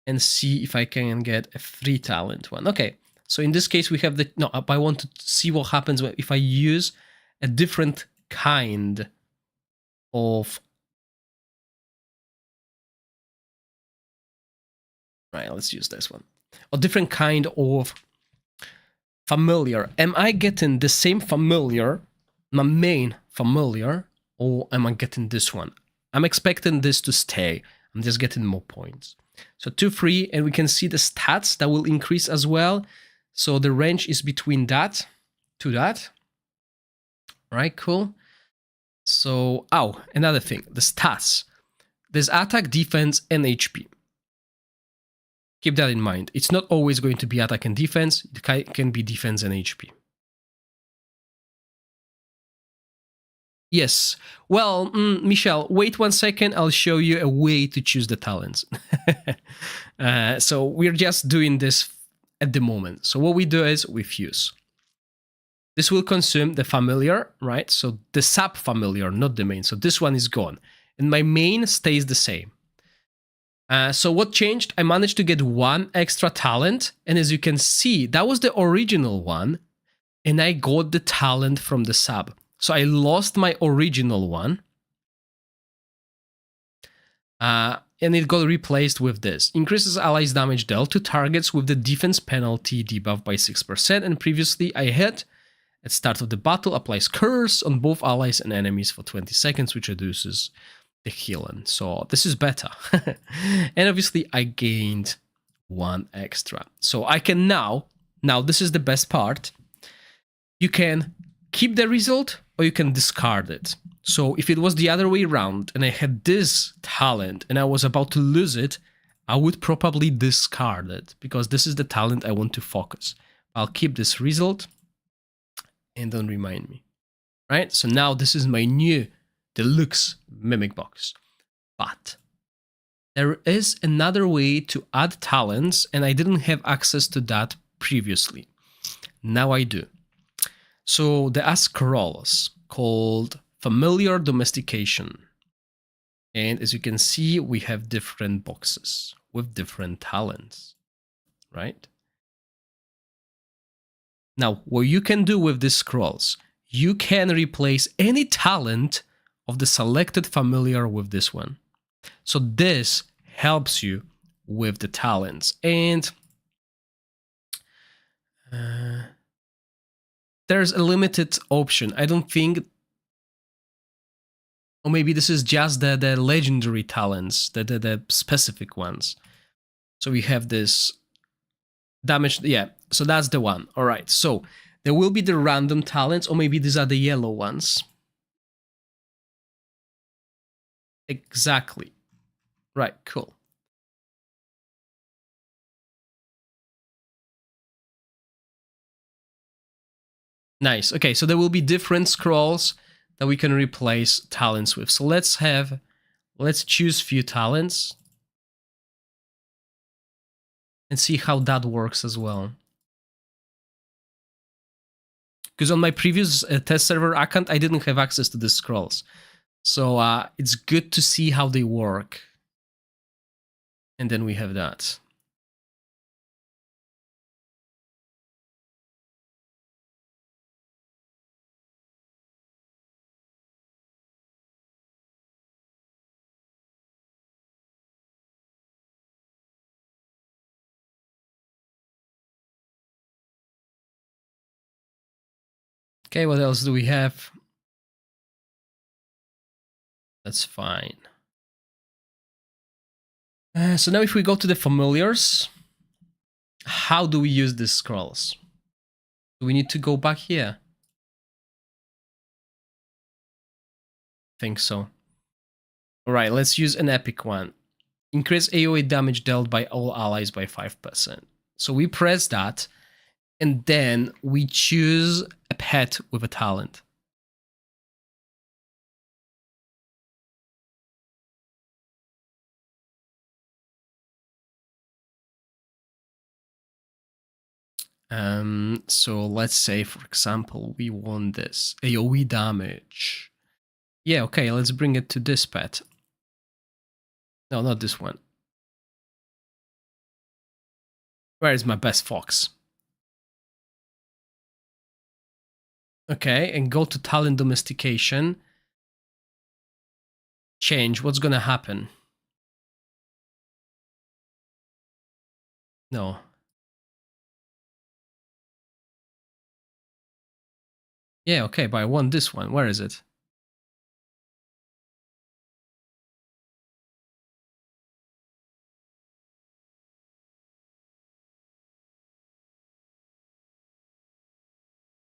and see if I can get a 3 talent one. Okay, so in this case we have the... No, I want to see what happens if I use a different kind of... Right, let's use this one. A different kind of familiar. Am I getting the same familiar, my main familiar, or am I getting this one? I'm expecting this to stay. I'm just getting more points. So 2, 3, and we can see the stats that will increase as well. So the range is between that to that. Right, cool. So, another thing, the stats. There's attack, defense, and HP. Keep that in mind. It's not always going to be attack and defense. It can be defense and HP. Yes. Well, Michelle, wait 1 second. I'll show you a way to choose the talents. So we're just doing this at the moment. So what we do is we fuse. This will consume the familiar, right? So the sub familiar, not the main. So this one is gone. And my main stays the same. So what changed? I managed to get 1 extra talent. And as you can see, that was the original one. And I got the talent from the sub. So I lost my original one. And it got replaced with this. Increases allies damage dealt to targets with the defense penalty debuff by 6%. And previously I had, at start of the battle, applies curse on both allies and enemies for 20 seconds, which reduces the healing. So this is better. And obviously I gained 1 extra. So I can now this is the best part. You can keep the result or you can discard it. So if it was the other way around and I had this talent and I was about to lose it, I would probably discard it because this is the talent I want to focus. I'll keep this result and don't remind me. Right? So now this is my new deluxe mimic box. But there is another way to add talents and I didn't have access to that previously. Now I do. So there are scrolls called Familiar Domestication. And as you can see, we have different boxes with different talents, right? Now, what you can do with these scrolls, you can replace any talent of the selected familiar with this one. So this helps you with the talents. And there's a limited option. I don't think, or maybe this is just the legendary talents, the specific ones. So we have this damage. Yeah, so that's the one. All right, so there will be the random talents, or maybe these are the yellow ones. Exactly. Right, cool. Nice. Okay, so there will be different scrolls that we can replace talents with. So let's choose few talents and see how that works as well. Because on my previous test server account, I didn't have access to the scrolls. So it's good to see how they work. And then we have that. Okay, what else do we have? That's fine. So now if we go to the familiars, how do we use these scrolls? Do we need to go back here? Think so. All right, let's use an epic one. Increase AoE damage dealt by all allies by 5%. So we press that, and then we choose a pet with a talent. So let's say, for example, we want this AoE damage. Yeah, okay, let's bring it to this pet. No, not this one. Where is my best fox? Okay, and go to talent domestication. Change, what's gonna happen? No. Yeah, okay, but I want this one. Where is it?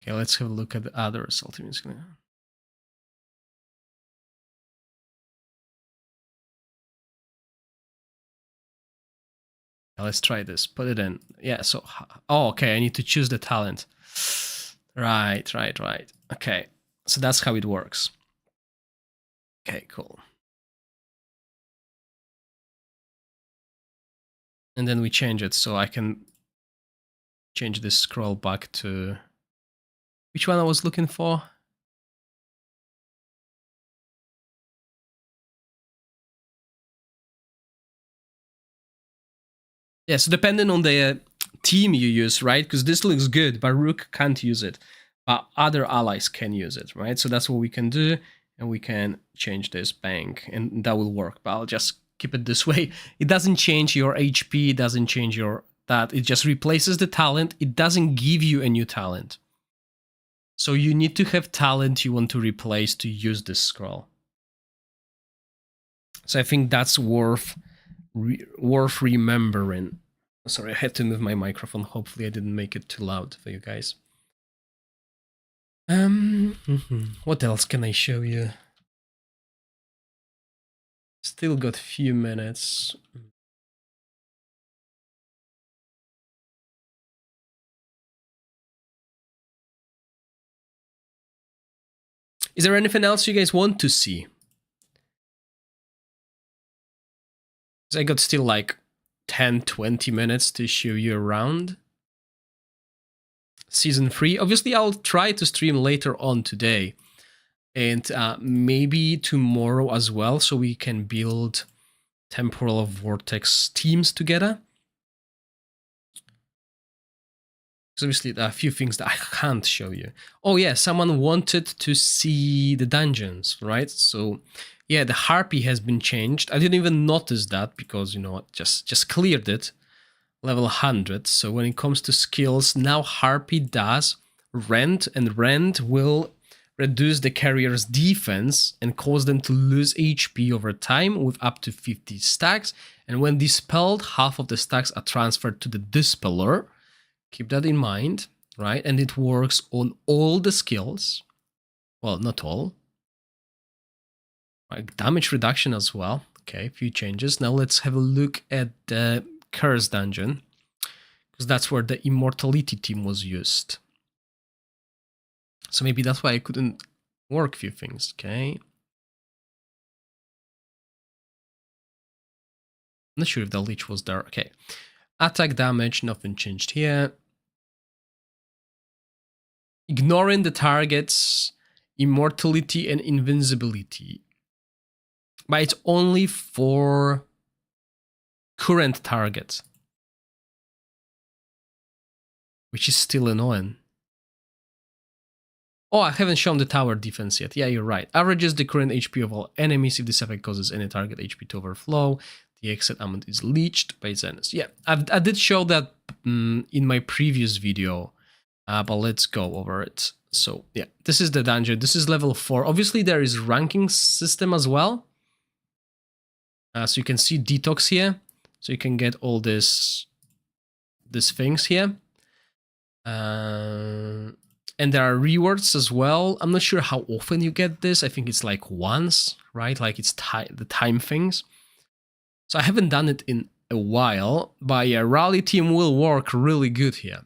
Okay, let's have a look at the others. Let's try this. Put it in. Yeah, so... Oh, okay, I need to choose the talent. Right. Okay, so that's how it works. Okay, cool. And then we change it, so I can change this scroll back to... Which one I was looking for? Yeah, so depending on the team you use, right? Because this looks good, but Rook can't use it. But other allies can use it, right? So that's what we can do. And we can change this bank, and that will work. But I'll just keep it this way. It doesn't change your HP, it doesn't change your that. It just replaces the talent. It doesn't give you a new talent. So you need to have talent you want to replace to use this scroll. So I think that's worth remembering. Sorry, I had to move my microphone. Hopefully I didn't make it too loud for you guys. What else can I show you? Still got a few minutes. Is there anything else you guys want to see? I got still like 10-20 minutes to show you around. Season 3. Obviously, I'll try to stream later on today. And maybe tomorrow as well, so we can build Temporal Vortex teams together. Because obviously there are a few things that I can't show you. Oh yeah, someone wanted to see the dungeons, right? So yeah, the Harpy has been changed. I didn't even notice that because, you know, just cleared it. Level 100. So when it comes to skills, now Harpy does Rend, and Rend will reduce the carrier's defense and cause them to lose HP over time with up to 50 stacks. And when dispelled, half of the stacks are transferred to the Dispeller. Keep that in mind, right? And it works on all the skills. Well, not all. Like damage reduction as well. Okay, a few changes. Now let's have a look at the Curse dungeon, because that's where the Immortality team was used. So maybe that's why I couldn't work few things, okay? I'm not sure if the leech was there. Okay. Attack damage, nothing changed here. Ignoring the target's immortality and invincibility. But it's only for current targets. Which is still annoying. Oh, I haven't shown the tower defense yet. Yeah, you're right. Averages the current HP of all enemies. If this effect causes any target HP to overflow, the exit amount is leached by Zenus. Yeah, I did show that in my previous video, but let's go over it. So yeah, this is the dungeon. This is level 4. Obviously, there is ranking system as well. So you can see detox here. So you can get all these things here. And there are rewards as well. I'm not sure how often you get this. I think it's like once, right? Like it's the time things. So I haven't done it in a while, but yeah, rally team will work really good here.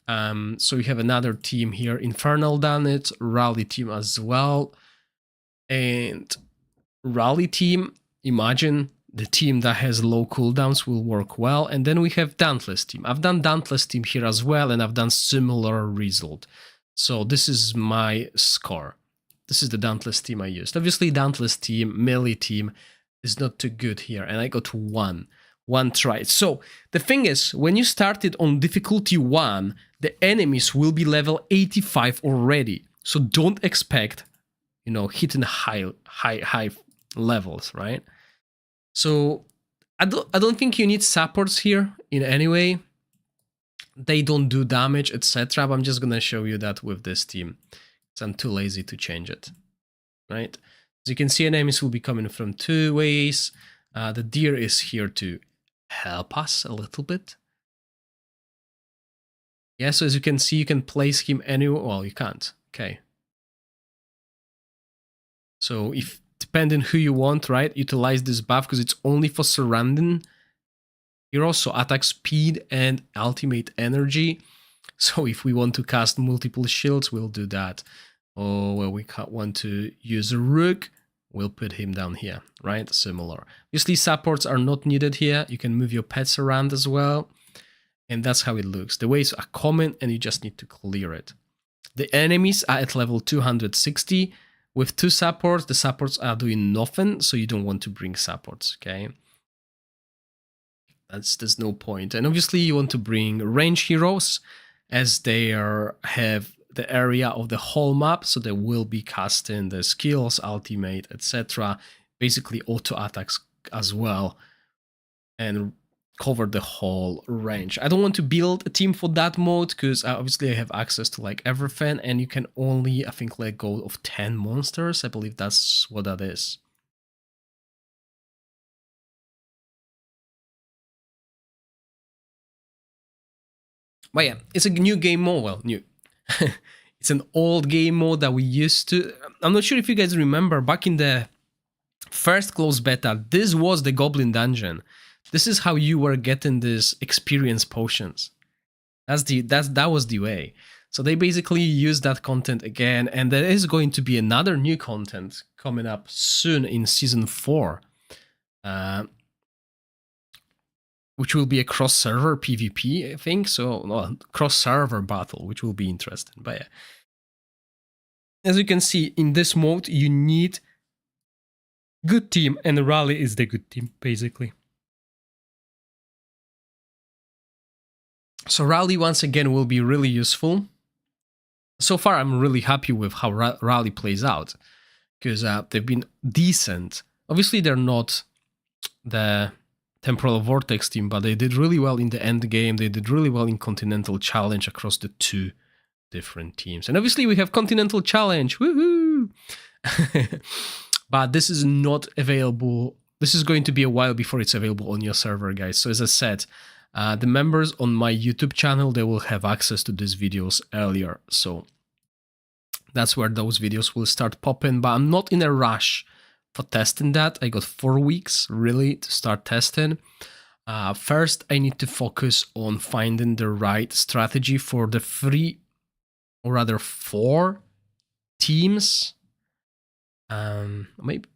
So we have another team here. Infernal done it, rally team as well. And rally team, imagine the team that has low cooldowns will work well. And then we have Dauntless team. I've done Dauntless team here as well, and I've done similar result. So this is my score. This is the Dauntless team I used. Obviously, Dauntless team, melee team is not too good here. And I got one try. So the thing is, when you started on difficulty 1, the enemies will be level 85 already. So don't expect, you know, hitting high levels, right? So I don't think you need supports here in any way. They don't do damage, etc. But I'm just gonna show you that with this team, because I'm too lazy to change it. Right? As you can see, enemies will be coming from 2 ways. The deer is here to help us a little bit. Yeah, so as you can see, you can place him anywhere. Well, you can't. Okay. So if depending who you want, right, utilize this buff because it's only for surrounding. Here also attack speed and ultimate energy. So if we want to cast multiple shields, we'll do that. Or well, we want to use a rook, we'll put him down here, right? Similar. Obviously, supports are not needed here. You can move your pets around as well. And that's how it looks. The waves are common and you just need to clear it. The enemies are at level 260. With 2 supports, the supports are doing nothing, so you don't want to bring supports, okay? There's no point. And obviously you want to bring range heroes as they have the area of the whole map, so they will be casting the skills, ultimate, etc. Basically auto attacks as well, and cover the whole range. I don't want to build a team for that mode because obviously I have access to like everything, and you can only, I think, let go of 10 monsters. I believe that's what that is. But yeah, it's a new game mode. Well, new. It's an old game mode that we used to. I'm not sure if you guys remember back in the first closed beta, this was the Goblin Dungeon. This is how you were getting these experience potions. That was the way. So they basically use that content again, and there is going to be another new content coming up soon in season 4, which will be a cross-server PvP, I think. So well, cross-server battle, which will be interesting. But yeah, as you can see in this mode, you need good team, and Rally is the good team basically. So Rally, once again, will be really useful. So far, I'm really happy with how Rally plays out, because they've been decent. Obviously, they're not the Temporal Vortex team, but they did really well in the end game. They did really well in Continental Challenge across the 2 different teams. And obviously, we have Continental Challenge. Woohoo! But this is not available. This is going to be a while before it's available on your server, guys. So as I said, the members on my YouTube channel, they will have access to these videos earlier. So that's where those videos will start popping. But I'm not in a rush for testing that. I got 4 weeks really to start testing. First, I need to focus on finding the right strategy for the 3, or rather 4 teams. Maybe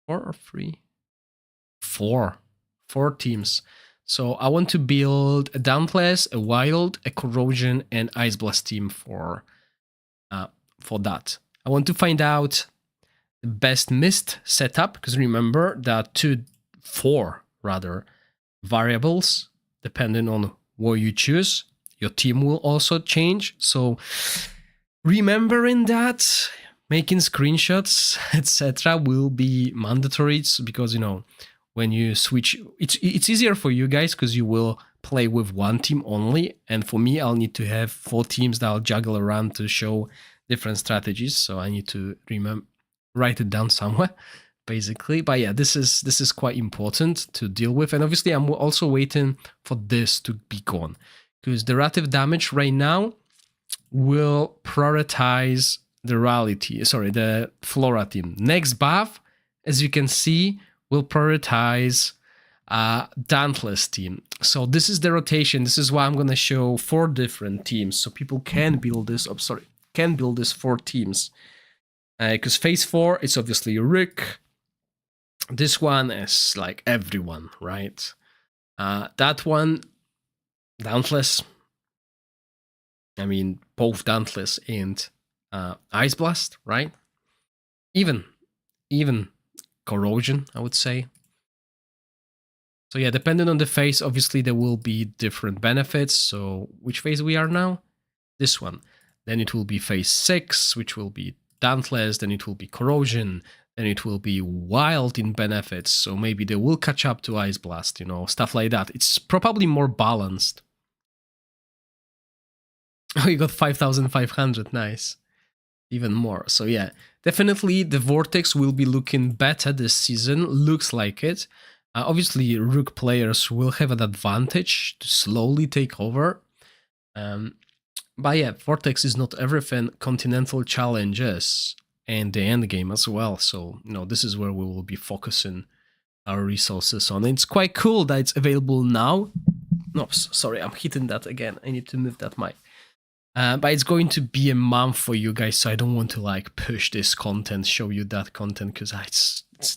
4 or 3? 4. 4 teams. So I want to build a Dauntless, a Wild, a Corrosion, and Ice Blast team for that. I want to find out the best Mist setup, because remember there are 4 variables depending on what you choose. Your team will also change. So remembering that, making screenshots, etc. will be mandatory, because, you know, when you switch, it's easier for you guys because you will play with one team only. And for me, I'll need to have 4 teams that I'll juggle around to show different strategies. So I need to write it down somewhere, basically. But yeah, this is quite important to deal with. And obviously, I'm also waiting for this to be gone, because the relative damage right now will prioritize the Flora team. Next buff, as you can see, will prioritize Dauntless team. So this is the rotation. This is why I'm gonna show 4 different teams, so people can build this. Can build this 4 teams. Because phase 4 is obviously Rook. This one is like everyone, right? That one, Dauntless. I mean, both Dauntless and Ice Blast, right? Even Corrosion, I would say. So yeah, depending on the phase, obviously there will be different benefits. So which phase we are now? This one. Then it will be phase 6, which will be Dauntless. Then it will be Corrosion. Then it will be Wild in benefits. So maybe they will catch up to Ice Blast, you know, stuff like that. It's probably more balanced. Oh, you got 5,500, nice. Even more. So yeah, definitely the Vortex will be looking better this season. Looks like it. Obviously, Rook players will have an advantage to slowly take over. But yeah, Vortex is not everything. Continental challenges and the end game as well. So, you know, this is where we will be focusing our resources on. It's quite cool that it's available now. No, sorry, I'm hitting that again. I need to move that mic. But it's going to be a month for you guys, so I don't want to like push this content, show you that content, because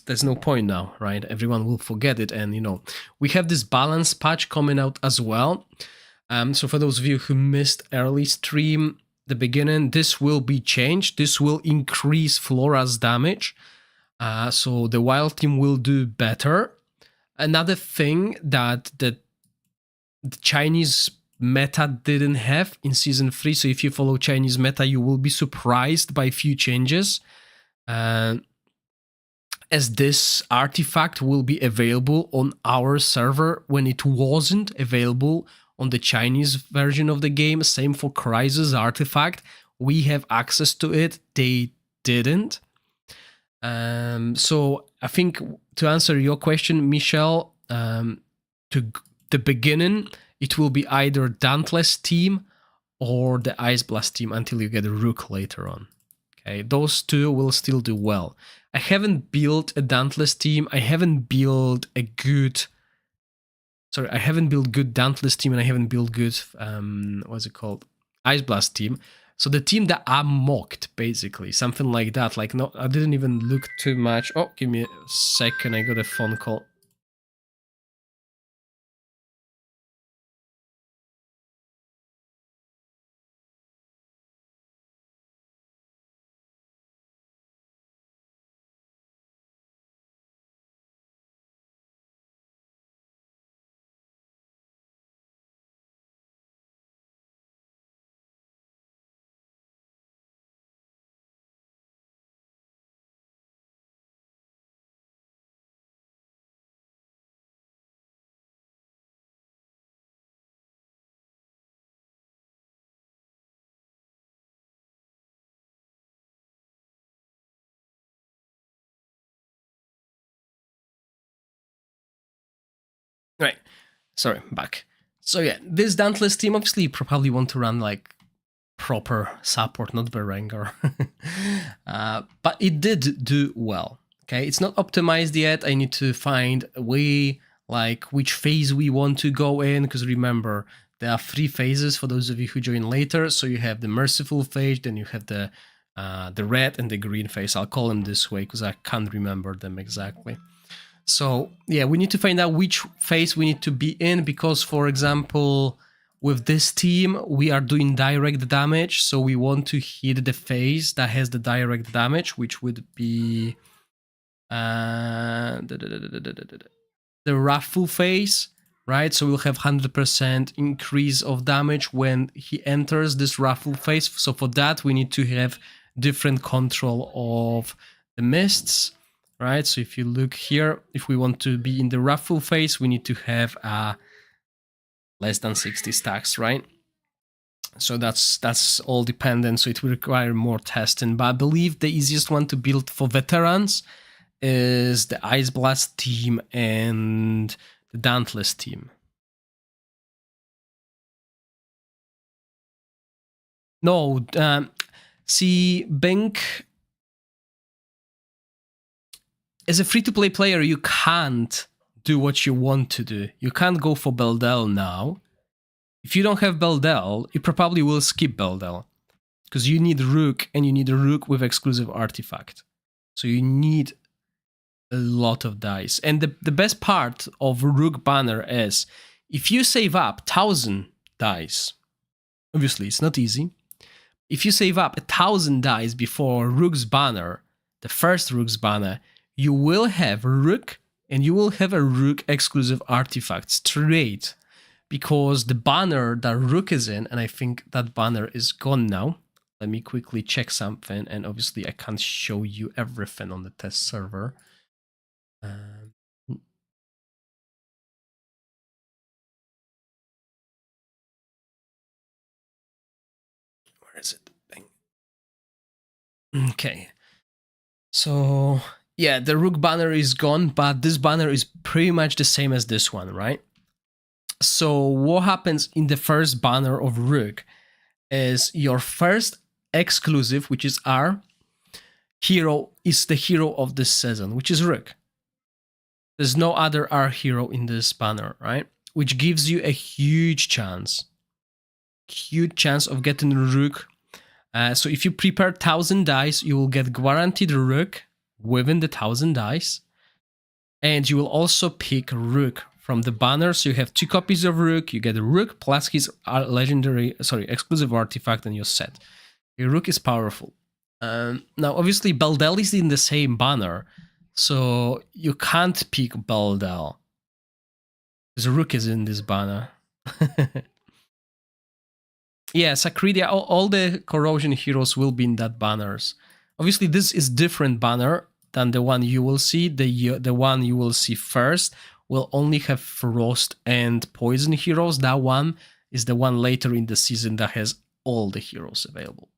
there's no point now, right? Everyone will forget it. And, you know, we have this balance patch coming out as well. So for those of you who missed early stream, the beginning, this will be changed. This will increase Flora's damage. So the Wild team will do better. Another thing that the Chinese meta didn't have in season 3, so if you follow Chinese meta, you will be surprised by a few changes, as this artifact will be available on our server when it wasn't available on the Chinese version of the game. Same for Crisis artifact. We have access to it, they didn't. So I think to answer your question, Michelle, to the beginning, it will be either Dauntless team or the Ice Blast team until you get a Rook later on. Okay, those 2 will still do well. I haven't built a Dauntless team. I haven't built good Dauntless team, and I haven't built good, what's it called? Ice Blast team. So the team that I mocked, basically, something like that. Like, no, I didn't even look too much. Oh, give me a second. I got a phone call. Right. Sorry, back. So yeah, this Dauntless team, obviously you probably want to run like proper support, not Berenger. But it did do well. Okay, it's not optimized yet. I need to find a way, like which phase we want to go in, because remember, there are 3 phases for those of you who join later. So you have the Merciful phase, then you have the the red and the green phase. I'll call them this way because I can't remember them exactly. So yeah, we need to find out which phase we need to be in because, for example, with this team, we are doing direct damage. So we want to hit the phase that has the direct damage, which would be the raffle phase, right? So we'll have 100% increase of damage when he enters this raffle phase. So for that, we need to have different control of the mists, right? So if you look here, if we want to be in the raffle phase, we need to have less than 60 stacks, right? So that's all dependent. So it will require more testing. But I believe the easiest one to build for veterans is the Ice Blast team and the Dauntless team. No, see, Bink, as a free-to-play player, you can't do what you want to do. You can't go for Beldel now. If you don't have Beldel, you probably will skip Beldel. Because you need Rook, and you need a Rook with exclusive artifact. So you need a lot of dice. And the best part of Rook banner is, if you save up 1,000 dice, obviously it's not easy. If you save up 1,000 dice before Rook's banner, the first Rook's banner, you will have Rook and you will have a Rook exclusive artifact straight, because the banner that Rook is in, and I think that banner is gone now. Let me quickly check something, and obviously I can't show you everything on the test server. Where is it? Bang. Okay. So yeah, the Rook banner is gone, but this banner is pretty much the same as this one, right? So what happens in the first banner of Rook is your first exclusive, which is R hero, is the hero of this season, which is Rook. There's no other R hero in this banner, right? Which gives you a huge chance of getting Rook. So if you prepare 1,000 dice, you will get guaranteed Rook within the 1,000 dice. And you will also pick Rook from the banner. So you have 2 copies of Rook. You get a Rook plus his exclusive artifact, and you're set. Your Rook is powerful. Now, obviously, Beldel is in the same banner, so you can't pick Beldel, because Rook is in this banner. Yeah, Sacridia, all the corrosion heroes will be in that banners. Obviously, this is different banner than the one you will see. The one you will see first will only have frost and poison heroes. That one is the one later in the season that has all the heroes available.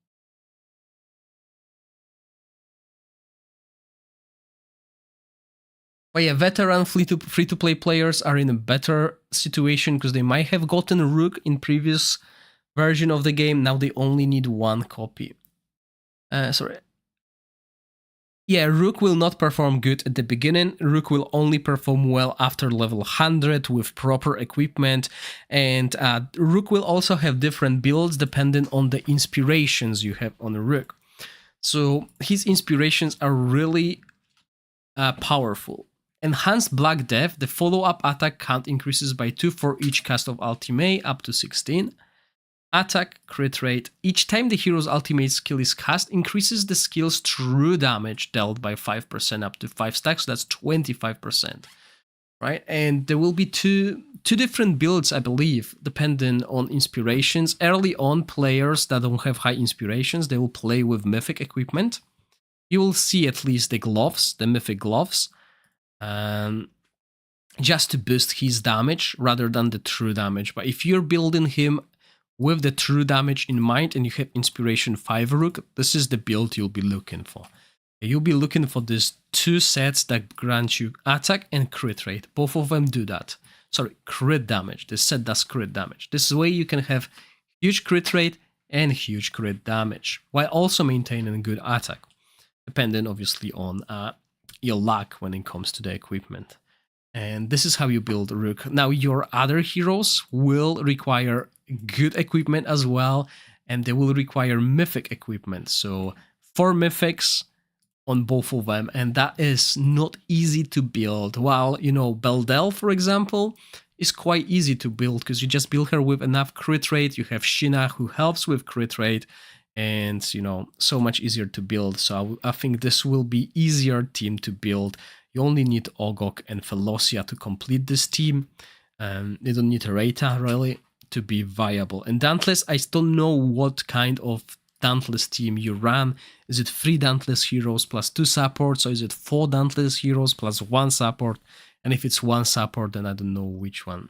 But yeah, veteran free-to-play players are in a better situation because they might have gotten Rook in previous version of the game. Now they only need 1 copy. Yeah, Rook will not perform good at the beginning. Rook will only perform well after level 100 with proper equipment. And Rook will also have different builds depending on the inspirations you have on Rook. So his inspirations are really powerful. Enhanced Black Death, the follow-up attack count increases by 2 for each cast of ultimate, up to 16. Attack, crit rate. Each time the hero's ultimate skill is cast, increases the skill's true damage dealt by 5% up to 5 stacks, so that's 25%. Right? And there will be two different builds, I believe, depending on inspirations. Early on, players that don't have high inspirations, they will play with mythic equipment. You will see at least the gloves, the mythic gloves, just to boost his damage rather than the true damage. But if you're building him with the true damage in mind and you have inspiration 5 Rook, this is the build you'll be looking for. You'll be looking for these 2 sets that grant you attack and crit rate. Both of them do that. Sorry, crit damage. This set does crit damage. This way you can have huge crit rate and huge crit damage, while also maintaining good attack, depending obviously on your luck when it comes to the equipment. And this is how you build Rook. Now your other heroes will require good equipment as well, and they will require mythic equipment. So 4 mythics on both of them, and that is not easy to build. While, you know, Beldel, for example, is quite easy to build because you just build her with enough crit rate. You have Shina who helps with crit rate, and, you know, so much easier to build. So I think this will be easier team to build. You only need Ogok and Felocia to complete this team. You don't need Reta really to be viable. And Dauntless, I still don't know what kind of Dauntless team you run. Is it 3 Dauntless heroes plus 2 supports, or is it 4 Dauntless heroes plus 1 support? And if it's 1 support, then I don't know which one.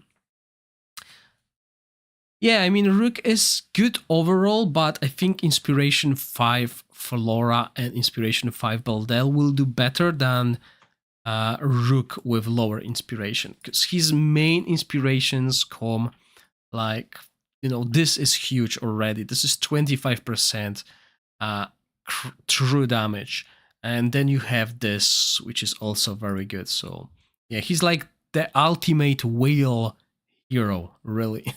Yeah, I mean, Rook is good overall, but I think Inspiration 5 Flora and Inspiration 5 Beldel will do better than Rook with lower inspiration, because his main inspirations come like, you know, this is huge already. This is 25% true damage, and then you have this, which is also very good. So yeah, he's like the ultimate whale hero, really.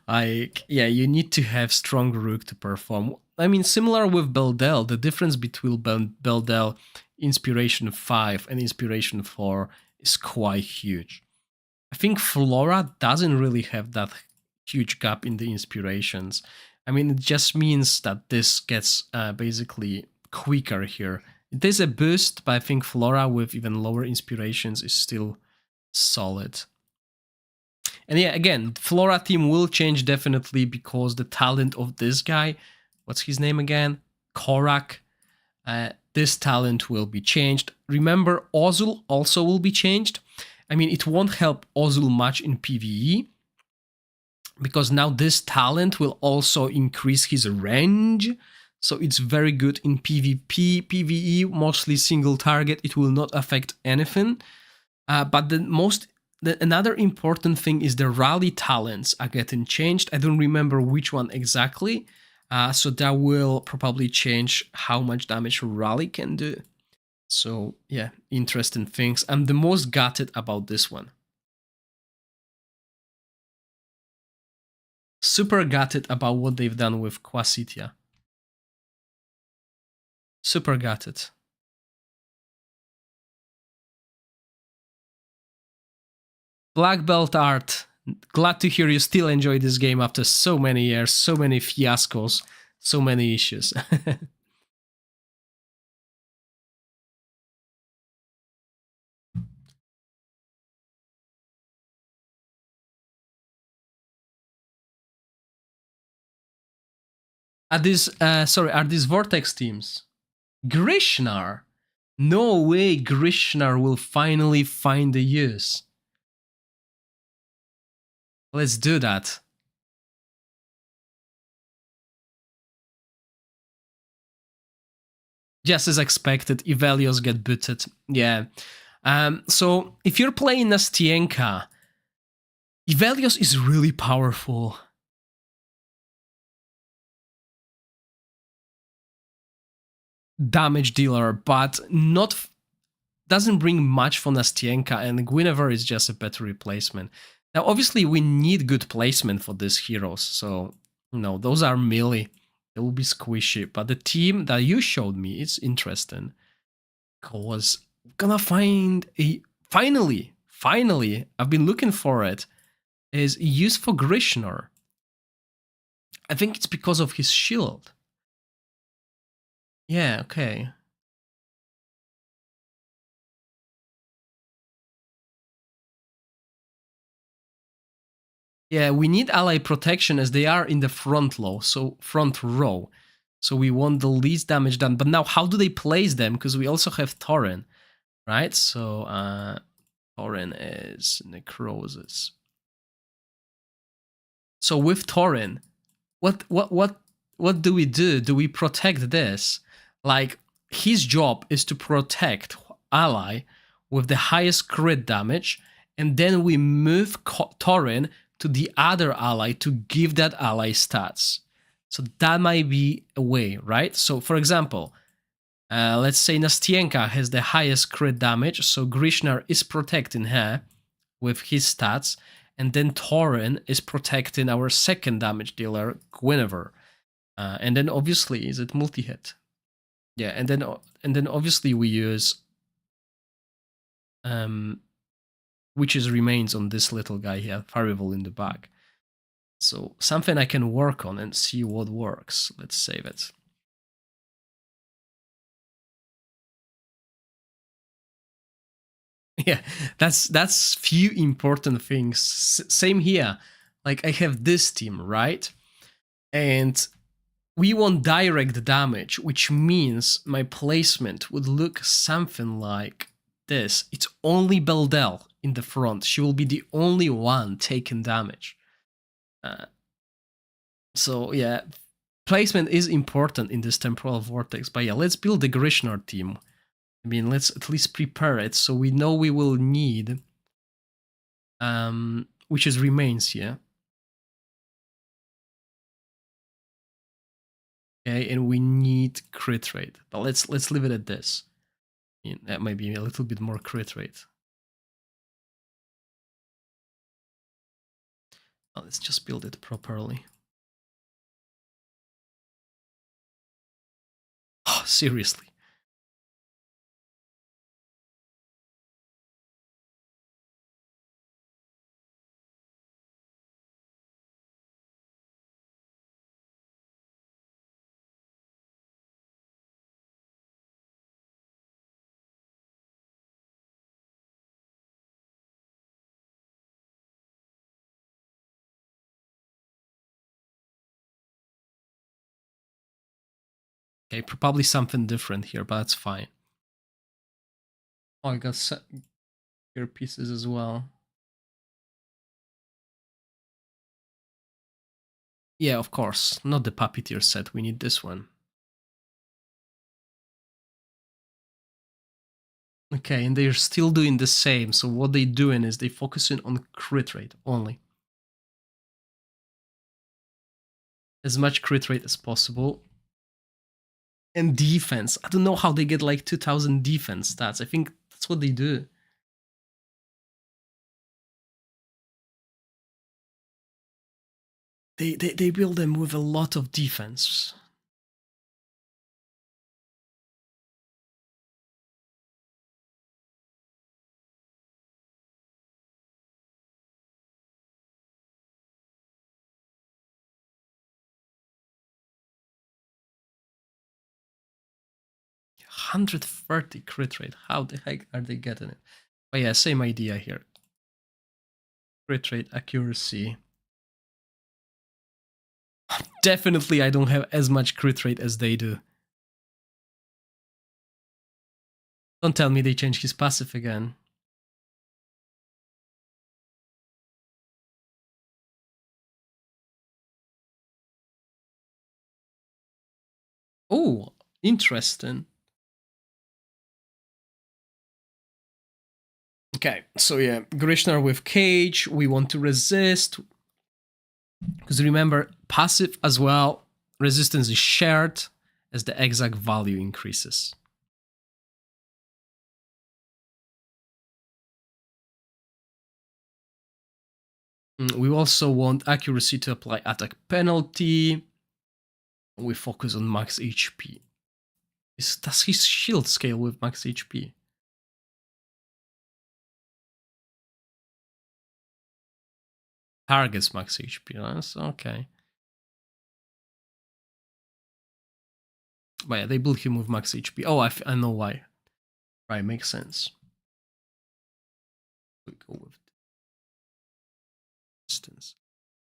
Like, yeah, you need to have strong Rook to perform. I mean, similar with Beldel, the difference between Beldel Inspiration 5 and Inspiration 4 is quite huge. I think Flora doesn't really have that huge gap in the inspirations. I mean, it just means that this gets basically quicker here. It is a boost, but I think Flora with even lower inspirations is still solid. And yeah, again, Flora team will change definitely because the talent of this guy, what's his name again? Gorax. This talent will be changed. Remember, Ozul also will be changed. I mean, it won't help Ozul much in PvE, because now this talent will also increase his range. So it's very good in PvP, PvE, mostly single target. It will not affect anything. But another important thing is the rally talents are getting changed. I don't remember which one exactly. So that will probably change how much damage Rally can do. So yeah, interesting things. I'm the most gutted about this one. Super gutted about what they've done with Quasitia. Super gutted. Black Belt Art. Glad to hear you still enjoy this game after so many years, so many fiascos, so many issues. Are these Vortex teams? Grishnar? No way Grishnar will finally find the use. Let's do that. Just as expected, Ivelios get booted. Yeah. So if you're playing Nastienka, Ivelios is really powerful. Damage dealer, but doesn't bring much for Nastienka, and Guinevere is just a better replacement. Now, obviously, we need good placement for these heroes, so, you know, those are melee. It will be squishy, but the team that you showed me is interesting, because I'm gonna find a... Finally, I've been looking for it, is use for Grishnar. I think it's because of his shield. Yeah, okay. Yeah, we need ally protection as they are in the front row. So we want the least damage done. But now, how do they place them? Because we also have Tauren, right? So Tauren is necrosis. So with Tauren, what do we do? Do we protect this? Like, his job is to protect ally with the highest crit damage, and then we move Tauren to the other ally to give that ally stats. So that might be a way, right? So for example, let's say Nastienka has the highest crit damage, so Grishnar is protecting her with his stats, and then Tauren is protecting our second damage dealer, Guinevere. And then obviously, is it multi-hit? Yeah, and then obviously we use witch's remains on this little guy here, variable in the back. So something I can work on and see what works. Let's save it. Yeah, that's few important things. Same here. Like I have this team, right? And we want direct damage, which means my placement would look something like this. It's only Beldel in the front. She will be the only one taking damage. So yeah, placement is important in this temporal vortex. But yeah, let's build the Grishnar team. I mean, let's at least prepare it so we know we will need which is remains here. Okay, and we need crit rate. But let's leave it at this. I mean, that might be a little bit more crit rate. Oh, let's just build it properly. Oh, seriously. Okay, probably something different here, but that's fine. Oh, I got here pieces as well. Yeah, of course. Not the puppeteer set. We need this one. Okay, and they're still doing the same. So what they're doing is they're focusing on crit rate only. As much crit rate as possible. And defense. I don't know how they get like 2000 defense stats. I think that's what they do. They build them with a lot of defense. $130 crit rate. How the heck are they getting it? But yeah, same idea here. Crit rate, accuracy. Definitely I don't have as much crit rate as they do. Don't tell me they changed his passive again. Oh, interesting. Okay, so yeah, Grishnar with Cage, we want to resist. Because remember, passive as well, resistance is shared as the exact value increases. We also want accuracy to apply attack penalty. We focus on max HP. Does his shield scale with max HP? Targets max HP, that's okay. But yeah, they build him with max HP. Oh, I know why. Right, makes sense. We go with distance.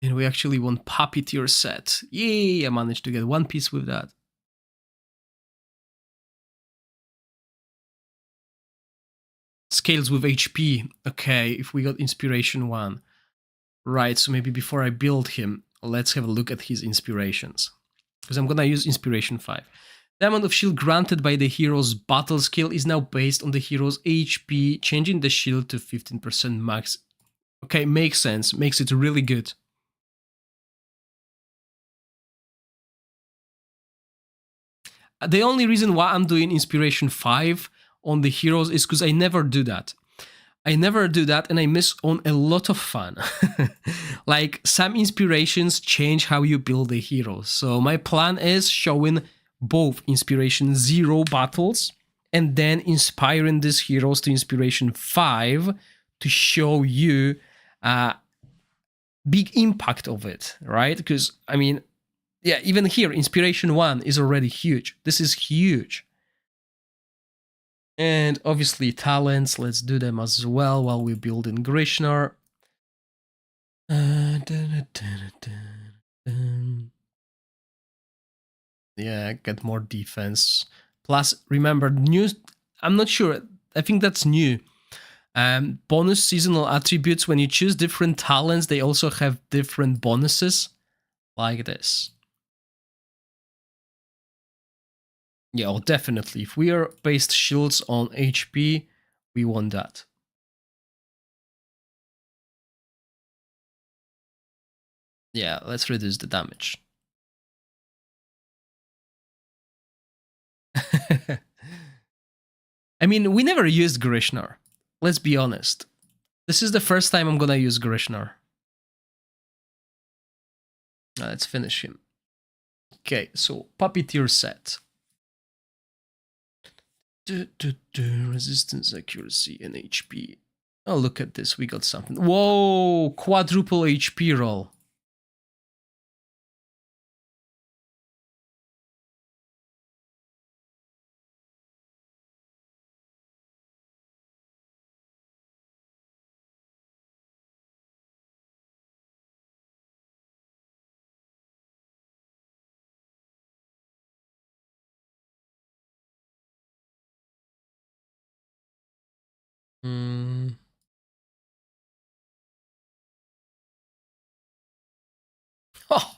And we actually want puppeteer set. Yay, I managed to get one piece with that. Scales with HP. Okay, if we got inspiration 1. Right, so maybe before I build him, let's have a look at his inspirations. Because I'm gonna use inspiration 5. The amount of shield granted by the hero's battle skill is now based on the hero's HP, changing the shield to 15% max. Okay, makes sense. Makes it really good. The only reason why I'm doing inspiration 5 on the heroes is because I never do that. I never do that and I miss on a lot of fun. Like some inspirations change how you build a hero. So my plan is showing both inspiration 0 battles and then inspiring these heroes to inspiration 5 to show you big impact of it, right? Because I mean, yeah, even here inspiration 1 is already huge. This is huge. And obviously talents, let's do them as well while we build in Grishnar. Yeah, get more defense. Plus, remember, new. I'm not sure. I think that's new. Bonus seasonal attributes. When you choose different talents, they also have different bonuses, like this. Yeah, oh, definitely. If we are based shields on HP, we want that. Yeah, let's reduce the damage. I mean, we never used Grishnar. Let's be honest. This is the first time I'm gonna use Grishnar. Let's finish him. Okay, so Puppeteer set. Resistance, accuracy, and HP. Oh, look at this. We got something. Whoa! Quadruple HP roll. Hmm. Oh.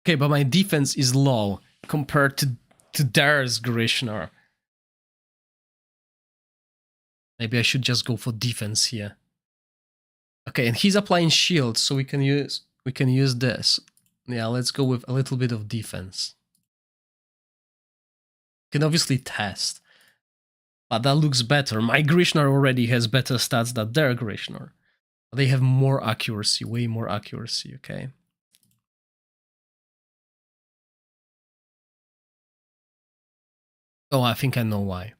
Okay, but my defense is low compared to theirs, Grishnar. Maybe I should just go for defense here. Okay, and he's applying shields, so we can use this. Yeah, let's go with a little bit of defense. Can obviously test, but that looks better. My Grishnar already has better stats than their Grishnar. They have more accuracy, way more accuracy, okay? Oh, I think I know why.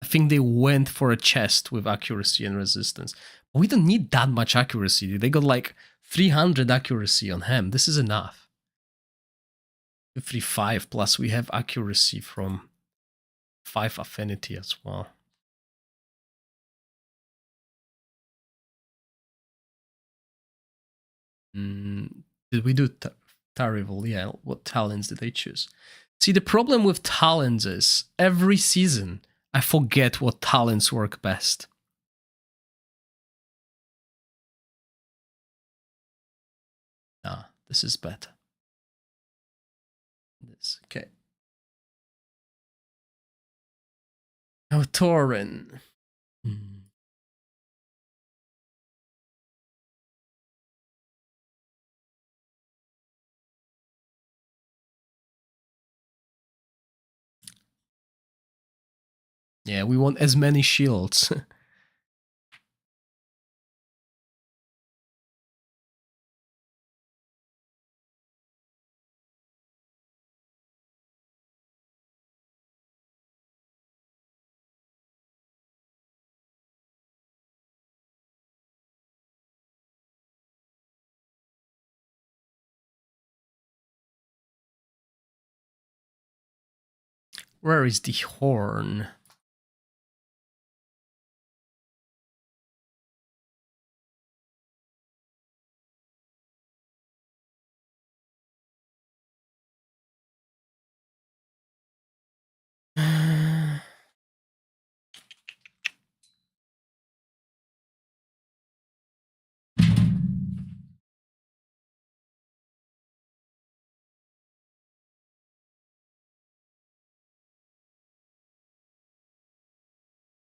I think they went for a chest with accuracy and resistance. We don't need that much accuracy. They got like 300 accuracy on him. This is enough. 55 plus we have accuracy from 5 affinity as well. Did we do terrible? Yeah, what talents did they choose? See, the problem with talents is every season I forget what talents work best. Ah, this is better. This, okay. Now, Torin. Yeah, we want as many shields. Where is the horn?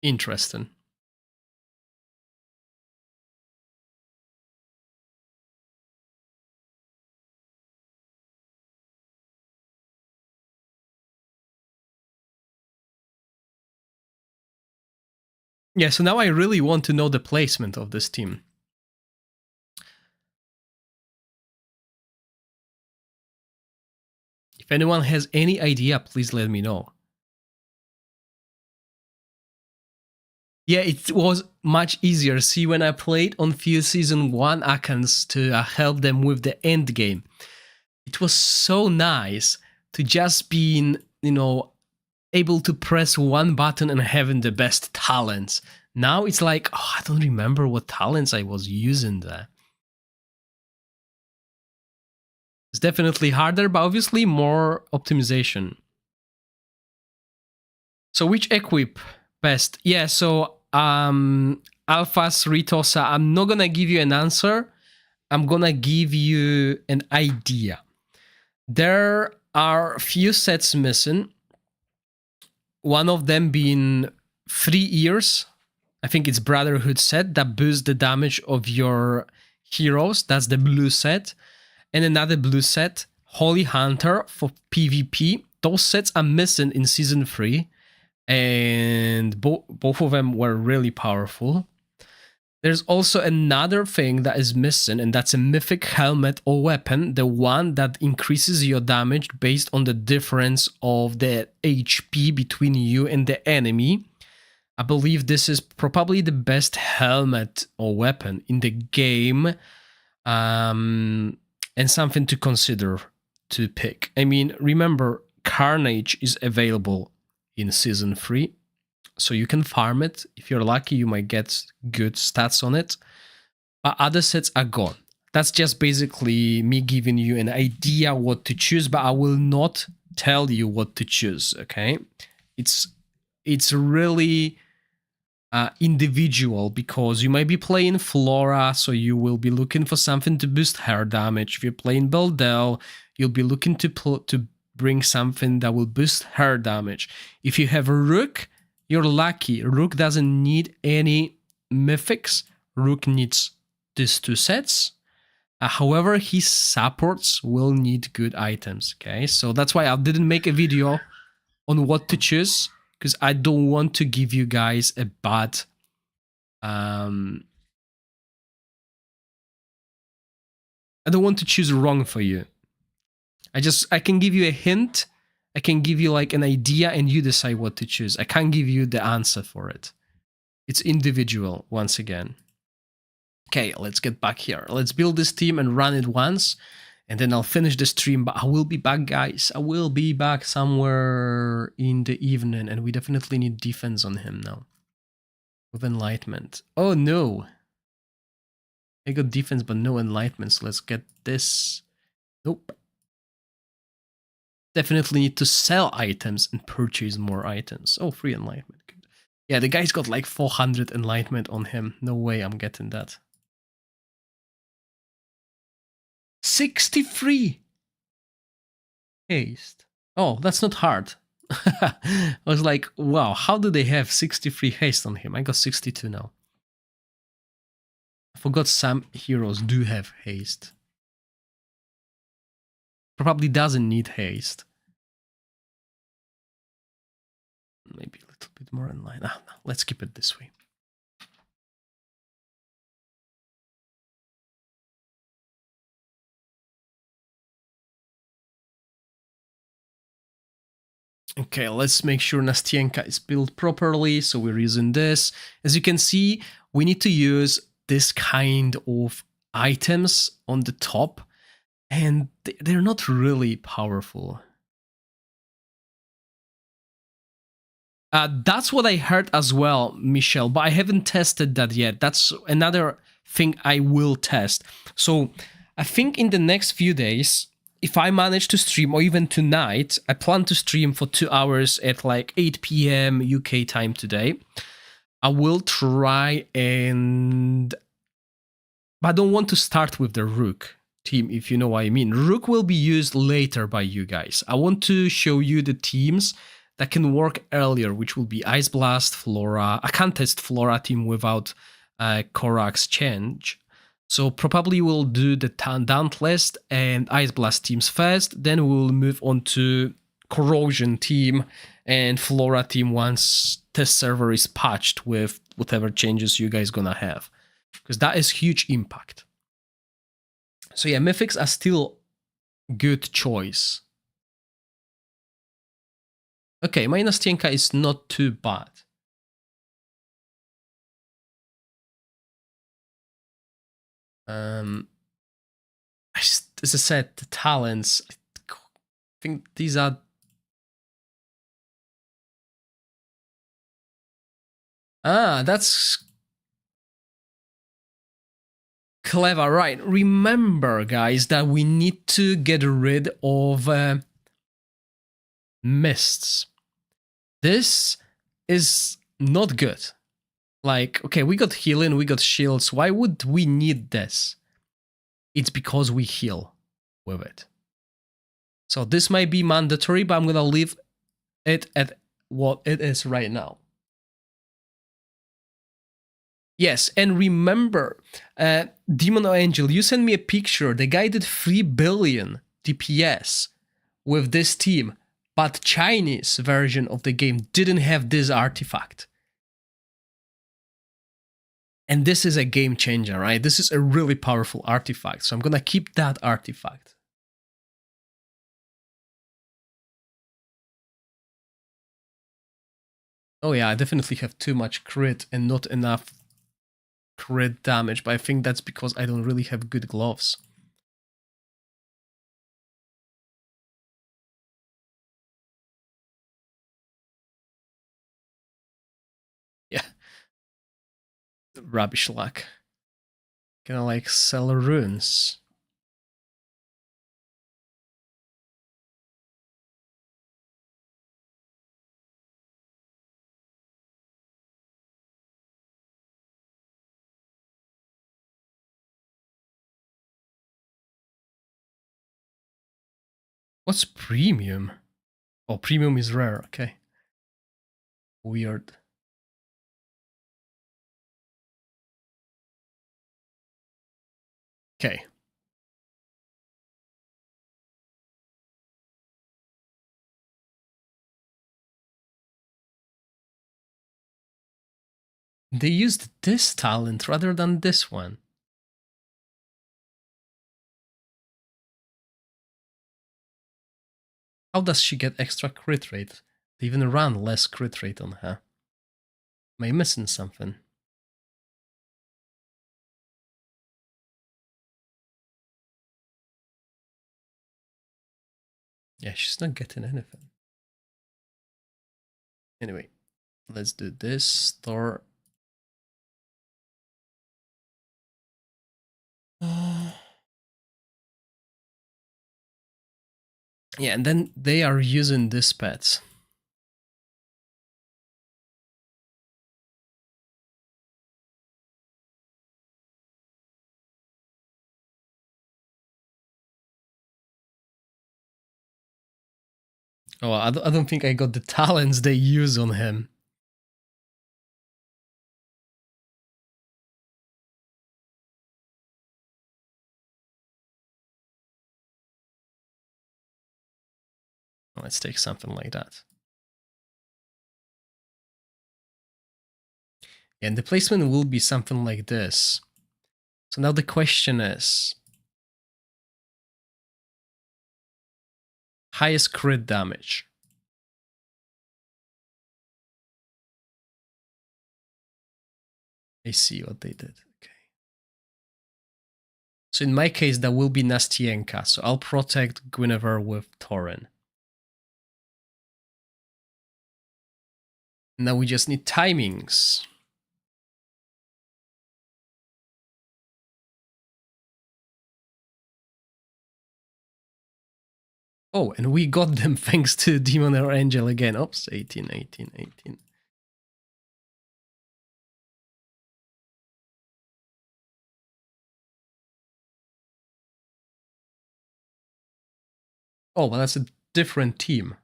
Interesting. Yeah, so now I really want to know the placement of this team. If anyone has any idea, please let me know. Yeah, it was much easier. See, when I played on few Season 1 Akans to help them with the end game, it was so nice to just being, able to press one button and having the best talents. Now it's like, oh, I don't remember what talents I was using there. It's definitely harder, but obviously more optimization. So which equip best? Yeah, so Alphas Ritosa, I'm not gonna give you an answer. I'm gonna give you an idea. There are a few sets missing. One of them being 3 ears. I think it's Brotherhood set that boosts the damage of your heroes. That's the blue set. And another blue set, Holy Hunter for PvP. Those sets are missing in Season 3. And both of them were really powerful. There's also another thing that is missing, and that's a mythic helmet or weapon, the one that increases your damage based on the difference of the HP between you and the enemy. I believe this is probably the best helmet or weapon in the game, and something to consider to pick. I mean, remember, Carnage is available in Season 3. So you can farm it. If you're lucky, you might get good stats on it. But other sets are gone. That's just basically me giving you an idea what to choose, but I will not tell you what to choose, okay? It's really individual, because you might be playing Flora, so you will be looking for something to boost her damage. If you're playing Beldel, you'll be looking to bring something that will boost her damage. If you have a Rook, you're lucky. Rook doesn't need any mythics. Rook needs these 2 sets. However, his supports will need good items, okay? So that's why I didn't make a video on what to choose, because I don't want to give you guys a bad... I don't want to choose wrong for you. I can give you a hint. I can give you like an idea and you decide what to choose. I can't give you the answer for it. It's individual, once again. Okay, let's get back here. Let's build this team and run it once, and then I'll finish the stream. But I will be back, guys. I will be back somewhere in the evening, and we definitely need defense on him now. With enlightenment. Oh no! I got defense but no enlightenment, so let's get this. Nope. Definitely need to sell items and purchase more items. Oh, free enlightenment. Good. Yeah, the guy's got like 400 enlightenment on him. No way I'm getting that. 63 haste. Oh, that's not hard. I was like, wow, how do they have 63 haste on him? I got 62 now. I forgot some heroes do have haste. Probably doesn't need haste. Maybe a little bit more in line. No, let's keep it this way. Okay, let's make sure Nastienka is built properly. So we're using this. As you can see, we need to use this kind of items on the top, and they're not really powerful. That's what I heard as well, Michelle, but I haven't tested that yet. That's another thing I will test. So I think in the next few days, if I manage to stream, or even tonight, I plan to stream for 2 hours at like 8 p.m. UK time today. I will try and... But I don't want to start with the Rook team, if you know what I mean. Rook will be used later by you guys. I want to show you the teams that can work earlier, which will be Ice Blast, Flora. I can't test Flora team without Gorax change. So probably we'll do the Dauntless and Ice Blast teams first, then we'll move on to Corrosion team and Flora team once test server is patched with whatever changes you guys gonna have, because that is huge impact. So yeah, mythics are still good choice. Okay, my Nastienka is not too bad. As I said, the talents, I think these are... Ah, that's clever, right? Remember, guys, that we need to get rid of mists. This is not good. Like, okay, we got healing, we got shields. Why would we need this? It's because we heal with it. So this might be mandatory, but I'm gonna leave it at what it is right now. Yes, and remember, Demon or Angel, you sent me a picture. The guy did 3 billion DPS with this team, but Chinese version of the game didn't have this artifact. And this is a game changer, right? This is a really powerful artifact, so I'm gonna keep that artifact. Oh yeah, I definitely have too much crit and not enough crit damage, but I think that's because I don't really have good gloves. Yeah. Rubbish luck. Gonna like sell runes. What's premium? Oh, premium is rare, okay. Weird. Okay. They used this talent rather than this one. How does she get extra crit rate? They even ran less crit rate on her. Am I missing something? Yeah, she's not getting anything. Anyway, let's do this. Store. Yeah, and then they are using this pet. Oh, I don't think I got the talents they use on him. Let's take something like that. And the placement will be something like this. So now the question is, highest crit damage. I see what they did. Okay. So in my case, that will be Nastienka. So I'll protect Guinevere with Thorin. Now we just need timings. Oh, and we got them thanks to Demon or Angel again. Oops, 18, 18, 18. Oh, well, that's a different team.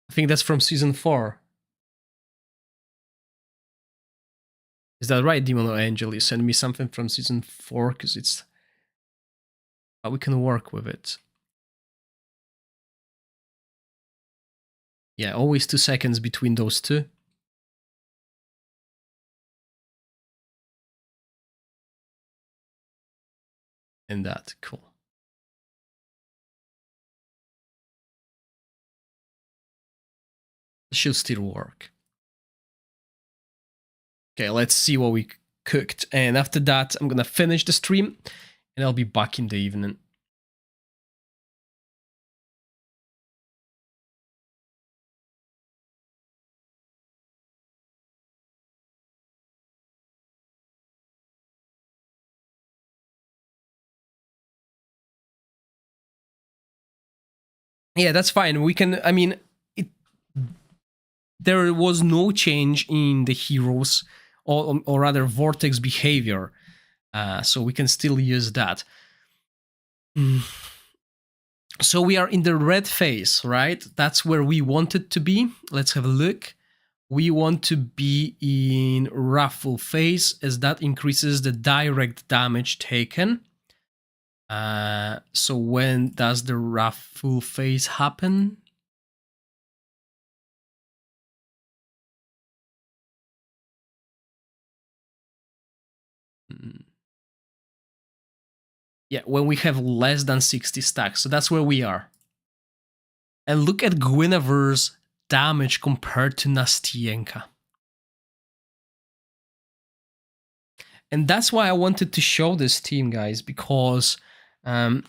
I think that's from season 4. Is that right, Demon or Angel? You sent me something from season 4 because it's... But we can work with it. Yeah, always 2 seconds between those two. And that, cool. It should still work. Okay, let's see what we cooked. And after that, I'm gonna finish the stream and I'll be back in the evening. Yeah, that's fine. We can, I mean, there was no change in the heroes or rather Vortex behavior. So we can still use that. So we are in the red phase, right? That's where we wanted to be. Let's have a look. We want to be in Raffle phase as that increases the direct damage taken. So when does the Raffle phase happen? Yeah, when we have less than 60 stacks. So that's where we are. And look at Guinevere's damage compared to Nastienka. And that's why I wanted to show this team, guys, because in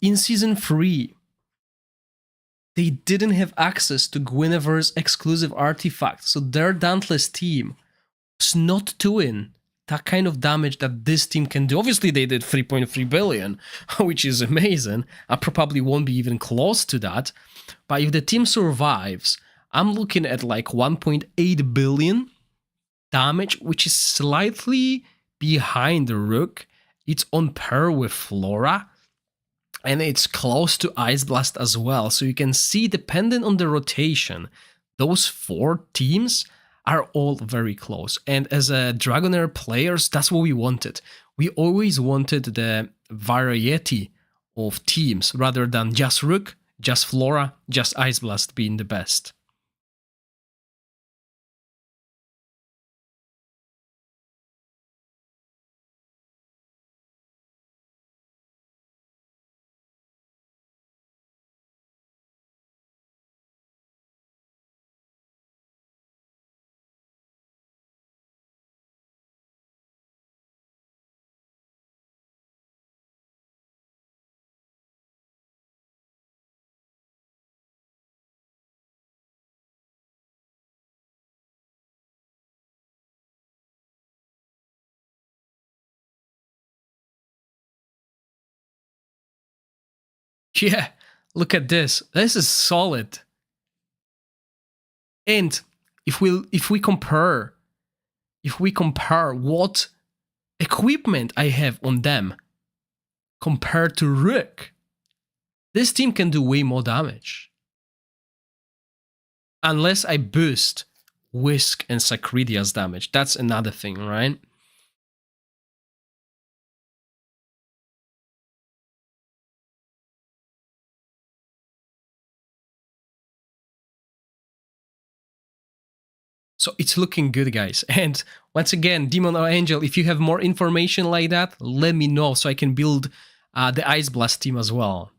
Season 3, they didn't have access to Guinevere's exclusive artifact. So their Dauntless team was not doing that kind of damage that this team can do. Obviously, they did 3.3 billion, which is amazing. I probably won't be even close to that. But if the team survives, I'm looking at like 1.8 billion damage, which is slightly behind the Rook. It's on par with Flora. And it's close to Ice Blast as well. So you can see, depending on the rotation, those 4 teams are all very close. And as a Dragonair players, that's what we wanted. We always wanted the variety of teams rather than just Rook, just Flora, just Ice Blast being the best. Yeah, look at this. This is solid. And if we compare what equipment I have on them compared to Rook, this team can do way more damage. Unless I boost Whisk and Sacridia's damage. That's another thing, right? So it's looking good, guys. And once again, Demon or Angel, if you have more information like that, let me know so I can build the Ice Blast team as well.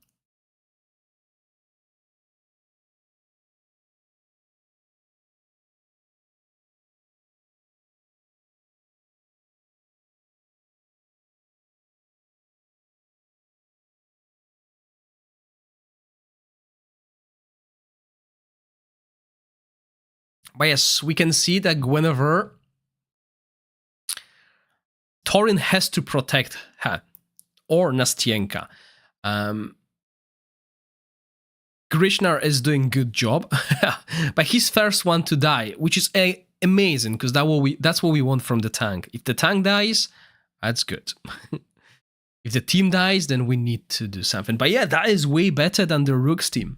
But yes, we can see that Guinevere, Thorin has to protect her, or Nastienka. Grishnar is doing good job, but he's first one to die, which is amazing because that's what we want from the tank. If the tank dies, that's good. If the team dies, then we need to do something. But yeah, that is way better than the Rook's team.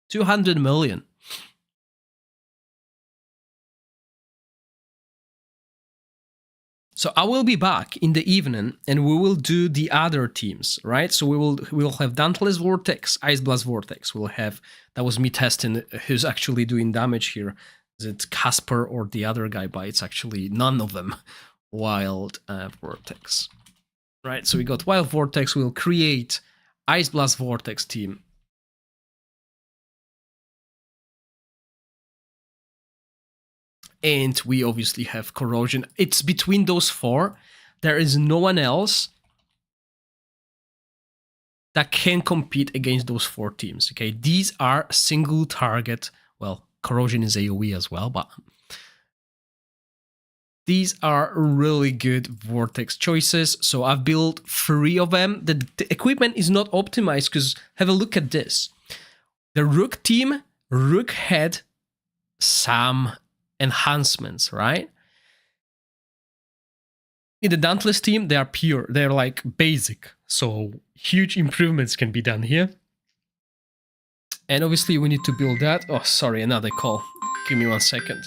200 million. So I will be back in the evening and we will do the other teams, right? So we'll have Dauntless Vortex, Ice Blast Vortex. We'll have, that was me testing who's actually doing damage here. Is it Casper or the other guy? But it's actually none of them. Wild Vortex. Right, so we got Wild Vortex. We'll create Ice Blast Vortex team. And we obviously have Corrosion. It's between those four. There is no one else that can compete against those four teams. Okay, these are single target. Well, Corrosion is AoE as well, but these are really good Vortex choices. So I've built 3 of them. The equipment is not optimized because have a look at this. The Rook team, Rook had some enhancements, right? In the Dauntless team, they are pure. They're like basic. So huge improvements can be done here. And obviously we need to build that. Oh, sorry, another call. Give me 1 second.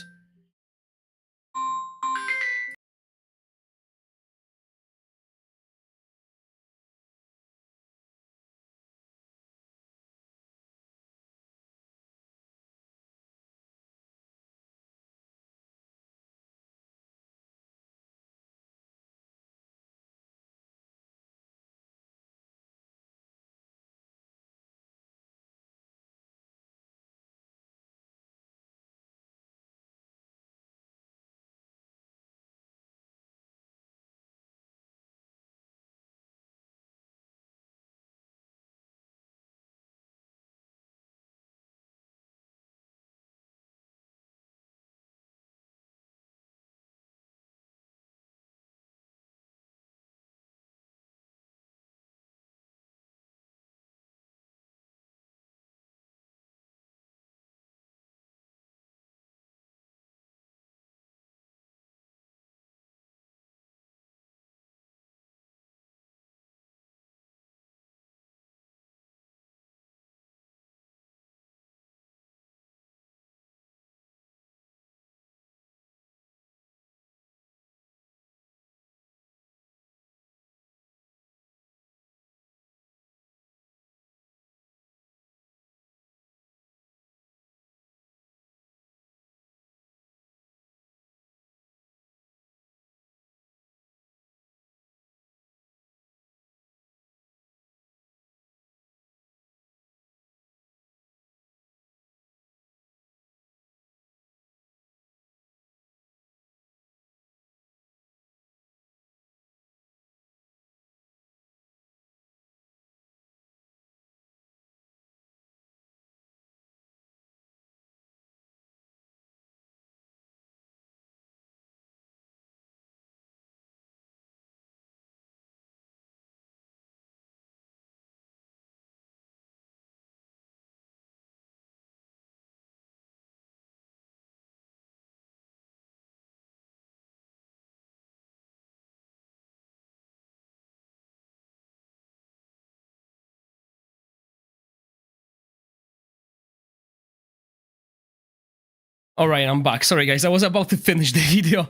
All right, I'm back. Sorry, guys. I was about to finish the video,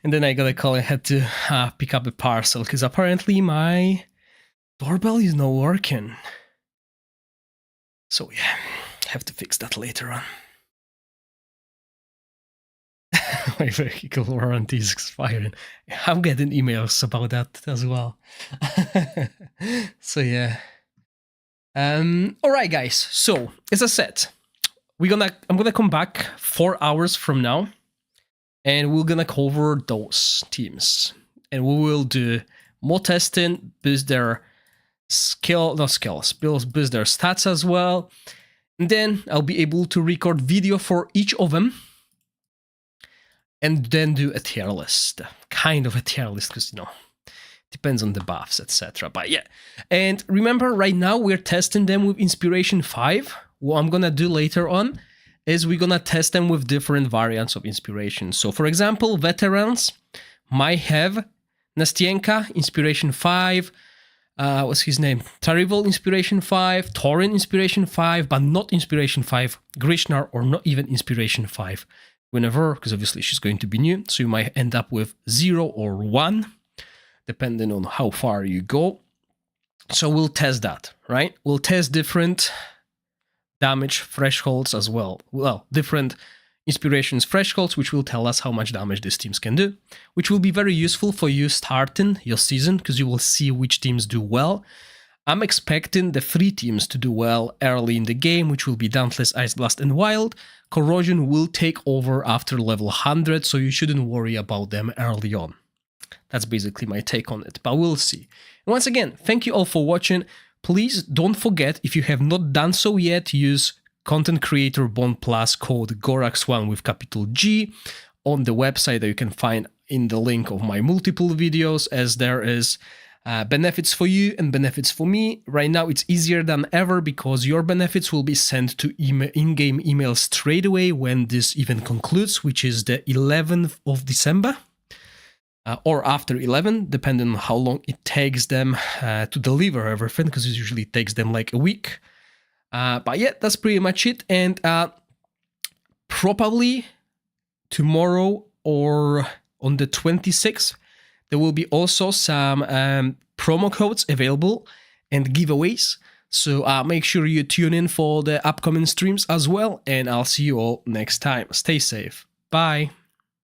and then I got a call. I had to pick up a parcel because apparently my doorbell is not working. So yeah, I have to fix that later on. My vehicle warranty is expiring. I'm getting emails about that as well. So yeah. All right, guys. So as I said, I'm gonna come back 4 hours from now, and we're gonna cover those teams, and we will do more testing, boost their boost their stats as well, and then I'll be able to record video for each of them, and then do a tier list, kind of a tier list, because depends on the buffs, etc. But yeah, and remember, right now we're testing them with Inspiration 5. What I'm gonna do later on is we're gonna test them with different variants of Inspiration. So for example, veterans might have Nastienka, Inspiration 5, what's his name? Tarival, Inspiration 5, Torin, Inspiration 5, but not Inspiration 5, Grishnar, or not even Inspiration 5. whenever, because obviously she's going to be new. So you might end up with 0 or 1, depending on how far you go. So we'll test that, right? We'll test different damage thresholds as well. Well, different inspirations thresholds, which will tell us how much damage these teams can do, which will be very useful for you starting your season, because you will see which teams do well. I'm expecting the 3 teams to do well early in the game, which will be Dauntless, Ice Blast, and Wild. Corrosion will take over after level 100, so you shouldn't worry about them early on. That's basically my take on it, but we'll see. And once again, thank you all for watching. Please don't forget, if you have not done so yet, use Content Creator Bond Plus code Gorax1 with capital G on the website that you can find in the link of my multiple videos, as there is benefits for you and benefits for me. Right now it's easier than ever because your benefits will be sent to in-game email straight away when this event concludes, which is the 11th of December. Or after 11, depending on how long it takes them to deliver everything, because it usually takes them like a week. But yeah, that's pretty much it. And probably tomorrow or on the 26th, there will be also some promo codes available and giveaways. So make sure you tune in for the upcoming streams as well. And I'll see you all next time. Stay safe. Bye.